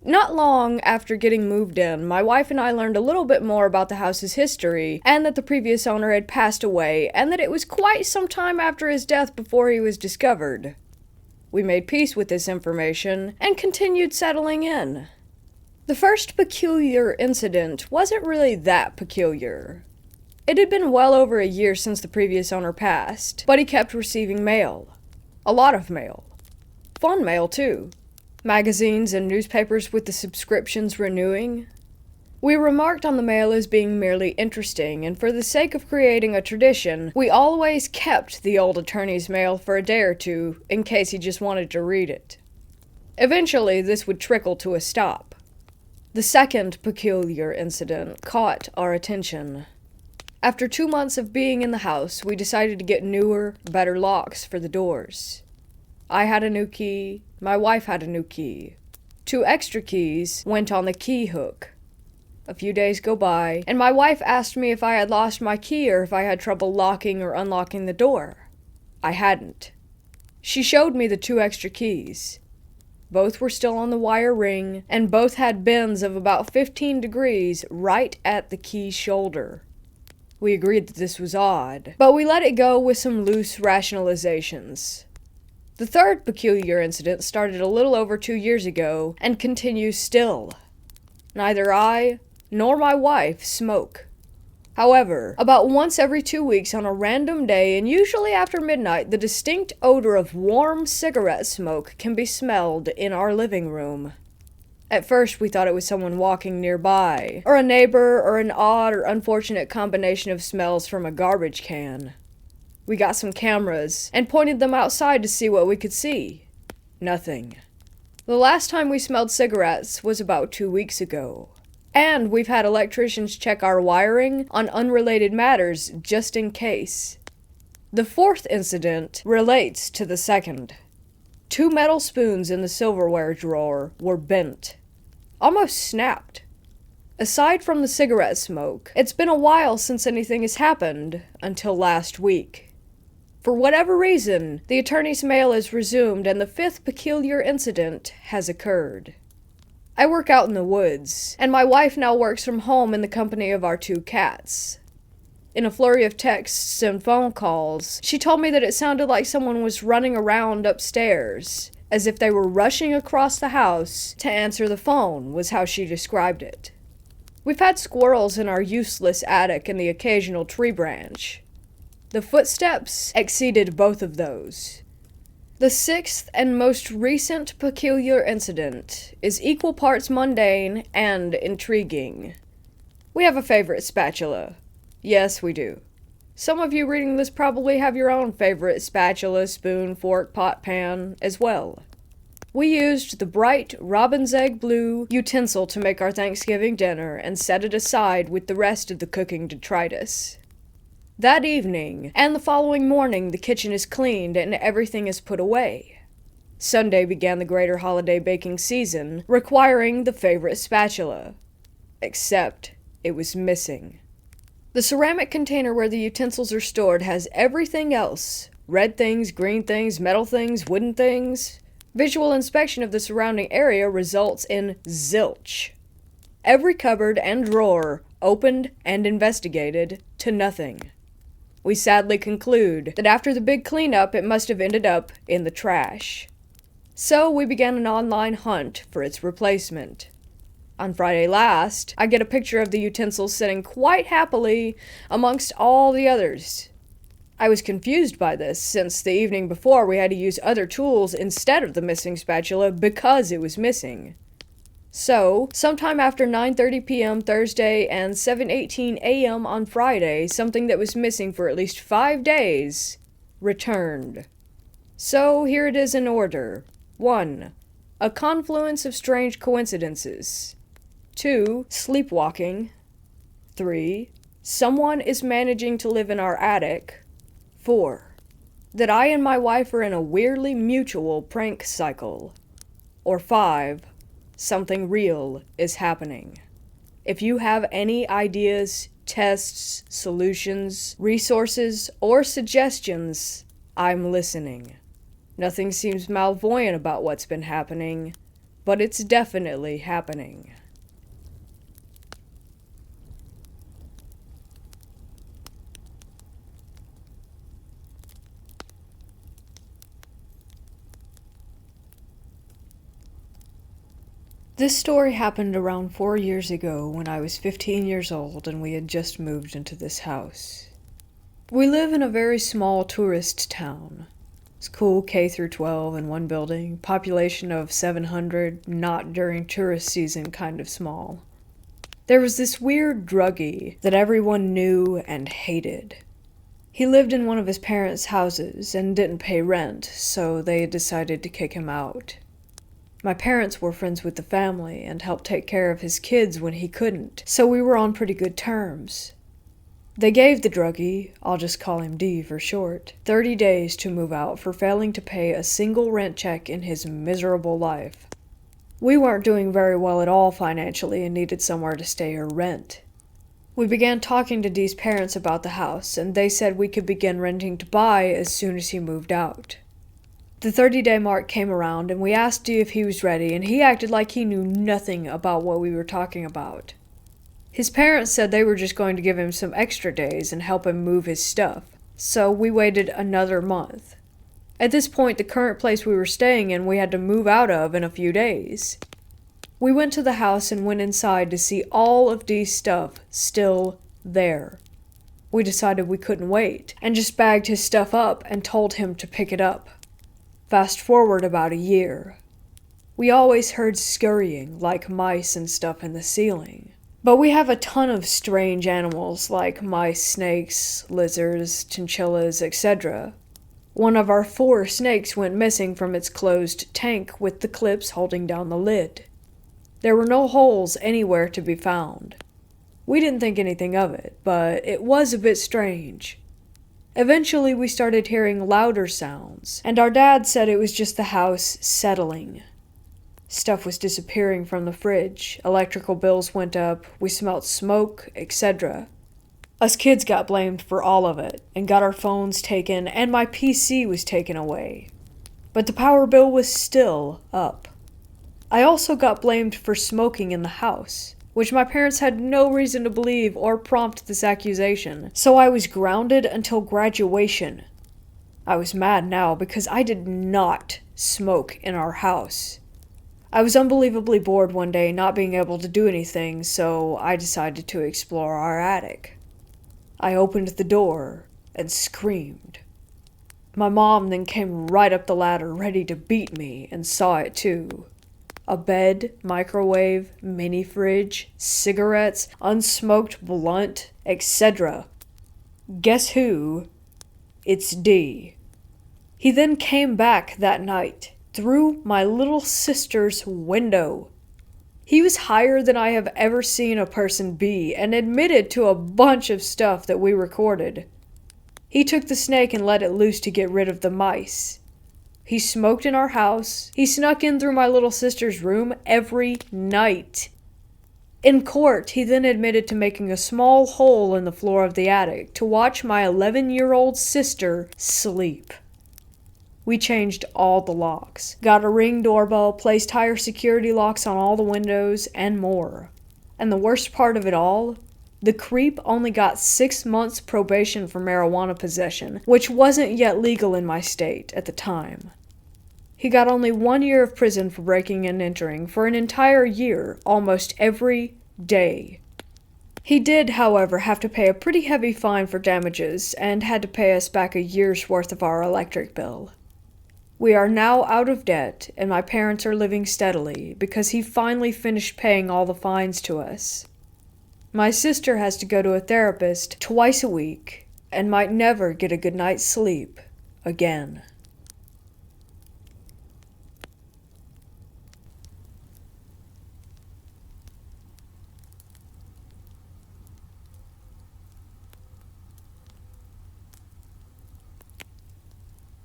Not long after getting moved in, my wife and I learned a little bit more about the house's history, and that the previous owner had passed away, and that it was quite some time after his death before he was discovered. We made peace with this information and continued settling in. The first peculiar incident wasn't really that peculiar. It had been well over a year since the previous owner passed, but he kept receiving mail. A lot of mail. Fun mail, too. Magazines and newspapers with the subscriptions renewing. We remarked on the mail as being merely interesting, and for the sake of creating a tradition, we always kept the old attorney's mail for a day or two, in case he just wanted to read it. Eventually, this would trickle to a stop. The second peculiar incident caught our attention. After 2 months of being in the house, we decided to get newer, better locks for the doors. I had a new key, my wife had a new key. 2 extra keys went on the key hook. A few days go by, and my wife asked me if I had lost my key or if I had trouble locking or unlocking the door. I hadn't. She showed me the 2 extra keys. both were still on the wire ring, and both had bends of about 15 degrees right at the key shoulder. We agreed that this was odd, but we let it go with some loose rationalizations. The third peculiar incident started a little over 2 years ago and continues still. Neither I nor my wife smoke. However, about once every 2 weeks on a random day, and usually after midnight, the distinct odor of warm cigarette smoke can be smelled in our living room. At first, we thought it was someone walking nearby, or a neighbor, or an odd or unfortunate combination of smells from a garbage can. We got some cameras and pointed them outside to see what we could see. Nothing. The last time we smelled cigarettes was about 2 weeks ago. And we've had electricians check our wiring on unrelated matters just in case. The fourth incident relates to the second. 2 metal spoons in the silverware drawer were bent. Almost snapped. Aside from the cigarette smoke, it's been a while since anything has happened, until last week. For whatever reason, the attorney's mail is resumed and the fifth peculiar incident has occurred. I work out in the woods, and my wife now works from home in the company of our 2 cats. In a flurry of texts and phone calls, she told me that it sounded like someone was running around upstairs, as if they were rushing across the house to answer the phone, was how she described it. We've had squirrels in our useless attic and the occasional tree branch. The footsteps exceeded both of those. The sixth and most recent peculiar incident is equal parts mundane and intriguing. We have a favorite spatula. Yes, we do. Some of you reading this probably have your own favorite spatula, spoon, fork, pot, pan as well. We used the bright robin's egg blue utensil to make our Thanksgiving dinner and set it aside with the rest of the cooking detritus. That evening, and the following morning, the kitchen is cleaned and everything is put away. Sunday began the greater holiday baking season, requiring the favorite spatula. Except, it was missing. The ceramic container where the utensils are stored has everything else. Red things, green things, metal things, wooden things. Visual inspection of the surrounding area results in zilch. Every cupboard and drawer opened and investigated to nothing. We sadly conclude that after the big cleanup, it must have ended up in the trash. So we began an online hunt for its replacement. On Friday last, I get a picture of the utensils sitting quite happily amongst all the others. I was confused by this, since the evening before we had to use other tools instead of the missing spatula because it was missing. So, sometime after 9:30 p.m. Thursday and 7:18 a.m. on Friday, something that was missing for at least 5 days returned. So, here it is in order. 1. A confluence of strange coincidences. 2. Sleepwalking. 3. Someone is managing to live in our attic. 4. That I and my wife are in a weirdly mutual prank cycle. Or 5. Something real is happening. If you have any ideas, tests, solutions, resources, or suggestions, I'm listening. Nothing seems malvoyant about what's been happening, but it's definitely happening. This story happened around 4 years ago when I was 15 years old and we had just moved into this house. We live in a very small tourist town. School K through 12 in one building, population of 700, not during tourist season kind of small. There was this weird druggie that everyone knew and hated. He lived in one of his parents' houses and didn't pay rent, so they decided to kick him out. My parents were friends with the family and helped take care of his kids when he couldn't, so we were on pretty good terms. They gave the druggie, I'll just call him D for short, 30 days to move out for failing to pay a single rent check in his miserable life. We weren't doing very well at all financially and needed somewhere to stay or rent. We began talking to D's parents about the house, and they said we could begin renting to buy as soon as he moved out. The 30-day mark came around and we asked if he was ready, and he acted like he knew nothing about what we were talking about. His parents said they were just going to give him some extra days and help him move his stuff, so we waited another month. At this point, the current place we were staying in we had to move out of in a few days. We went to the house and went inside to see all of Dee's stuff still there. We decided we couldn't wait, and just bagged his stuff up and told him to pick it up. Fast forward about a year. We always heard scurrying, like mice and stuff in the ceiling. But we have a ton of strange animals, like mice, snakes, lizards, chinchillas, etc. One of our 4 snakes went missing from its closed tank with the clips holding down the lid. There were no holes anywhere to be found. We didn't think anything of it, but it was a bit strange. Eventually we started hearing louder sounds, and our dad said it was just the house settling. Stuff was disappearing from the fridge, electrical bills went up, we smelt smoke, etc. Us kids got blamed for all of it, and got our phones taken, and my PC was taken away. But the power bill was still up. I also got blamed for smoking in the house, which my parents had no reason to believe or prompt this accusation, so I was grounded until graduation. I was mad now because I did not smoke in our house. I was unbelievably bored one day not being able to do anything, so I decided to explore our attic. I opened the door and screamed. My mom then came right up the ladder ready to beat me and saw it too. A bed, microwave, mini fridge, cigarettes, unsmoked blunt, etc. Guess who? It's D. He then came back that night, through my little sister's window. He was higher than I have ever seen a person be, and admitted to a bunch of stuff that we recorded. He took the snake and let it loose to get rid of the mice. He smoked in our house. He snuck in through my little sister's room every night. In court, he then admitted to making a small hole in the floor of the attic to watch my 11-year-old sister sleep. We changed all the locks, got a Ring doorbell, placed higher security locks on all the windows, and more. And the worst part of it all, the creep only got 6 months probation for marijuana possession, which wasn't yet legal in my state at the time. He got only 1 year of prison for breaking and entering for an entire year, almost every day. He did, however, have to pay a pretty heavy fine for damages, and had to pay us back a year's worth of our electric bill. We are now out of debt, and my parents are living steadily, because he finally finished paying all the fines to us. My sister has to go to a therapist twice a week, and might never get a good night's sleep again.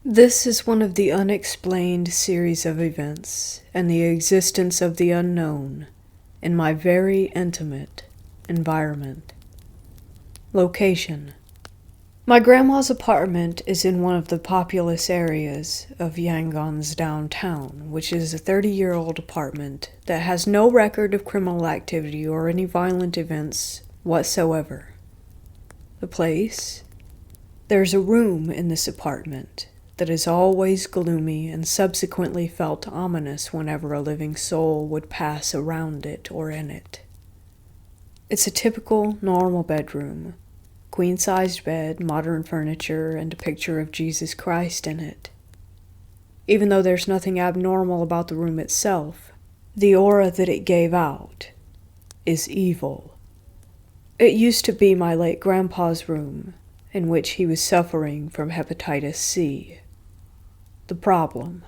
This is one of the unexplained series of events, and the existence of the unknown, in my very intimate environment. Location. My grandma's apartment is in one of the populous areas of Yangon's downtown, which is a 30-year-old apartment that has no record of criminal activity or any violent events whatsoever. The place? There's a room in this apartment that is always gloomy and subsequently felt ominous whenever a living soul would pass around it or in it. It's a typical, normal bedroom. Queen-sized bed, modern furniture, and a picture of Jesus Christ in it. Even though there's nothing abnormal about the room itself, the aura that it gave out is evil. It used to be my late grandpa's room, in which he was suffering from hepatitis C. The problem.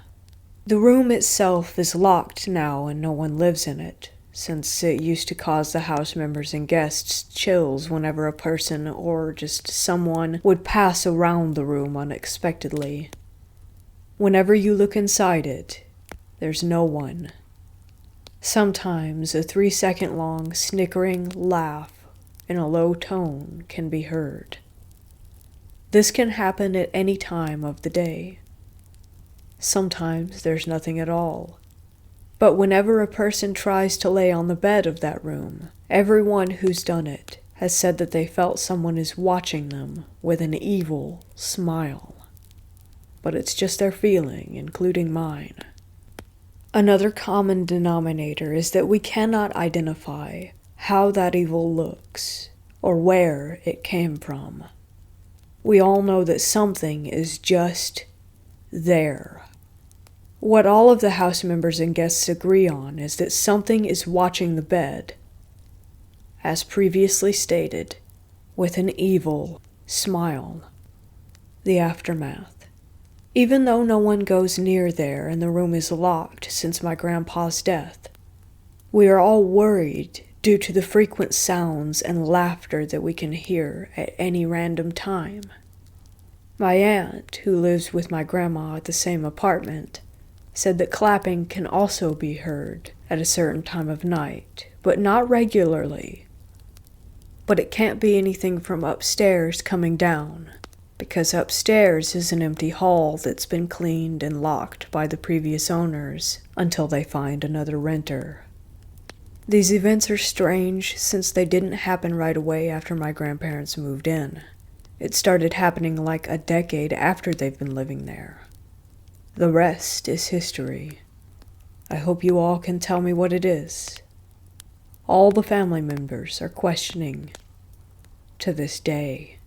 The room itself is locked now and no one lives in it, since it used to cause the house members and guests chills whenever a person or just someone would pass around the room unexpectedly. Whenever you look inside it, there's no one. Sometimes a 3-second long snickering laugh in a low tone can be heard. This can happen at any time of the day. Sometimes there's nothing at all. But whenever a person tries to lay on the bed of that room, everyone who's done it has said that they felt someone is watching them with an evil smile. But it's just their feeling, including mine. Another common denominator is that we cannot identify how that evil looks or where it came from. We all know that something is just there. What all of the house members and guests agree on is that something is watching the bed, as previously stated, with an evil smile. The aftermath. Even though no one goes near there and the room is locked since my grandpa's death, we are all worried due to the frequent sounds and laughter that we can hear at any random time. My aunt, who lives with my grandma at the same apartment, said that clapping can also be heard at a certain time of night, but not regularly. But it can't be anything from upstairs coming down, because upstairs is an empty hall that's been cleaned and locked by the previous owners until they find another renter. These events are strange since they didn't happen right away after my grandparents moved in. It started happening like a decade after they've been living there. The rest is history. I hope you all can tell me what it is. All the family members are questioning to this day.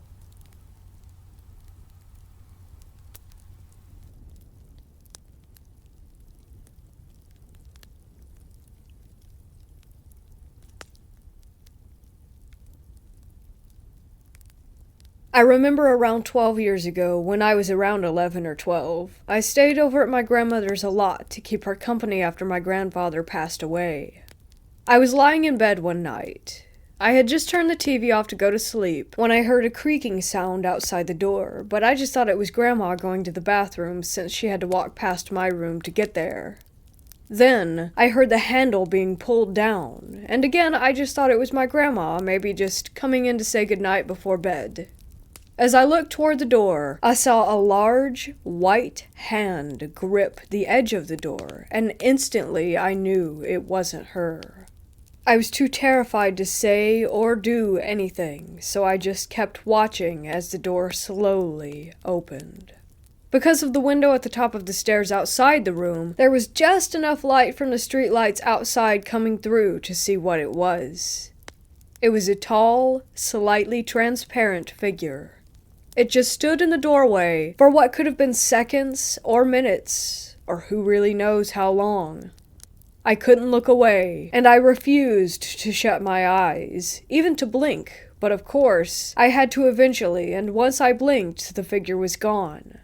I remember around 12 years ago, when I was around 11 or 12, I stayed over at my grandmother's a lot to keep her company after my grandfather passed away. I was lying in bed one night. I had just turned the TV off to go to sleep when I heard a creaking sound outside the door, but I just thought it was Grandma going to the bathroom since she had to walk past my room to get there. Then, I heard the handle being pulled down, and again I just thought it was my grandma, maybe just coming in to say goodnight before bed. As I looked toward the door, I saw a large, white hand grip the edge of the door, and instantly I knew it wasn't her. I was too terrified to say or do anything, so I just kept watching as the door slowly opened. Because of the window at the top of the stairs outside the room, there was just enough light from the streetlights outside coming through to see what it was. It was a tall, slightly transparent figure. It just stood in the doorway for what could have been seconds or minutes, or who really knows how long. I couldn't look away, and I refused to shut my eyes, even to blink, but of course, I had to eventually, and once I blinked, the figure was gone,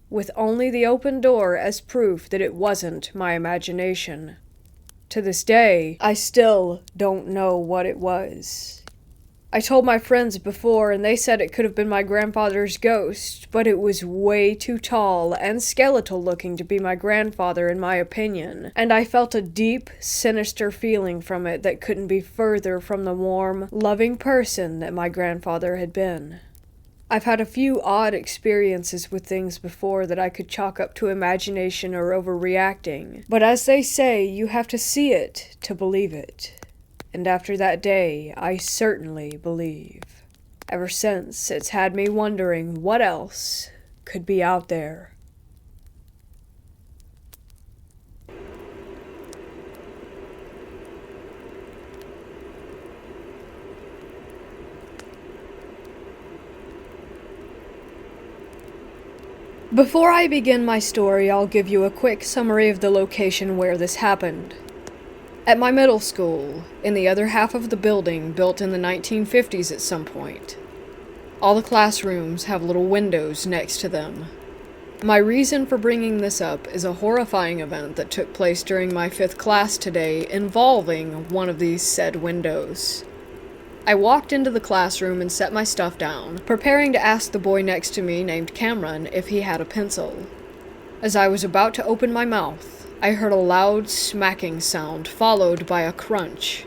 with only the open door as proof that it wasn't my imagination. To this day, I still don't know what it was. I told my friends before, and they said it could have been my grandfather's ghost, but it was way too tall and skeletal looking to be my grandfather in my opinion, and I felt a deep, sinister feeling from it that couldn't be further from the warm, loving person that my grandfather had been. I've had a few odd experiences with things before that I could chalk up to imagination or overreacting, but as they say, you have to see it to believe it. And after that day, I certainly believe. Ever since, it's had me wondering what else could be out there. Before I begin my story, I'll give you a quick summary of the location where this happened. At my middle school, in the other half of the building built in the 1950s at some point. All the classrooms have little windows next to them. My reason for bringing this up is a horrifying event that took place during my 5th class today involving one of these said windows. I walked into the classroom and set my stuff down, preparing to ask the boy next to me named Cameron if he had a pencil. As I was about to open my mouth, I heard a loud smacking sound followed by a crunch,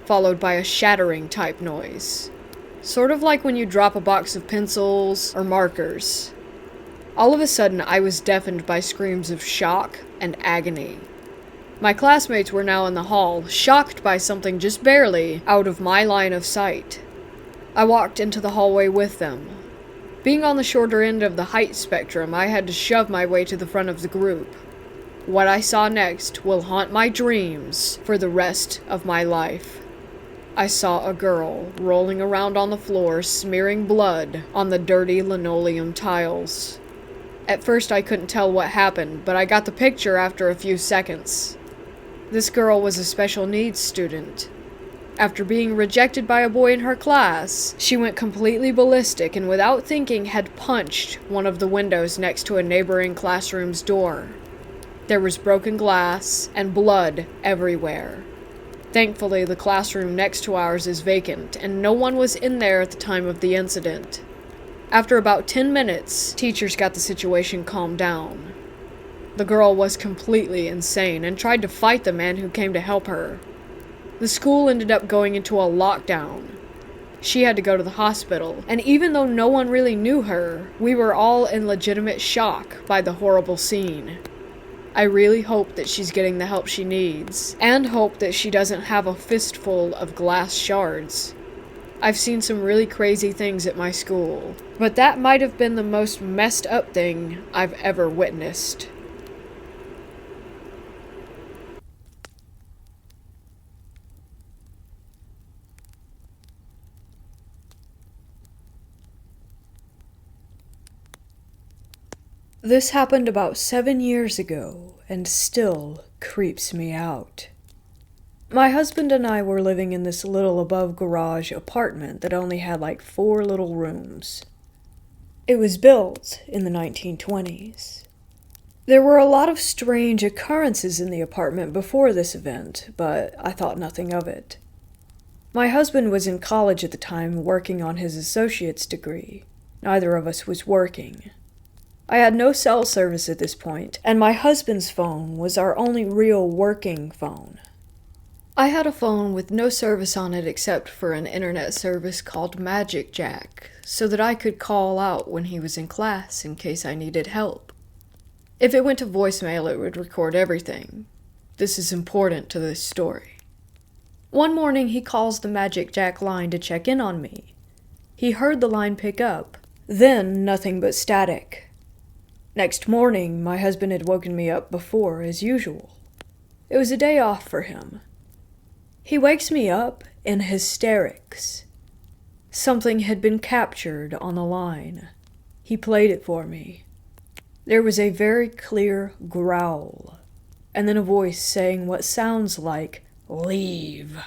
followed by a shattering type noise. Sort of like when you drop a box of pencils or markers. All of a sudden, I was deafened by screams of shock and agony. My classmates were now in the hall, shocked by something just barely out of my line of sight. I walked into the hallway with them. Being on the shorter end of the height spectrum, I had to shove my way to the front of the group. What I saw next will haunt my dreams for the rest of my life. I saw a girl rolling around on the floor, smearing blood on the dirty linoleum tiles. At first I couldn't tell what happened, but I got the picture after a few seconds. This girl was a special needs student. After being rejected by a boy in her class, she went completely ballistic and without thinking had punched one of the windows next to a neighboring classroom's door. There was broken glass and blood everywhere. Thankfully, the classroom next to ours is vacant, and no one was in there at the time of the incident. After about 10 minutes, teachers got the situation calmed down. The girl was completely insane and tried to fight the man who came to help her. The school ended up going into a lockdown. She had to go to the hospital, and even though no one really knew her, we were all in legitimate shock by the horrible scene. I really hope that she's getting the help she needs, and hope that she doesn't have a fistful of glass shards. I've seen some really crazy things at my school, but that might have been the most messed up thing I've ever witnessed. This happened about 7 years ago, and still creeps me out. My husband and I were living in this little above-garage apartment that only had like 4 little rooms. It was built in the 1920s. There were a lot of strange occurrences in the apartment before this event, but I thought nothing of it. My husband was in college at the time working on his associate's degree. Neither of us was working. I had no cell service at this point, and my husband's phone was our only real working phone. I had a phone with no service on it except for an internet service called Magic Jack, so that I could call out when he was in class in case I needed help. If it went to voicemail, it would record everything. This is important to this story. One morning, he calls the Magic Jack line to check in on me. He heard the line pick up, then nothing but static. Next morning, my husband had woken me up before, as usual. It was a day off for him. He wakes me up in hysterics. Something had been captured on the line. He played it for me. There was a very clear growl, and then a voice saying what sounds like, "Leave."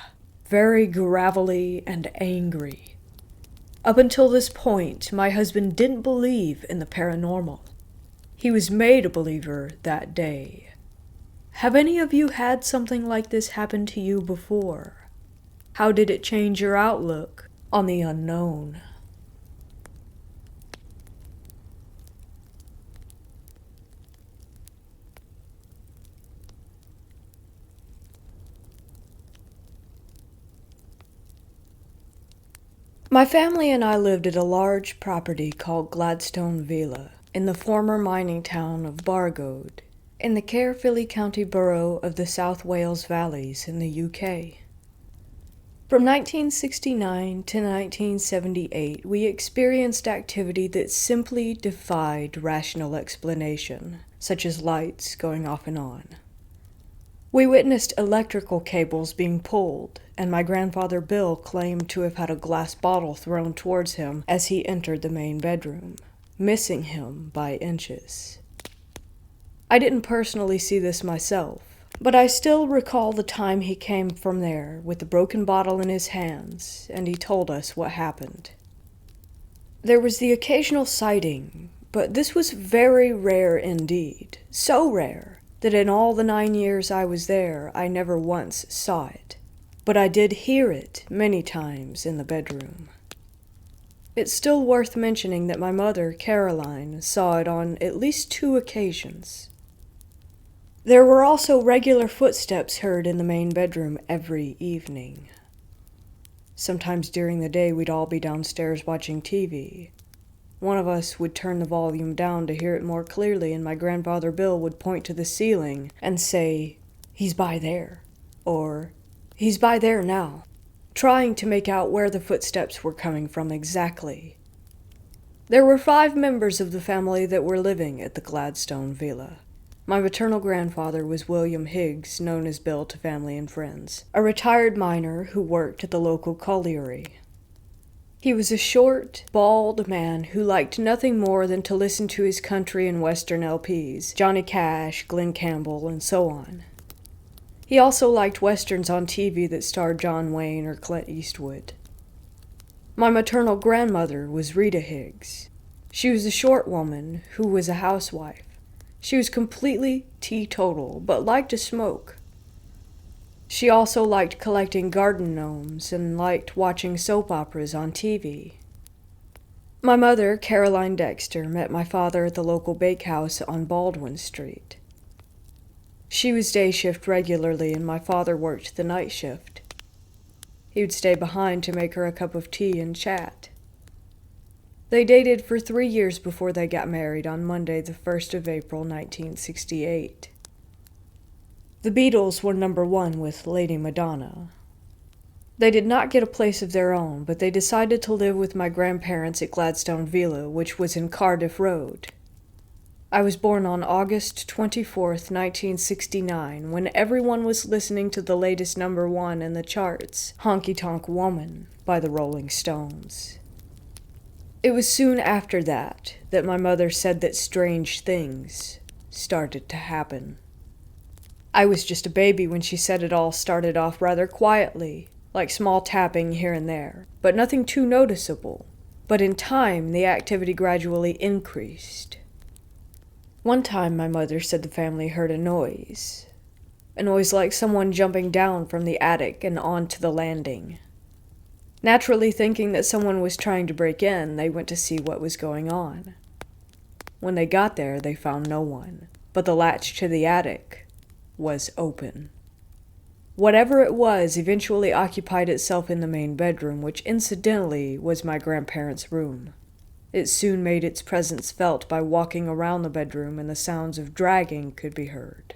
Very gravelly and angry. Up until this point, my husband didn't believe in the paranormal. He was made a believer that day. Have any of you had something like this happen to you before? How did it change your outlook on the unknown? My family and I lived at a large property called Gladstone Villa in the former mining town of Bargoed, in the Caerphilly County Borough of the South Wales Valleys in the UK. From 1969 to 1978, we experienced activity that simply defied rational explanation, such as lights going off and on. We witnessed electrical cables being pulled, and my grandfather Bill claimed to have had a glass bottle thrown towards him as he entered the main bedroom, missing him by inches. I didn't personally see this myself, but I still recall the time he came from there with the broken bottle in his hands, and he told us what happened. There was the occasional sighting, but this was very rare indeed, so rare that in all the 9 years I was there, I never once saw it, but I did hear it many times in the bedroom. It's still worth mentioning that my mother, Caroline, saw it on at least 2 occasions. There were also regular footsteps heard in the main bedroom every evening. Sometimes during the day we'd all be downstairs watching TV. One of us would turn the volume down to hear it more clearly, and my grandfather Bill would point to the ceiling and say, "He's by there," or "He's by there now," trying to make out where the footsteps were coming from exactly. There were 5 members of the family that were living at the Gladstone villa. My maternal grandfather was William Higgs, known as Bill to family and friends, a retired miner who worked at the local colliery. He was a short, bald man who liked nothing more than to listen to his country and western LPs, Johnny Cash, Glenn Campbell, and so on. He also liked westerns on TV that starred John Wayne or Clint Eastwood. My maternal grandmother was Rita Higgs. She was a short woman who was a housewife. She was completely teetotal, but liked to smoke. She also liked collecting garden gnomes and liked watching soap operas on TV. My mother, Caroline Dexter, met my father at the local bakehouse on Baldwin Street. She was day shift regularly, and my father worked the night shift. He would stay behind to make her a cup of tea and chat. They dated for 3 years before they got married on Monday, the 1st of April, 1968. The Beatles were number 1 with Lady Madonna. They did not get a place of their own, but they decided to live with my grandparents at Gladstone Villa, which was in Cardiff Road. I was born on August 24th, 1969, when everyone was listening to the latest number 1 in the charts, Honky Tonk Woman by the Rolling Stones. It was soon after that my mother said that strange things started to happen. I was just a baby when she said it all started off rather quietly, like small tapping here and there, but nothing too noticeable. But in time, the activity gradually increased. One time my mother said the family heard a noise like someone jumping down from the attic and onto the landing. Naturally thinking that someone was trying to break in, they went to see what was going on. When they got there, they found no one, but the latch to the attic was open. Whatever it was eventually occupied itself in the main bedroom, which incidentally was my grandparents' room. It soon made its presence felt by walking around the bedroom, and the sounds of dragging could be heard.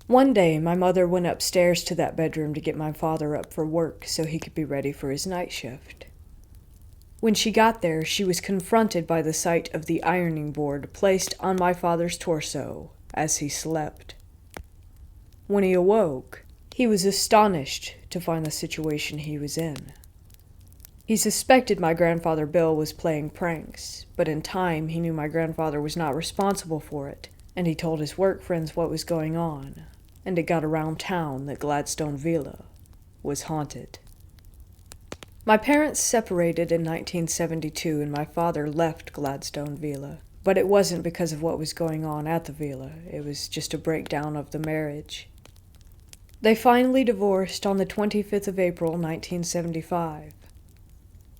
One day, my mother went upstairs to that bedroom to get my father up for work so he could be ready for his night shift. When she got there, she was confronted by the sight of the ironing board placed on my father's torso as he slept. When he awoke, he was astonished to find the situation he was in. He suspected my grandfather Bill was playing pranks, but in time he knew my grandfather was not responsible for it, and he told his work friends what was going on, and it got around town that Gladstone Villa was haunted. My parents separated in 1972 and my father left Gladstone Villa, but it wasn't because of what was going on at the villa. It was just a breakdown of the marriage. They finally divorced on the 25th of April, 1975.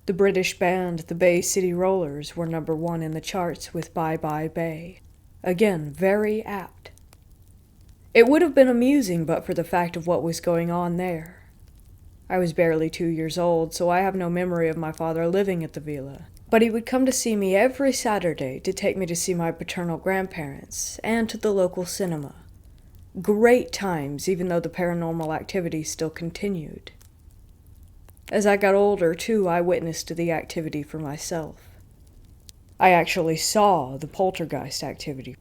The British band the Bay City Rollers were number 1 in the charts with Bye Bye Bay. Again, very apt. It would have been amusing but for the fact of what was going on there. I was barely 2 years old, so I have no memory of my father living at the villa. But he would come to see me every Saturday to take me to see my paternal grandparents and to the local cinema. Great times, even though the paranormal activity still continued. As I got older, too, I witnessed the activity for myself. I actually saw the poltergeist activity.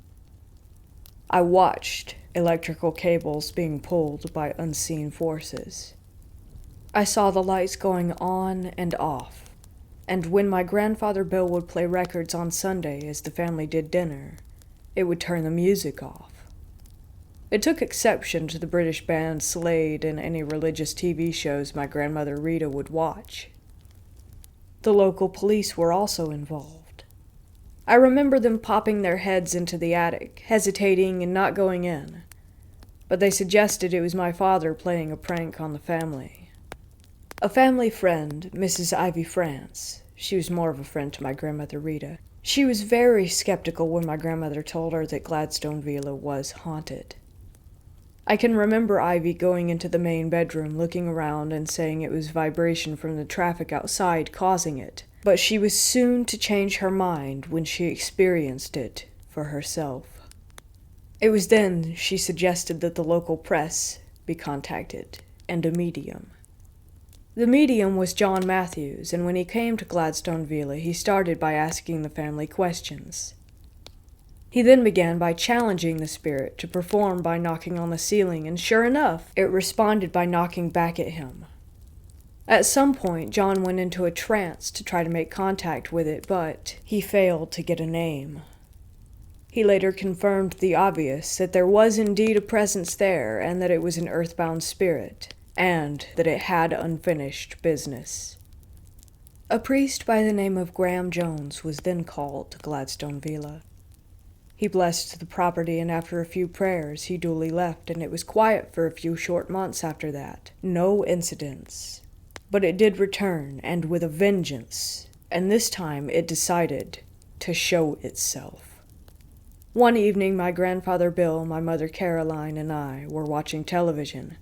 I watched electrical cables being pulled by unseen forces. I saw the lights going on and off, and when my grandfather Bill would play records on Sunday as the family did dinner, it would turn the music off. It took exception to the British band Slade and any religious TV shows my grandmother Rita would watch. The local police were also involved. I remember them popping their heads into the attic, hesitating and not going in, but they suggested it was my father playing a prank on the family. A family friend, Mrs. Ivy France, she was more of a friend to my grandmother Rita, she was very skeptical when my grandmother told her that Gladstone Villa was haunted. I can remember Ivy going into the main bedroom, looking around and saying it was vibration from the traffic outside causing it, but she was soon to change her mind when she experienced it for herself. It was then she suggested that the local press be contacted, and a medium. The medium was John Matthews, and when he came to Gladstone Villa, he started by asking the family questions. He then began by challenging the spirit to perform by knocking on the ceiling, and sure enough, it responded by knocking back at him. At some point, John went into a trance to try to make contact with it, but he failed to get a name. He later confirmed the obvious, that there was indeed a presence there, and that it was an earthbound spirit, and that it had unfinished business. A priest by the name of Graham Jones was then called to Gladstone Villa. He blessed the property, and after a few prayers, he duly left, and it was quiet for a few short months after that. No incidents. But it did return, and with a vengeance, and this time it decided to show itself. One evening, my grandfather Bill, my mother Caroline, and I were watching television.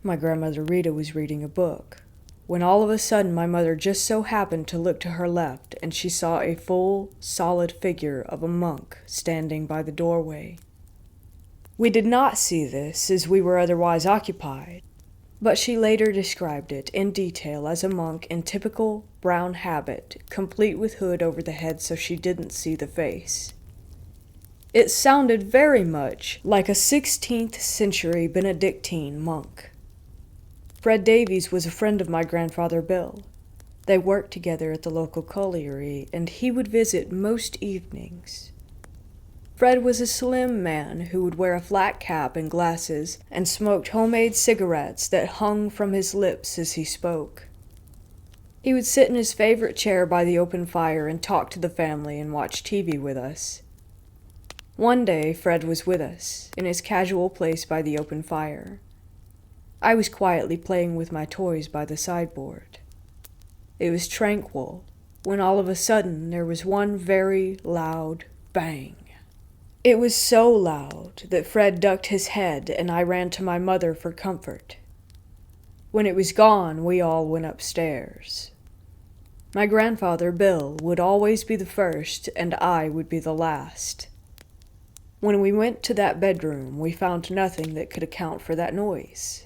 My grandmother Rita was reading a book, when all of a sudden my mother just so happened to look to her left, and she saw a full, solid figure of a monk standing by the doorway. We did not see this, as we were otherwise occupied, but she later described it in detail as a monk in typical brown habit, complete with hood over the head so she didn't see the face. It sounded very much like a 16th century Benedictine monk. Fred Davies was a friend of my grandfather Bill. They worked together at the local colliery, and he would visit most evenings. Fred was a slim man who would wear a flat cap and glasses and smoked homemade cigarettes that hung from his lips as he spoke. He would sit in his favorite chair by the open fire and talk to the family and watch TV with us. One day, Fred was with us, in his casual place by the open fire. I was quietly playing with my toys by the sideboard. It was tranquil, when all of a sudden there was one very loud bang. It was so loud that Fred ducked his head and I ran to my mother for comfort. When it was gone, we all went upstairs. My grandfather, Bill, would always be the first and I would be the last. When we went to that bedroom, we found nothing that could account for that noise.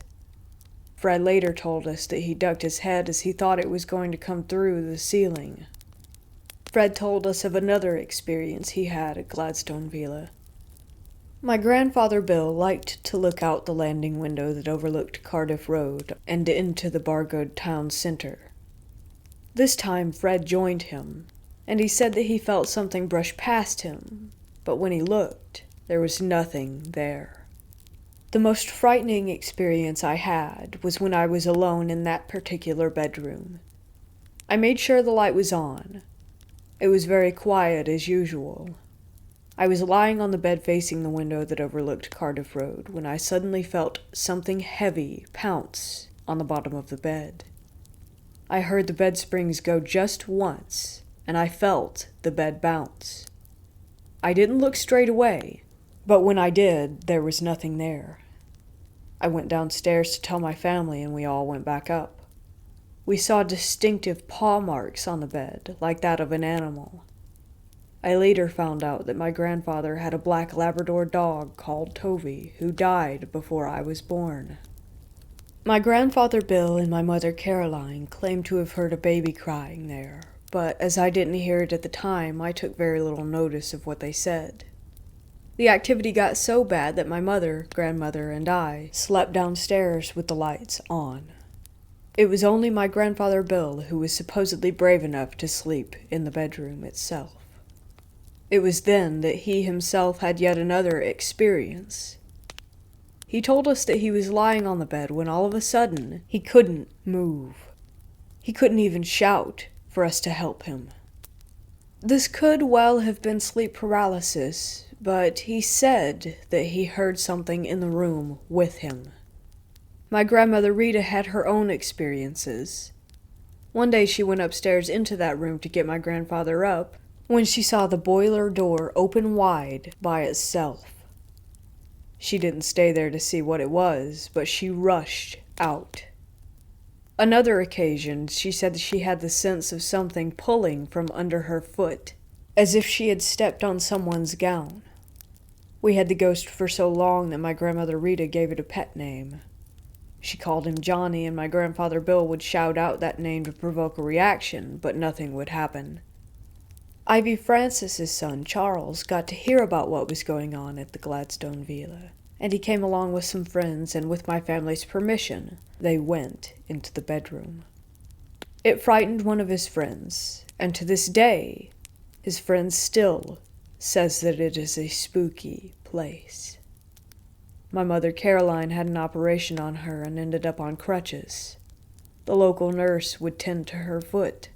Fred later told us that he ducked his head as he thought it was going to come through the ceiling. Fred told us of another experience he had at Gladstone Villa. My grandfather Bill liked to look out the landing window that overlooked Cardiff Road and into the Bargoed town centre. This time Fred joined him, and he said that he felt something brush past him, but when he looked, there was nothing there. The most frightening experience I had was when I was alone in that particular bedroom. I made sure the light was on. It was very quiet as usual. I was lying on the bed facing the window that overlooked Cardiff Road when I suddenly felt something heavy pounce on the bottom of the bed. I heard the bed springs go just once, and I felt the bed bounce. I didn't look straight away, but when I did, there was nothing there. I went downstairs to tell my family, and we all went back up. We saw distinctive paw marks on the bed, like that of an animal. I later found out that my grandfather had a black Labrador dog called Tovey, who died before I was born. My grandfather Bill and my mother Caroline claimed to have heard a baby crying there, but as I didn't hear it at the time, I took very little notice of what they said. The activity got so bad that my mother, grandmother, and I slept downstairs with the lights on. It was only my grandfather Bill who was supposedly brave enough to sleep in the bedroom itself. It was then that he himself had yet another experience. He told us that he was lying on the bed when all of a sudden he couldn't move. He couldn't even shout for us to help him. This could well have been sleep paralysis, but he said that he heard something in the room with him. My grandmother Rita had her own experiences. One day she went upstairs into that room to get my grandfather up when she saw the boiler door open wide by itself. She didn't stay there to see what it was, but she rushed out. Another occasion, she said that she had the sense of something pulling from under her foot, as if she had stepped on someone's gown. We had the ghost for so long that my grandmother Rita gave it a pet name. She called him Johnny, and my grandfather Bill would shout out that name to provoke a reaction, but nothing would happen. Ivy Francis's son, Charles, got to hear about what was going on at the Gladstone Villa, and he came along with some friends, and with my family's permission, they went into the bedroom. It frightened one of his friends, and to this day, his friend still says that it is a spooky place. My mother Caroline had an operation on her and ended up on crutches. The local nurse would tend to her foot.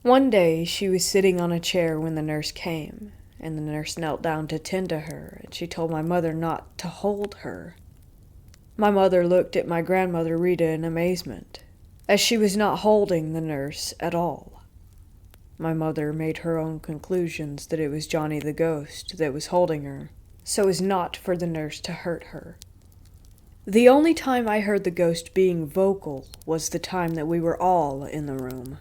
One day she was sitting on a chair when the nurse came, and the nurse knelt down to tend to her, and she told my mother not to hold her. My mother looked at my grandmother Rita in amazement, as she was not holding the nurse at all. My mother made her own conclusions that it was Johnny the ghost that was holding her, so as not for the nurse to hurt her. The only time I heard the ghost being vocal was the time that we were all in the room.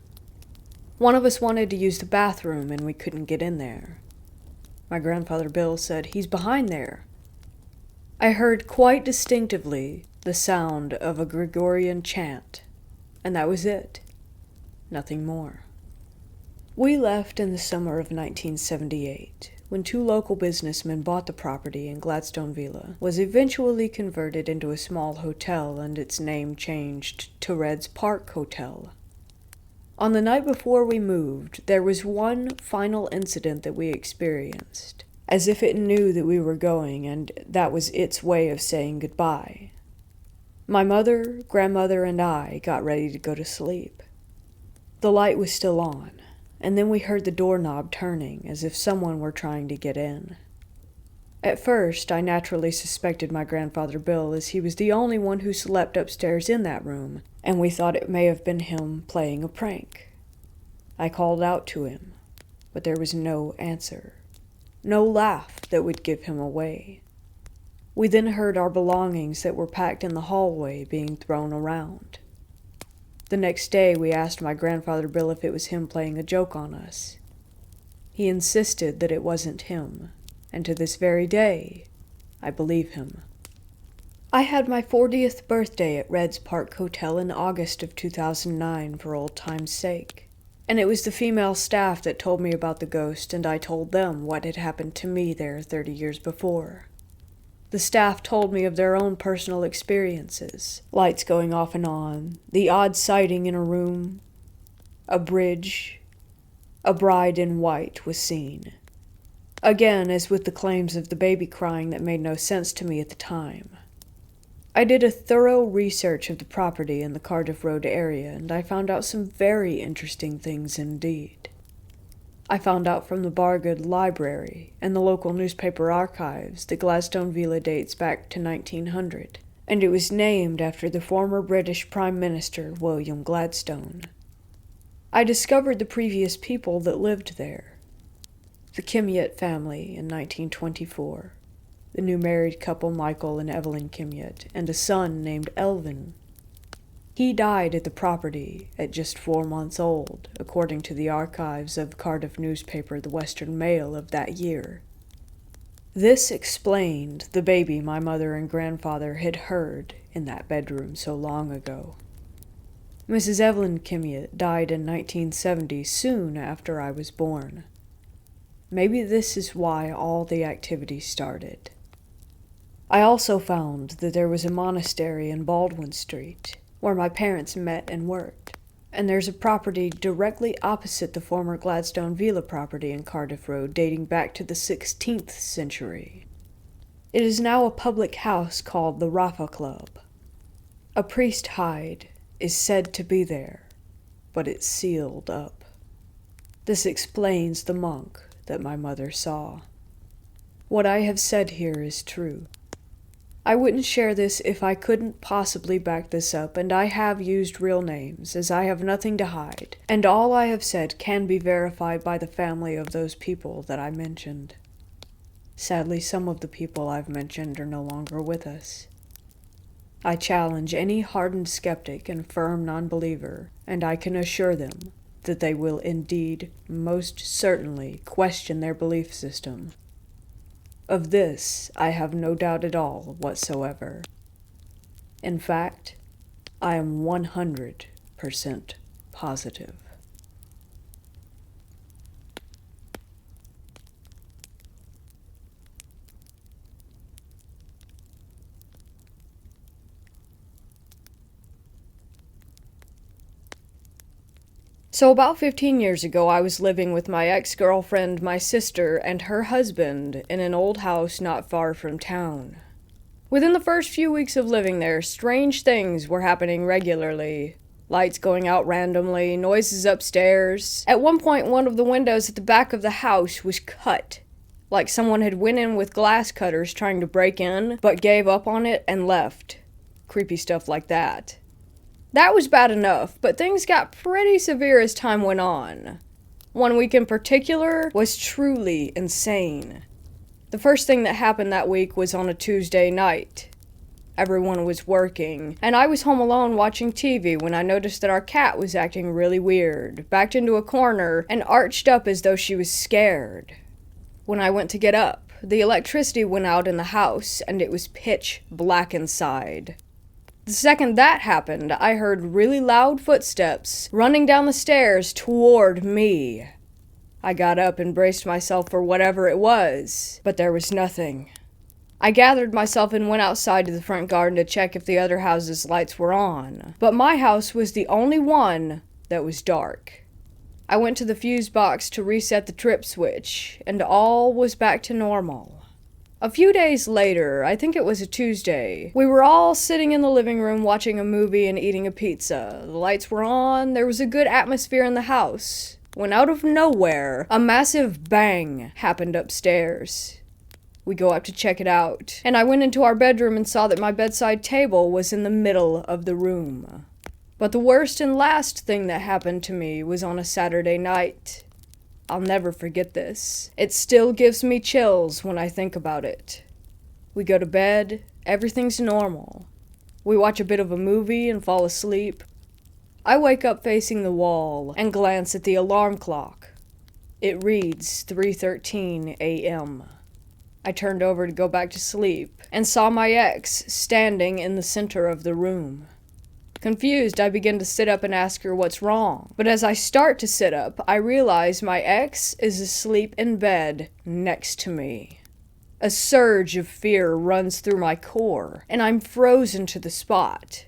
One of us wanted to use the bathroom and we couldn't get in there. My grandfather Bill said, "He's behind there." I heard quite distinctively the sound of a Gregorian chant, and that was it. Nothing more. We left in the summer of 1978, when two local businessmen bought the property, and Gladstone Villa was eventually converted into a small hotel and its name changed to Red's Park Hotel. On the night before we moved, there was one final incident that we experienced, as if it knew that we were going, and that was its way of saying goodbye. My mother, grandmother, and I got ready to go to sleep. The light was still on, and then we heard the doorknob turning as if someone were trying to get in. At first, I naturally suspected my grandfather Bill, as he was the only one who slept upstairs in that room, and we thought it may have been him playing a prank. I called out to him, but there was no answer, no laugh that would give him away. We then heard our belongings that were packed in the hallway being thrown around. The next day, we asked my grandfather Bill if it was him playing a joke on us. He insisted that it wasn't him, and to this very day, I believe him. I had my 40th birthday at Red's Park Hotel in August of 2009 for old time's sake, and it was the female staff that told me about the ghost, and I told them what had happened to me there 30 years before. The staff told me of their own personal experiences, lights going off and on, the odd sighting in a room, a bridge, a bride in white was seen. Again, as with the claims of the baby crying that made no sense to me at the time. I did a thorough research of the property in the Cardiff Road area, and I found out some very interesting things indeed. I found out from the Bargood Library and the local newspaper archives that Gladstone Villa dates back to 1900, and it was named after the former British Prime Minister William Gladstone. I discovered the previous people that lived there. The Kimyett family in 1924, the new married couple Michael and Evelyn Kimyett, and a son named Elvin. He died at the property at just 4 months old, according to the archives of Cardiff newspaper The Western Mail of that year. This explained the baby my mother and grandfather had heard in that bedroom so long ago. Mrs. Evelyn Kimyett died in 1970, soon after I was born. Maybe this is why all the activity started. I also found that there was a monastery in Baldwin Street, where my parents met and worked, and there's a property directly opposite the former Gladstone Villa property in Cardiff Road dating back to the 16th century. It is now a public house called the Rafa Club. A priest hide is said to be there, but it's sealed up. This explains the monk that my mother saw. What I have said here is true. I wouldn't share this if I couldn't possibly back this up, and I have used real names, as I have nothing to hide, and all I have said can be verified by the family of those people that I mentioned. Sadly, some of the people I've mentioned are no longer with us. I challenge any hardened skeptic and firm non-believer, and I can assure them that they will indeed most certainly question their belief system. Of this, I have no doubt at all whatsoever. In fact, I am 100% positive. So about 15 years ago, I was living with my ex-girlfriend, my sister, and her husband in an old house not far from town. Within the first few weeks of living there, strange things were happening regularly. Lights going out randomly, noises upstairs. At one point, one of the windows at the back of the house was cut. Like someone had went in with glass cutters trying to break in, but gave up on it and left. Creepy stuff like that. That was bad enough, but things got pretty severe as time went on. One week in particular was truly insane. The first thing that happened that week was on a Tuesday night. Everyone was working, and I was home alone watching TV when I noticed that our cat was acting really weird, backed into a corner, and arched up as though she was scared. When I went to get up, the electricity went out in the house, and it was pitch black inside. The second that happened, I heard really loud footsteps running down the stairs toward me. I got up and braced myself for whatever it was, but there was nothing. I gathered myself and went outside to the front garden to check if the other houses' lights were on, but my house was the only one that was dark. I went to the fuse box to reset the trip switch, and all was back to normal. A few days later, I think it was a Tuesday, we were all sitting in the living room watching a movie and eating a pizza. The lights were on, there was a good atmosphere in the house, when out of nowhere, a massive bang happened upstairs. We go up to check it out, and I went into our bedroom and saw that my bedside table was in the middle of the room. But the worst and last thing that happened to me was on a Saturday night. I'll never forget this. It still gives me chills when I think about it. We go to bed, everything's normal. We watch a bit of a movie and fall asleep. I wake up facing the wall and glance at the alarm clock. It reads 3:13 a.m. I turned over to go back to sleep and saw my ex standing in the center of the room. Confused, I begin to sit up and ask her what's wrong. But as I start to sit up, I realize my ex is asleep in bed next to me. A surge of fear runs through my core, and I'm frozen to the spot.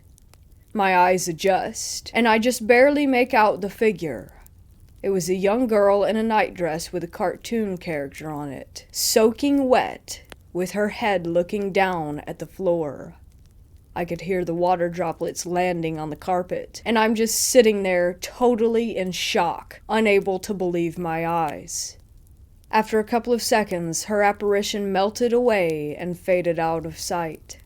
My eyes adjust, and I just barely make out the figure. It was a young girl in a nightdress with a cartoon character on it, soaking wet, with her head looking down at the floor. I could hear the water droplets landing on the carpet, and I'm just sitting there totally in shock, unable to believe my eyes. After a couple of seconds, her apparition melted away and faded out of sight.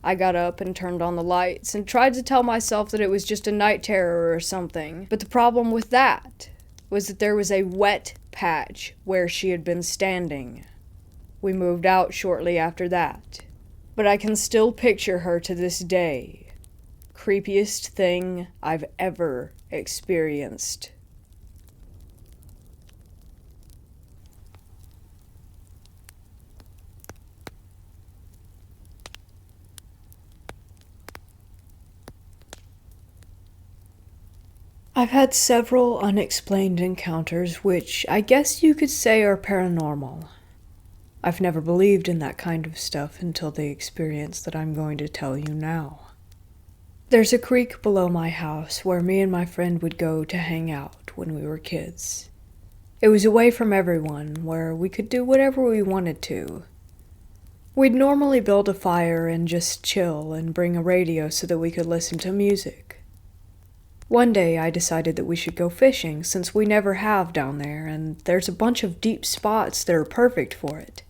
I got up and turned on the lights and tried to tell myself that it was just a night terror or something, but the problem with that was that there was a wet patch where she had been standing. We moved out shortly after that. But I can still picture her to this day. Creepiest thing I've ever experienced. I've had several unexplained encounters which I guess you could say are paranormal. I've never believed in that kind of stuff until the experience that I'm going to tell you now. There's a creek below my house where me and my friend would go to hang out when we were kids. It was away from everyone, where we could do whatever we wanted to. We'd normally build a fire and just chill and bring a radio so that we could listen to music. One day I decided that we should go fishing since we never have down there, and there's a bunch of deep spots that are perfect for it.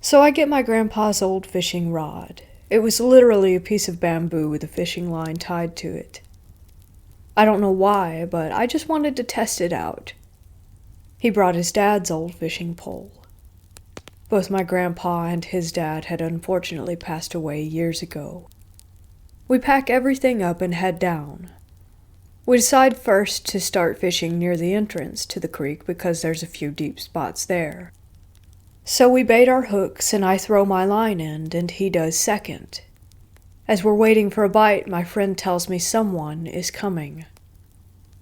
So I get my grandpa's old fishing rod. It was literally a piece of bamboo with a fishing line tied to it. I don't know why, but I just wanted to test it out. He brought his dad's old fishing pole. Both my grandpa and his dad had unfortunately passed away years ago. We pack everything up and head down. We decide first to start fishing near the entrance to the creek because there's a few deep spots there. So we bait our hooks and I throw my line in and he does second. As we're waiting for a bite, my friend tells me someone is coming.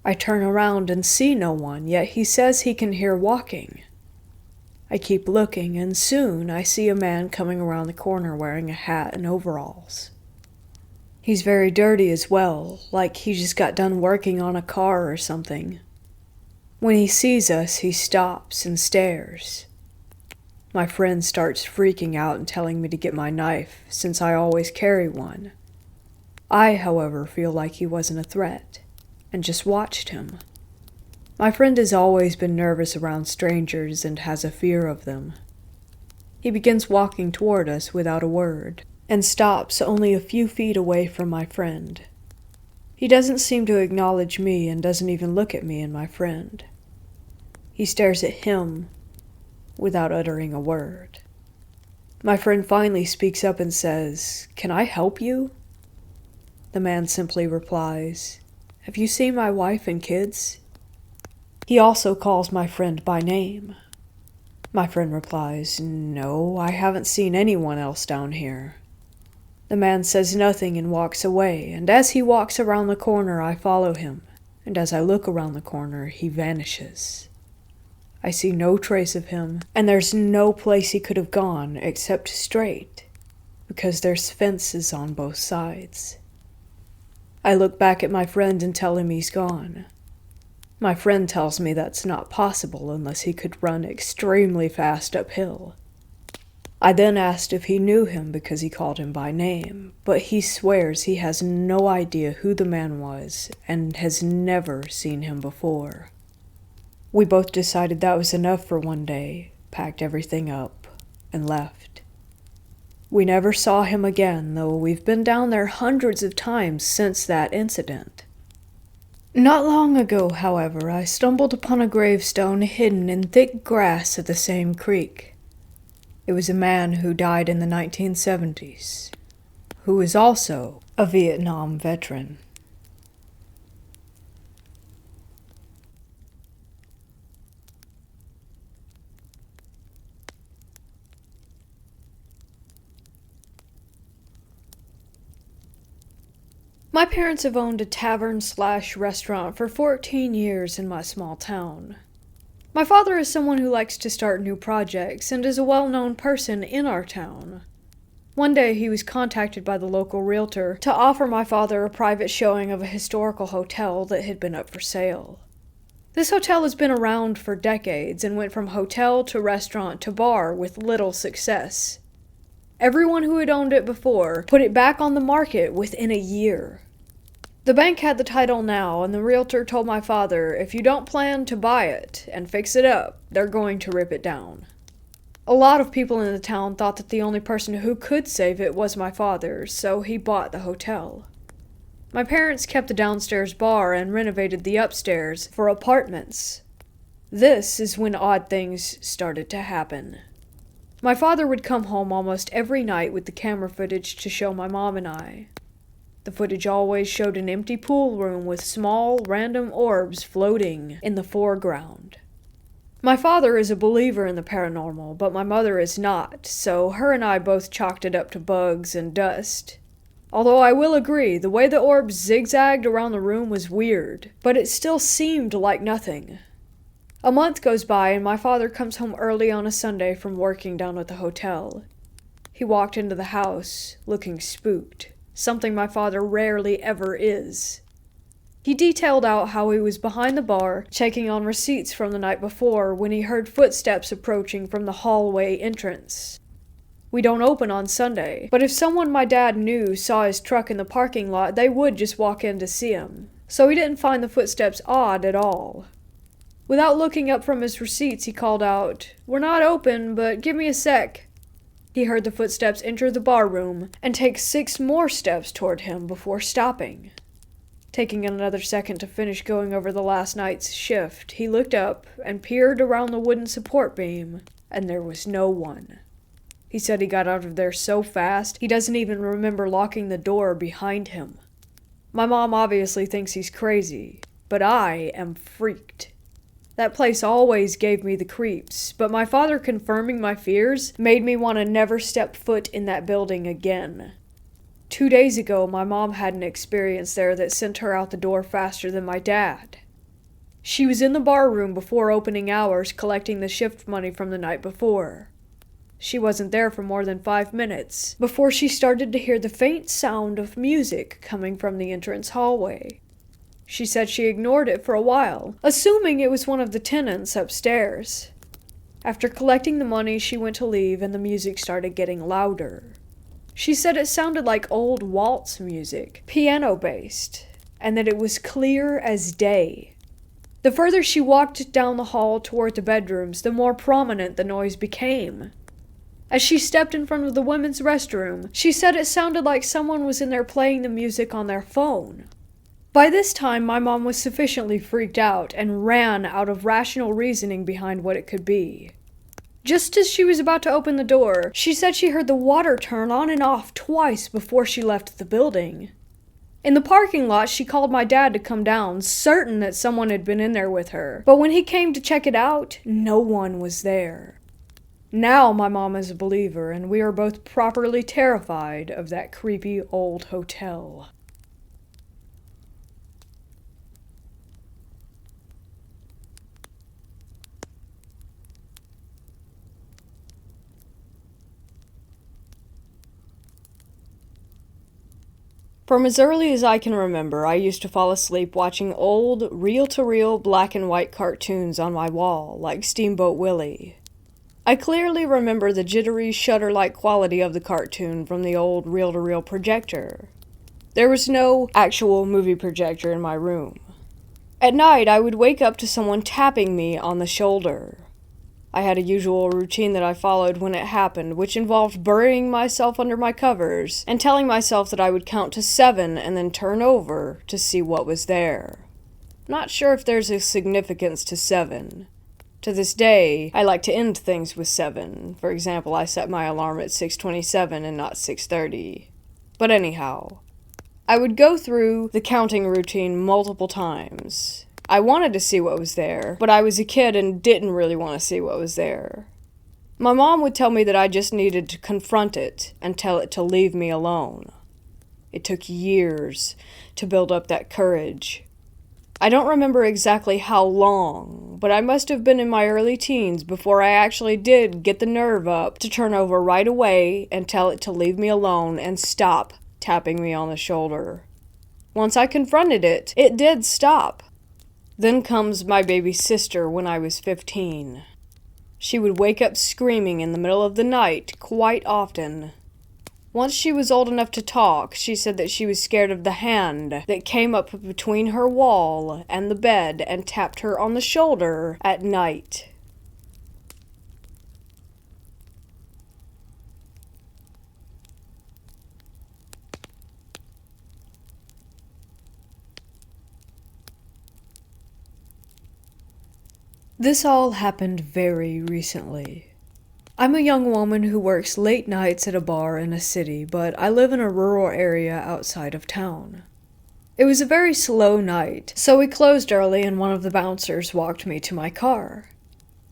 I turn around and see no one, yet he says he can hear walking. I keep looking and soon I see a man coming around the corner wearing a hat and overalls. He's very dirty as well, like he just got done working on a car or something. When he sees us, he stops and stares. My friend starts freaking out and telling me to get my knife, since I always carry one. I, however, feel like he wasn't a threat, and just watched him. My friend has always been nervous around strangers and has a fear of them. He begins walking toward us without a word, and stops only a few feet away from my friend. He doesn't seem to acknowledge me and doesn't even look at me and my friend. He stares at him without uttering a word. My friend finally speaks up and says, "Can I help you?" The man simply replies, "Have you seen my wife and kids?" He also calls my friend by name. My friend replies, "No, I haven't seen anyone else down here." The man says nothing and walks away, and as he walks around the corner, I follow him, and as I look around the corner, he vanishes. I see no trace of him, and there's no place he could have gone except straight, because there's fences on both sides. I look back at my friend and tell him he's gone. My friend tells me that's not possible unless he could run extremely fast uphill. I then asked if he knew him because he called him by name, but he swears he has no idea who the man was and has never seen him before. We both decided that was enough for one day, packed everything up, and left. We never saw him again, though we've been down there hundreds of times since that incident. Not long ago, however, I stumbled upon a gravestone hidden in thick grass at the same creek. It was a man who died in the 1970s, who was also a Vietnam veteran. My parents have owned a tavern/restaurant for 14 years in my small town. My father is someone who likes to start new projects and is a well-known person in our town. One day he was contacted by the local realtor to offer my father a private showing of a historical hotel that had been up for sale. This hotel has been around for decades and went from hotel to restaurant to bar with little success. Everyone who had owned it before put it back on the market within a year. The bank had the title now, and the realtor told my father, if you don't plan to buy it and fix it up, they're going to rip it down. A lot of people in the town thought that the only person who could save it was my father, so he bought the hotel. My parents kept the downstairs bar and renovated the upstairs for apartments. This is when odd things started to happen. My father would come home almost every night with the camera footage to show my mom and I. The footage always showed an empty pool room with small, random orbs floating in the foreground. My father is a believer in the paranormal, but my mother is not, so her and I both chalked it up to bugs and dust. Although I will agree, the way the orbs zigzagged around the room was weird, but it still seemed like nothing. A month goes by and my father comes home early on a Sunday from working down at the hotel. He walked into the house, looking spooked. Something my father rarely ever is. He detailed out how he was behind the bar, checking on receipts from the night before, when he heard footsteps approaching from the hallway entrance. We don't open on Sunday, but if someone my dad knew saw his truck in the parking lot, they would just walk in to see him. So he didn't find the footsteps odd at all. Without looking up from his receipts, he called out, "We're not open, but give me a sec." He heard the footsteps enter the bar room and take 6 more steps toward him before stopping. Taking another second to finish going over the last night's shift, he looked up and peered around the wooden support beam, and there was no one. He said he got out of there so fast, he doesn't even remember locking the door behind him. My mom obviously thinks he's crazy, but I am freaked. That place always gave me the creeps, but my father confirming my fears made me want to never step foot in that building again. 2 days ago, my mom had an experience there that sent her out the door faster than my dad. She was in the bar room before opening hours collecting the shift money from the night before. She wasn't there for more than 5 minutes before she started to hear the faint sound of music coming from the entrance hallway. She said she ignored it for a while, assuming it was one of the tenants upstairs. After collecting the money, she went to leave and the music started getting louder. She said it sounded like old waltz music, piano-based, and that it was clear as day. The further she walked down the hall toward the bedrooms, the more prominent the noise became. As she stepped in front of the women's restroom, she said it sounded like someone was in there playing the music on their phone. By this time, my mom was sufficiently freaked out and ran out of rational reasoning behind what it could be. Just as she was about to open the door, she said she heard the water turn on and off twice before she left the building. In the parking lot, she called my dad to come down, certain that someone had been in there with her. But when he came to check it out, no one was there. Now my mom is a believer, and we are both properly terrified of that creepy old hotel. From as early as I can remember, I used to fall asleep watching old, reel-to-reel black and white cartoons on my wall, like Steamboat Willie. I clearly remember the jittery, shutter-like quality of the cartoon from the old reel-to-reel projector. There was no actual movie projector in my room. At night, I would wake up to someone tapping me on the shoulder. I had a usual routine that I followed when it happened, which involved burying myself under my covers and telling myself that I would count to 7 and then turn over to see what was there. Not sure if there's a significance to 7. To this day, I like to end things with 7. For example, I set my alarm at 6:27 and not 6:30. But anyhow, I would go through the counting routine multiple times. I wanted to see what was there, but I was a kid and didn't really want to see what was there. My mom would tell me that I just needed to confront it and tell it to leave me alone. It took years to build up that courage. I don't remember exactly how long, but I must have been in my early teens before I actually did get the nerve up to turn over right away and tell it to leave me alone and stop tapping me on the shoulder. Once I confronted it, it did stop. Then comes my baby sister when I was 15. She would wake up screaming in the middle of the night quite often. Once she was old enough to talk, she said that she was scared of the hand that came up between her wall and the bed and tapped her on the shoulder at night. This all happened very recently. I'm a young woman who works late nights at a bar in a city, but I live in a rural area outside of town. It was a very slow night, so we closed early and one of the bouncers walked me to my car.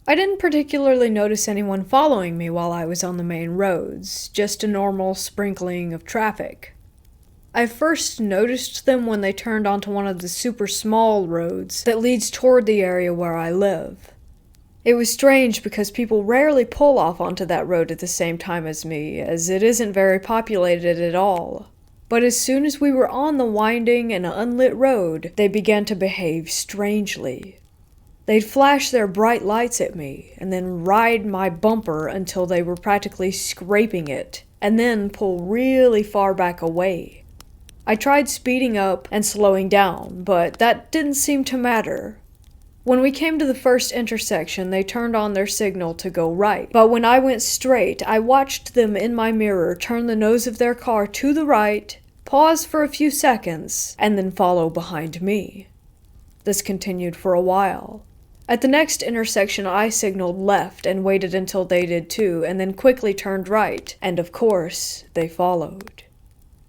I didn't particularly notice anyone following me while I was on the main roads, just a normal sprinkling of traffic. I first noticed them when they turned onto one of the super small roads that leads toward the area where I live. It was strange because people rarely pull off onto that road at the same time as me, as it isn't very populated at all. But as soon as we were on the winding and unlit road, they began to behave strangely. They'd flash their bright lights at me, and then ride my bumper until they were practically scraping it, and then pull really far back away. I tried speeding up and slowing down, but that didn't seem to matter. When we came to the first intersection, they turned on their signal to go right, but when I went straight, I watched them in my mirror turn the nose of their car to the right, pause for a few seconds, and then follow behind me. This continued for a while. At the next intersection, I signaled left and waited until they did too, and then quickly turned right, and of course, they followed.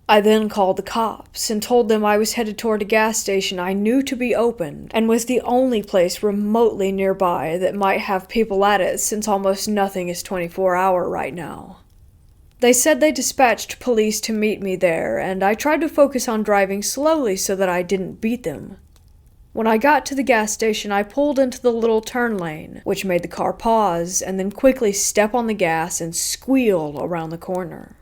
I then called the cops and told them I was headed toward a gas station I knew to be open and was the only place remotely nearby that might have people at it since almost nothing is 24-hour right now. They said they dispatched police to meet me there, and I tried to focus on driving slowly so that I didn't beat them. When I got to the gas station, I pulled into the little turn lane, which made the car pause and then quickly step on the gas and squeal around the corner.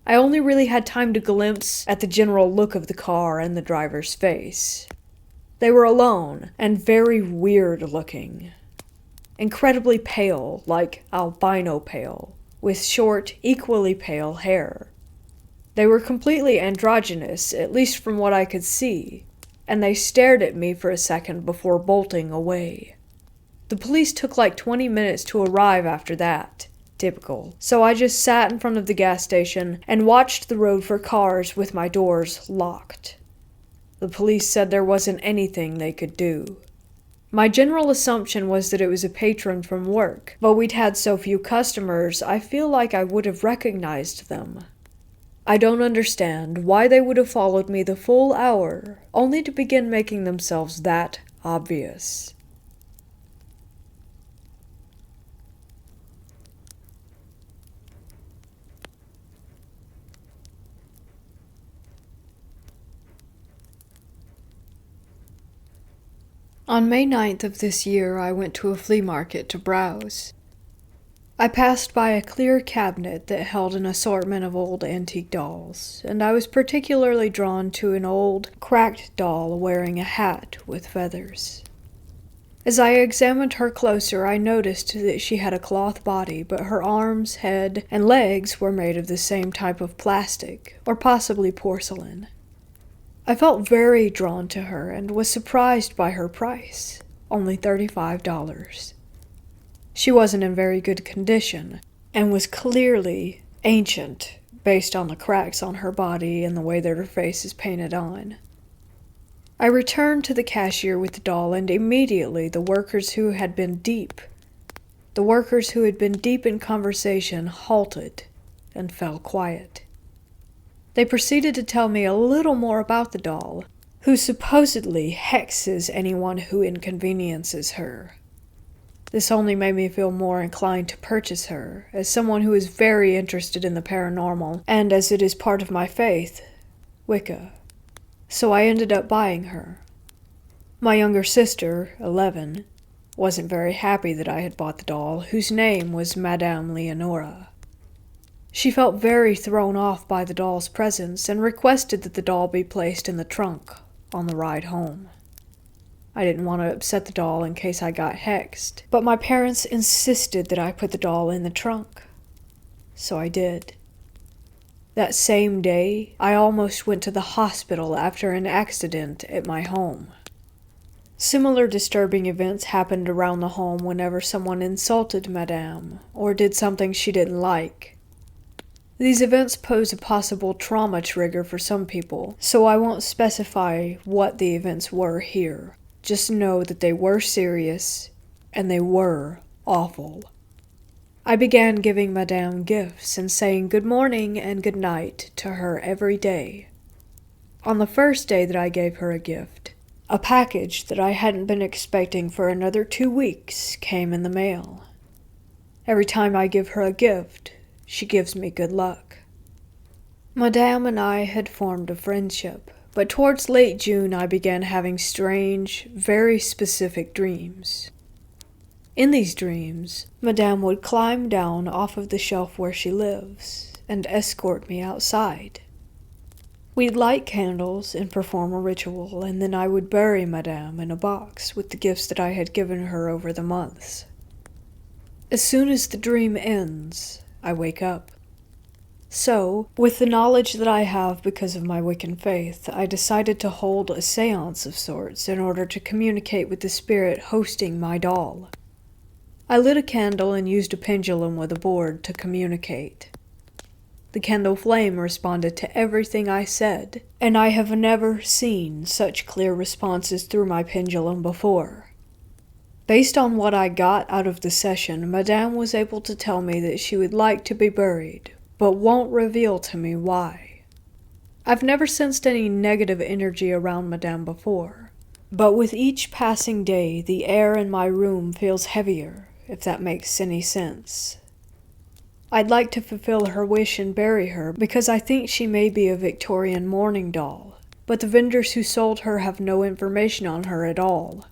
I only really had time to glimpse at the general look of the car and the driver's face. They were alone and very weird looking. Incredibly pale, like albino pale, with short, equally pale hair. They were completely androgynous, at least from what I could see, and they stared at me for a second before bolting away. The police took like 20 minutes to arrive after that. Typical. So I just sat in front of the gas station and watched the road for cars with my doors locked. The police said there wasn't anything they could do. My general assumption was that it was a patron from work, but we'd had so few customers, I feel like I would have recognized them. I don't understand why they would have followed me the full hour, only to begin making themselves that obvious. On May 9th of this year, I went to a flea market to browse. I passed by a clear cabinet that held an assortment of old antique dolls, and I was particularly drawn to an old, cracked doll wearing a hat with feathers. As I examined her closer, I noticed that she had a cloth body, but her arms, head, and legs were made of the same type of plastic, or possibly porcelain. I felt very drawn to her and was surprised by her price, only $35. She wasn't in very good condition, and was clearly ancient based on the cracks on her body and the way that her face is painted on. I returned to the cashier with the doll, and immediately the workers who had been deep in conversation halted and fell quiet. They proceeded to tell me a little more about the doll, who supposedly hexes anyone who inconveniences her. This only made me feel more inclined to purchase her, as someone who is very interested in the paranormal, and as it is part of my faith, Wicca. So I ended up buying her. My younger sister, 11, wasn't very happy that I had bought the doll, whose name was Madame Leonora. She felt very thrown off by the doll's presence and requested that the doll be placed in the trunk on the ride home. I didn't want to upset the doll in case I got hexed, but my parents insisted that I put the doll in the trunk. So I did. That same day, I almost went to the hospital after an accident at my home. Similar disturbing events happened around the home whenever someone insulted Madame or did something she didn't like. These events pose a possible trauma trigger for some people, so I won't specify what the events were here. Just know that they were serious, and they were awful. I began giving Madame gifts and saying good morning and good night to her every day. On the first day that I gave her a gift, a package that I hadn't been expecting for another 2 weeks came in the mail. Every time I give her a gift, she gives me good luck. Madame and I had formed a friendship, but towards late June I began having strange, very specific dreams. In these dreams, Madame would climb down off of the shelf where she lives and escort me outside. We'd light candles and perform a ritual, and then I would bury Madame in a box with the gifts that I had given her over the months. As soon as the dream ends, I wake up. So, with the knowledge that I have because of my Wiccan faith, I decided to hold a seance of sorts in order to communicate with the spirit hosting my doll. I lit a candle and used a pendulum with a board to communicate. The candle flame responded to everything I said, and I have never seen such clear responses through my pendulum before. Based on what I got out of the session, Madame was able to tell me that she would like to be buried, but won't reveal to me why. I've never sensed any negative energy around Madame before, but with each passing day, the air in my room feels heavier, if that makes any sense. I'd like to fulfill her wish and bury her because I think she may be a Victorian mourning doll, but the vendors who sold her have no information on her at all.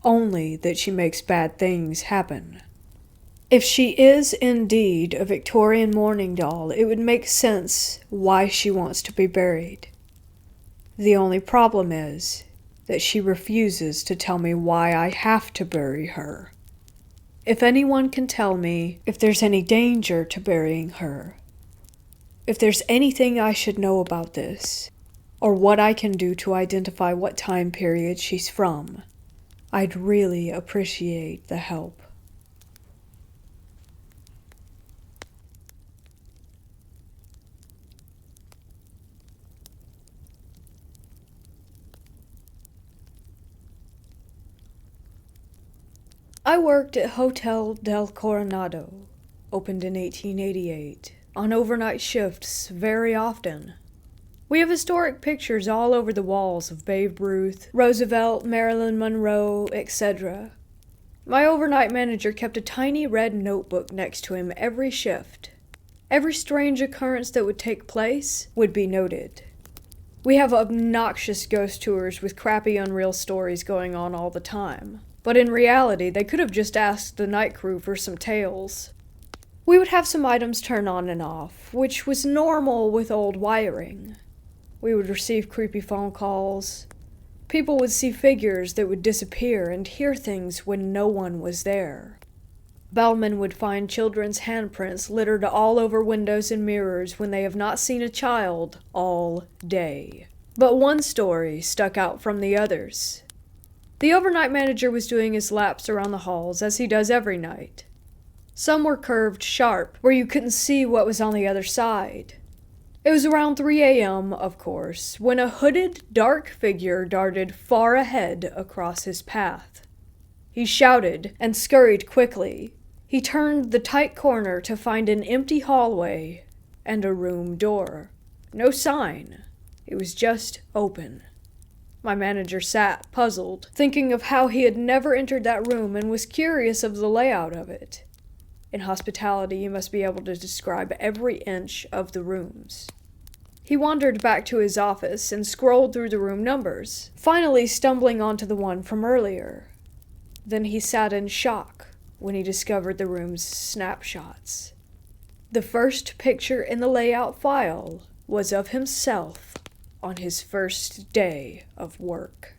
Only that she makes bad things happen. If she is indeed a Victorian mourning doll, it would make sense why she wants to be buried. The only problem is that she refuses to tell me why I have to bury her. If anyone can tell me if there's any danger to burying her, if there's anything I should know about this, or what I can do to identify what time period she's from, I'd really appreciate the help. I worked at Hotel del Coronado, opened in 1888, on overnight shifts very often. We have historic pictures all over the walls of Babe Ruth, Roosevelt, Marilyn Monroe, etc. My overnight manager kept a tiny red notebook next to him every shift. Every strange occurrence that would take place would be noted. We have obnoxious ghost tours with crappy unreal stories going on all the time. But in reality, they could have just asked the night crew for some tales. We would have some items turn on and off, which was normal with old wiring. We would receive creepy phone calls. People would see figures that would disappear and hear things when no one was there. Bellmen would find children's handprints littered all over windows and mirrors when they have not seen a child all day. But one story stuck out from the others. The overnight manager was doing his laps around the halls, as he does every night. Some were curved sharp, where you couldn't see what was on the other side. It was around 3 a.m., of course, when a hooded, dark figure darted far ahead across his path. He shouted and scurried quickly. He turned the tight corner to find an empty hallway and a room door. No sign. It was just open. My manager sat, puzzled, thinking of how he had never entered that room and was curious of the layout of it. In hospitality, you must be able to describe every inch of the rooms. He wandered back to his office and scrolled through the room numbers, finally stumbling onto the one from earlier. Then he sat in shock when he discovered the room's snapshots. The first picture in the layout file was of himself on his first day of work.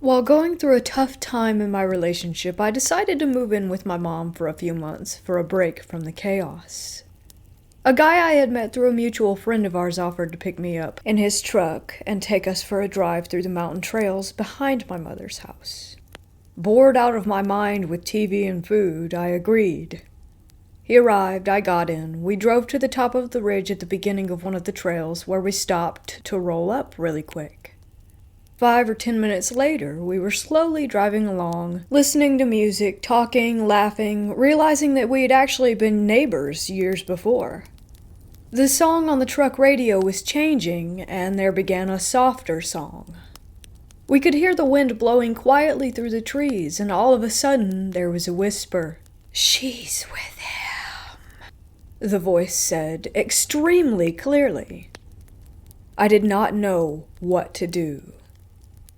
While going through a tough time in my relationship, I decided to move in with my mom for a few months for a break from the chaos. A guy I had met through a mutual friend of ours offered to pick me up in his truck and take us for a drive through the mountain trails behind my mother's house. Bored out of my mind with TV and food, I agreed. He arrived, I got in. We drove to the top of the ridge at the beginning of one of the trails where we stopped to roll up really quick. 5 or 10 minutes later, we were slowly driving along, listening to music, talking, laughing, realizing that we had actually been neighbors years before. The song on the truck radio was changing, and there began a softer song. We could hear the wind blowing quietly through the trees, and all of a sudden there was a whisper. "She's with him," the voice said, extremely clearly. I did not know what to do.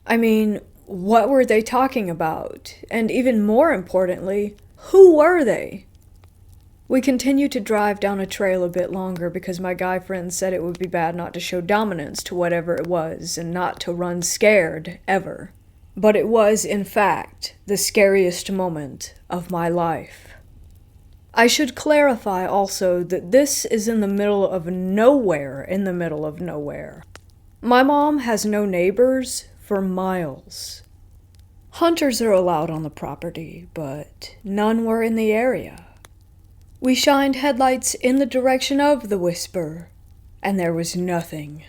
I mean, what were they talking about? And even more importantly, who were they? We continued to drive down a trail a bit longer because my guy friend said it would be bad not to show dominance to whatever it was and not to run scared, ever. But it was, in fact, the scariest moment of my life. I should clarify also that this is in the middle of nowhere in the middle of nowhere. My mom has no neighbors for miles. Hunters are allowed on the property, but none were in the area. We shined headlights in the direction of the whisper, and there was nothing.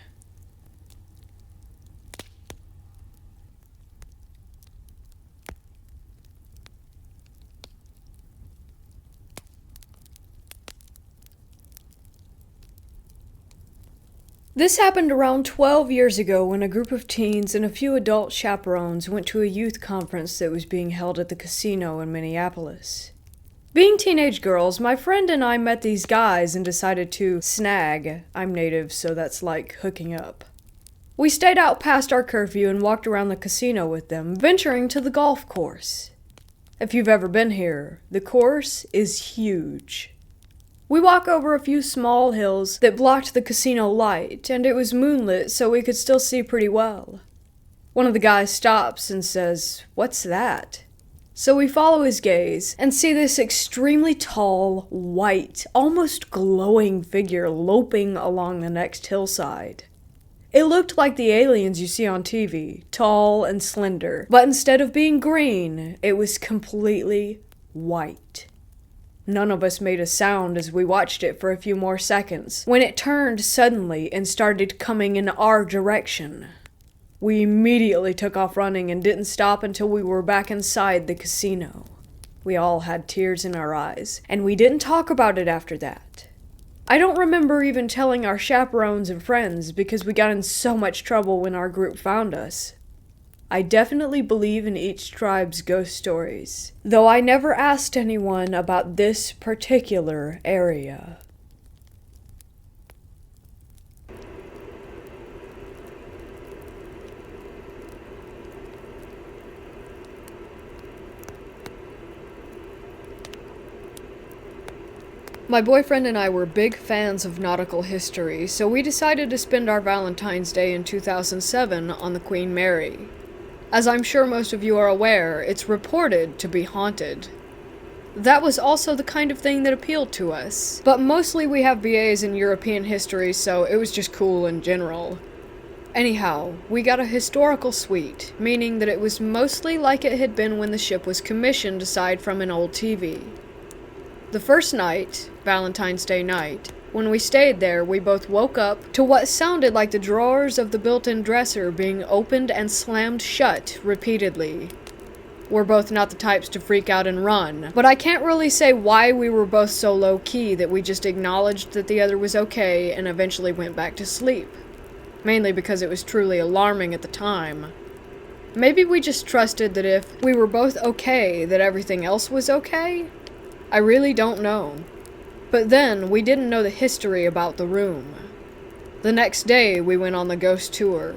This happened around 12 years ago when a group of teens and a few adult chaperones went to a youth conference that was being held at the casino in Minneapolis. Being teenage girls, my friend and I met these guys and decided to snag. I'm native, so that's like hooking up. We stayed out past our curfew and walked around the casino with them, venturing to the golf course. If you've ever been here, the course is huge. We walk over a few small hills that blocked the casino light, and it was moonlit so we could still see pretty well. One of the guys stops and says, "What's that?" So we follow his gaze and see this extremely tall, white, almost glowing figure loping along the next hillside. It looked like the aliens you see on TV, tall and slender, but instead of being green, it was completely white. None of us made a sound as we watched it for a few more seconds, when it turned suddenly and started coming in our direction. We immediately took off running and didn't stop until we were back inside the casino. We all had tears in our eyes, and we didn't talk about it after that. I don't remember even telling our chaperones and friends because we got in so much trouble when our group found us. I definitely believe in each tribe's ghost stories, though I never asked anyone about this particular area. My boyfriend and I were big fans of nautical history, so we decided to spend our Valentine's Day in 2007 on the Queen Mary. As I'm sure most of you are aware, it's reported to be haunted. That was also the kind of thing that appealed to us, but mostly we have BAs in European history, so it was just cool in general. Anyhow, we got a historical suite, meaning that it was mostly like it had been when the ship was commissioned aside from an old TV. The first night, Valentine's Day night, when we stayed there, we both woke up to what sounded like the drawers of the built-in dresser being opened and slammed shut repeatedly. We're both not the types to freak out and run, but I can't really say why we were both so low-key that we just acknowledged that the other was okay and eventually went back to sleep. Mainly because it was truly alarming at the time. Maybe we just trusted that if we were both okay, that everything else was okay? I really don't know. But then, we didn't know the history about the room. The next day, we went on the ghost tour.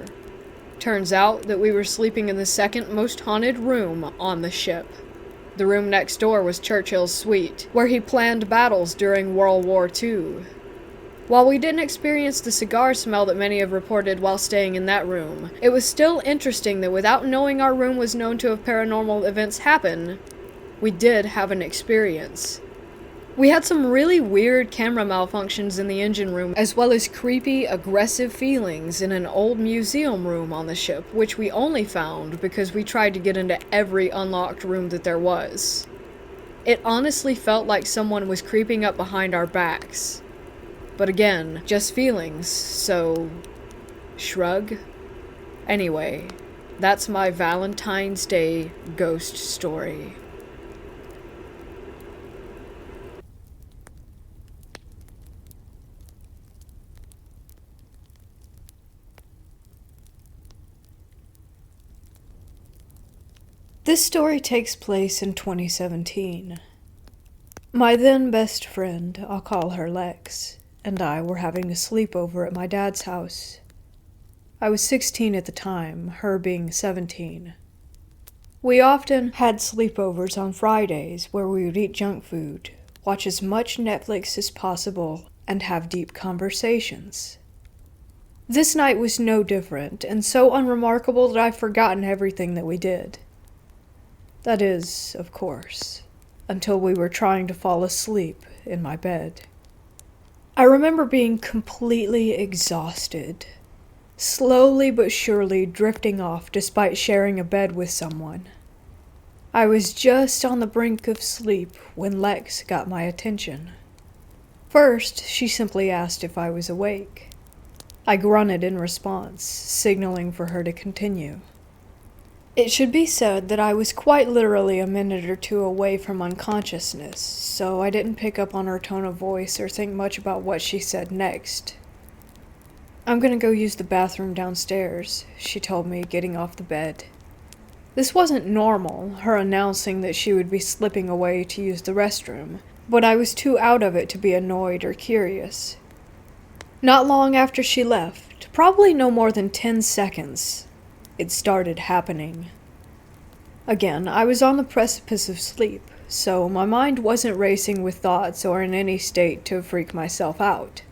Turns out that we were sleeping in the second most haunted room on the ship. The room next door was Churchill's suite, where he planned battles during World War II. While we didn't experience the cigar smell that many have reported while staying in that room, it was still interesting that without knowing our room was known to have paranormal events happen, we did have an experience. We had some really weird camera malfunctions in the engine room, as well as creepy, aggressive feelings in an old museum room on the ship, which we only found because we tried to get into every unlocked room that there was. It honestly felt like someone was creeping up behind our backs. But again, just feelings, so shrug. Anyway, that's my Valentine's Day ghost story. This story takes place in 2017. My then best friend, I'll call her Lex, and I were having a sleepover at my dad's house. I was 16 at the time, her being 17. We often had sleepovers on Fridays where we would eat junk food, watch as much Netflix as possible, and have deep conversations. This night was no different, and so unremarkable that I've forgotten everything that we did. That is, of course, until we were trying to fall asleep in my bed. I remember being completely exhausted, slowly but surely drifting off despite sharing a bed with someone. I was just on the brink of sleep when Lex got my attention. First, she simply asked if I was awake. I grunted in response, signaling for her to continue. It should be said that I was quite literally a minute or two away from unconsciousness, so I didn't pick up on her tone of voice or think much about what she said next. "I'm gonna go use the bathroom downstairs," she told me, getting off the bed. This wasn't normal, her announcing that she would be slipping away to use the restroom, but I was too out of it to be annoyed or curious. Not long after she left, probably no more than 10 seconds, it started happening. Again, I was on the precipice of sleep, so my mind wasn't racing with thoughts or in any state to freak myself out.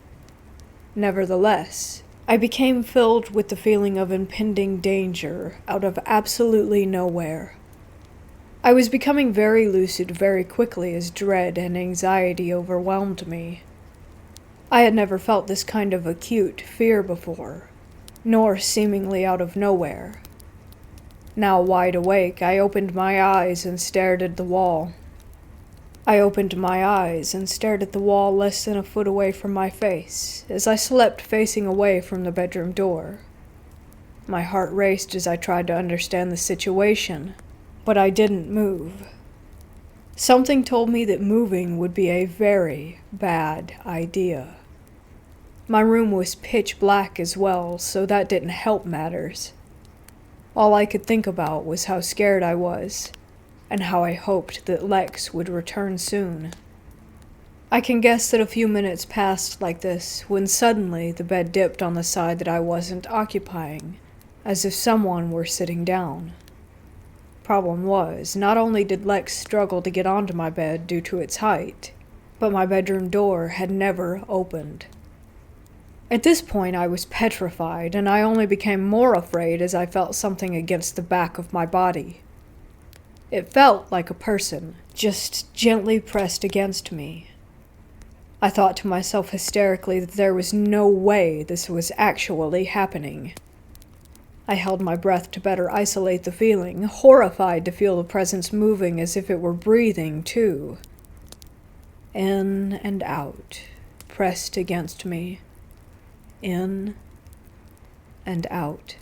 Nevertheless, I became filled with the feeling of impending danger out of absolutely nowhere. I was becoming very lucid very quickly as dread and anxiety overwhelmed me. I had never felt this kind of acute fear before, nor seemingly out of nowhere. Now wide awake, I opened my eyes and stared at the wall. Less than a foot away from my face, as I slept facing away from the bedroom door. My heart raced as I tried to understand the situation, but I didn't move. Something told me that moving would be a very bad idea. My room was pitch black as well, so that didn't help matters. All I could think about was how scared I was, and how I hoped that Lex would return soon. I can guess that a few minutes passed like this when suddenly the bed dipped on the side that I wasn't occupying, as if someone were sitting down. Problem was, not only did Lex struggle to get onto my bed due to its height, but my bedroom door had never opened. At this point I was petrified, and I only became more afraid as I felt something against the back of my body. It felt like a person, just gently pressed against me. I thought to myself hysterically that there was no way this was actually happening. I held my breath to better isolate the feeling, horrified to feel the presence moving as if it were breathing, too. In and out, pressed against me. In and out.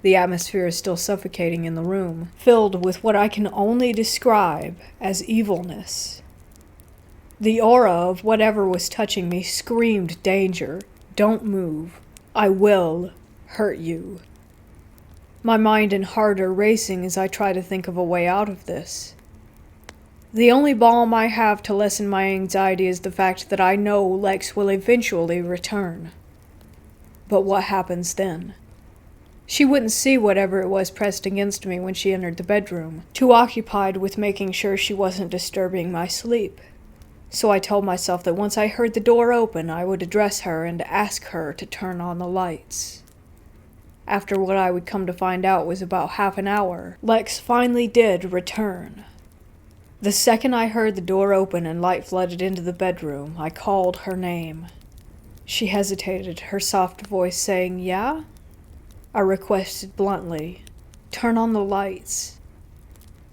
The atmosphere is still suffocating in the room, filled with what I can only describe as evilness. The aura of whatever was touching me screamed danger. Don't move. I will hurt you. My mind and heart are racing as I try to think of a way out of this. The only balm I have to lessen my anxiety is the fact that I know Lex will eventually return. But what happens then? She wouldn't see whatever it was pressed against me when she entered the bedroom, too occupied with making sure she wasn't disturbing my sleep. So I told myself that once I heard the door open, I would address her and ask her to turn on the lights. After what I would come to find out was about half an hour, Lex finally did return. The second I heard the door open and light flooded into the bedroom, I called her name. She hesitated, her soft voice saying, "Yeah?" I requested bluntly, "Turn on the lights."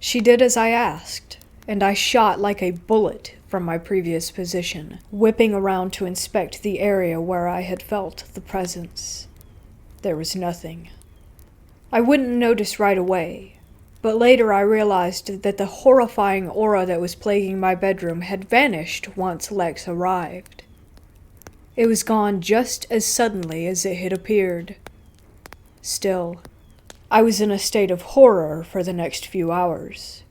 She did as I asked, and I shot like a bullet from my previous position, whipping around to inspect the area where I had felt the presence. There was nothing. I wouldn't notice right away, but later I realized that the horrifying aura that was plaguing my bedroom had vanished once Lex arrived. It was gone just as suddenly as it had appeared. Still, I was in a state of horror for the next few hours.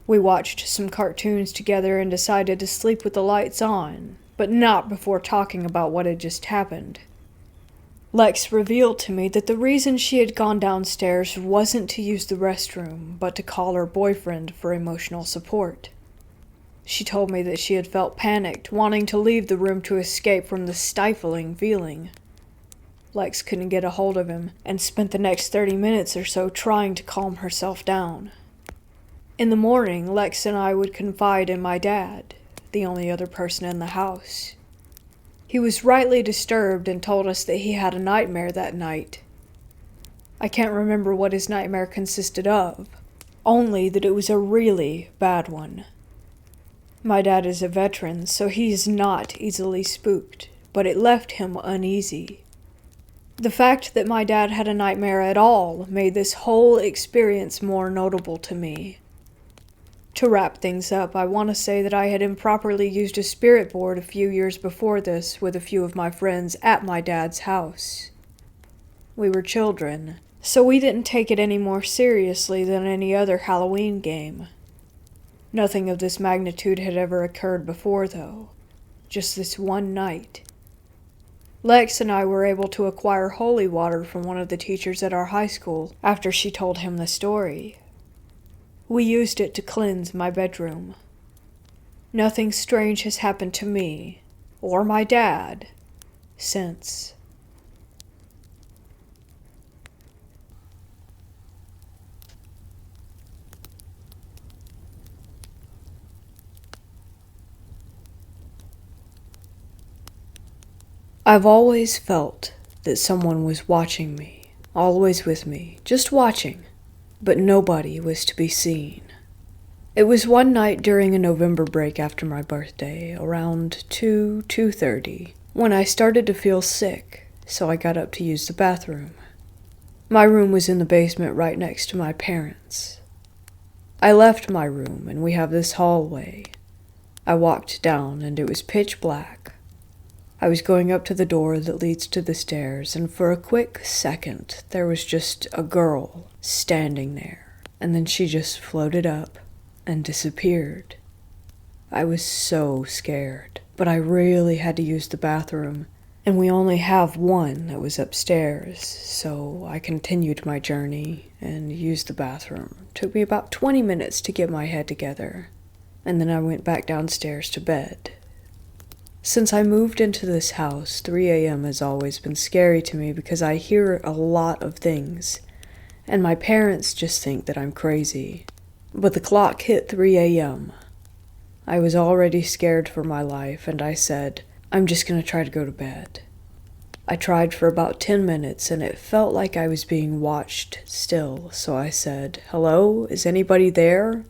We watched some cartoons together and decided to sleep with the lights on, but not before talking about what had just happened. Lex revealed to me that the reason she had gone downstairs wasn't to use the restroom, but to call her boyfriend for emotional support. She told me that she had felt panicked, wanting to leave the room to escape from the stifling feeling. Lex couldn't get a hold of him, and spent the next 30 minutes or so trying to calm herself down. In the morning, Lex and I would confide in my dad, the only other person in the house. He was rightly disturbed and told us that he had a nightmare that night. I can't remember what his nightmare consisted of, only that it was a really bad one. My dad is a veteran, so he is not easily spooked, but it left him uneasy. The fact that my dad had a nightmare at all made this whole experience more notable to me. To wrap things up, I want to say that I had improperly used a spirit board a few years before this with a few of my friends at my dad's house. We were children, so we didn't take it any more seriously than any other Halloween game. Nothing of this magnitude had ever occurred before, though. Just this one night. Lex and I were able to acquire holy water from one of the teachers at our high school after she told him the story. We used it to cleanse my bedroom. Nothing strange has happened to me, or my dad, since. I've always felt that someone was watching me, always with me, just watching. But nobody was to be seen. It was one night during a November break after my birthday, around 2:30, when I started to feel sick, so I got up to use the bathroom. My room was in the basement right next to my parents'. I left my room, and we have this hallway. I walked down, and it was pitch black. I was going up to the door that leads to the stairs, and for a quick second, there was just a girl standing there, and then she just floated up and disappeared. I was so scared, but I really had to use the bathroom, and we only have one that was upstairs, so I continued my journey and used the bathroom. It took me about 20 minutes to get my head together, and then I went back downstairs to bed. Since I moved into this house, 3 a.m. has always been scary to me because I hear a lot of things, and my parents just think that I'm crazy. But the clock hit 3 a.m. I was already scared for my life, and I said, I'm just going to try to go to bed. I tried for about 10 minutes, and it felt like I was being watched still, so I said, hello, is anybody there?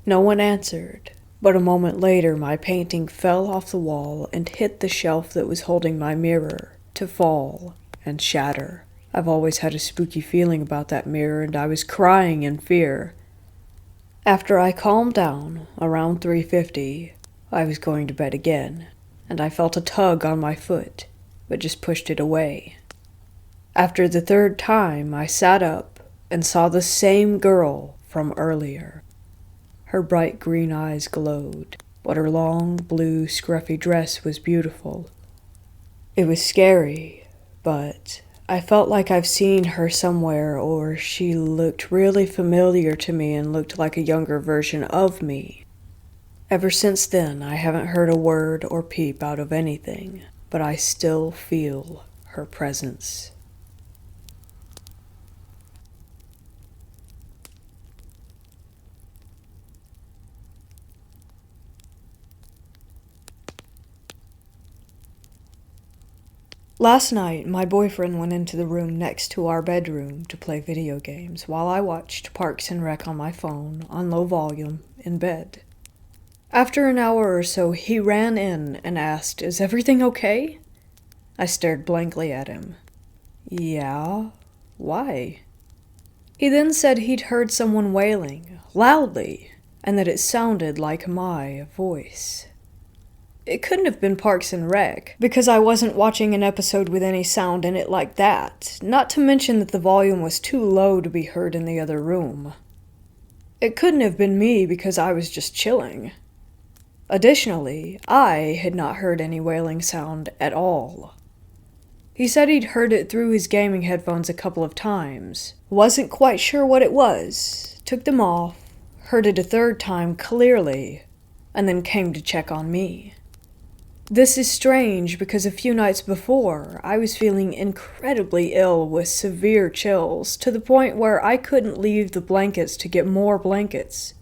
No one answered. But a moment later, my painting fell off the wall and hit the shelf that was holding my mirror, to fall and shatter. I've always had a spooky feeling about that mirror, and I was crying in fear. After I calmed down, around 3:50, I was going to bed again, and I felt a tug on my foot, but just pushed it away. After the third time, I sat up and saw the same girl from earlier. Her bright green eyes glowed, but her long, blue, scruffy dress was beautiful. It was scary, but I felt like I've seen her somewhere, or she looked really familiar to me and looked like a younger version of me. Ever since then, I haven't heard a word or peep out of anything, but I still feel her presence. Last night, my boyfriend went into the room next to our bedroom to play video games while I watched Parks and Rec on my phone on low volume in bed. After an hour or so, he ran in and asked, "Is everything okay?" I stared blankly at him. "Yeah? Why?" He then said he'd heard someone wailing, loudly, and that it sounded like my voice. It couldn't have been Parks and Rec, because I wasn't watching an episode with any sound in it like that, not to mention that the volume was too low to be heard in the other room. It couldn't have been me because I was just chilling. Additionally, I had not heard any wailing sound at all. He said he'd heard it through his gaming headphones a couple of times, wasn't quite sure what it was, took them off, heard it a third time clearly, and then came to check on me. This is strange because a few nights before, I was feeling incredibly ill with severe chills to the point where I couldn't leave the blankets to get more blankets.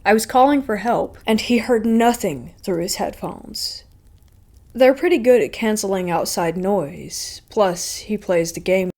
I was calling for help, and he heard nothing through his headphones. They're pretty good at canceling outside noise, plus he plays the game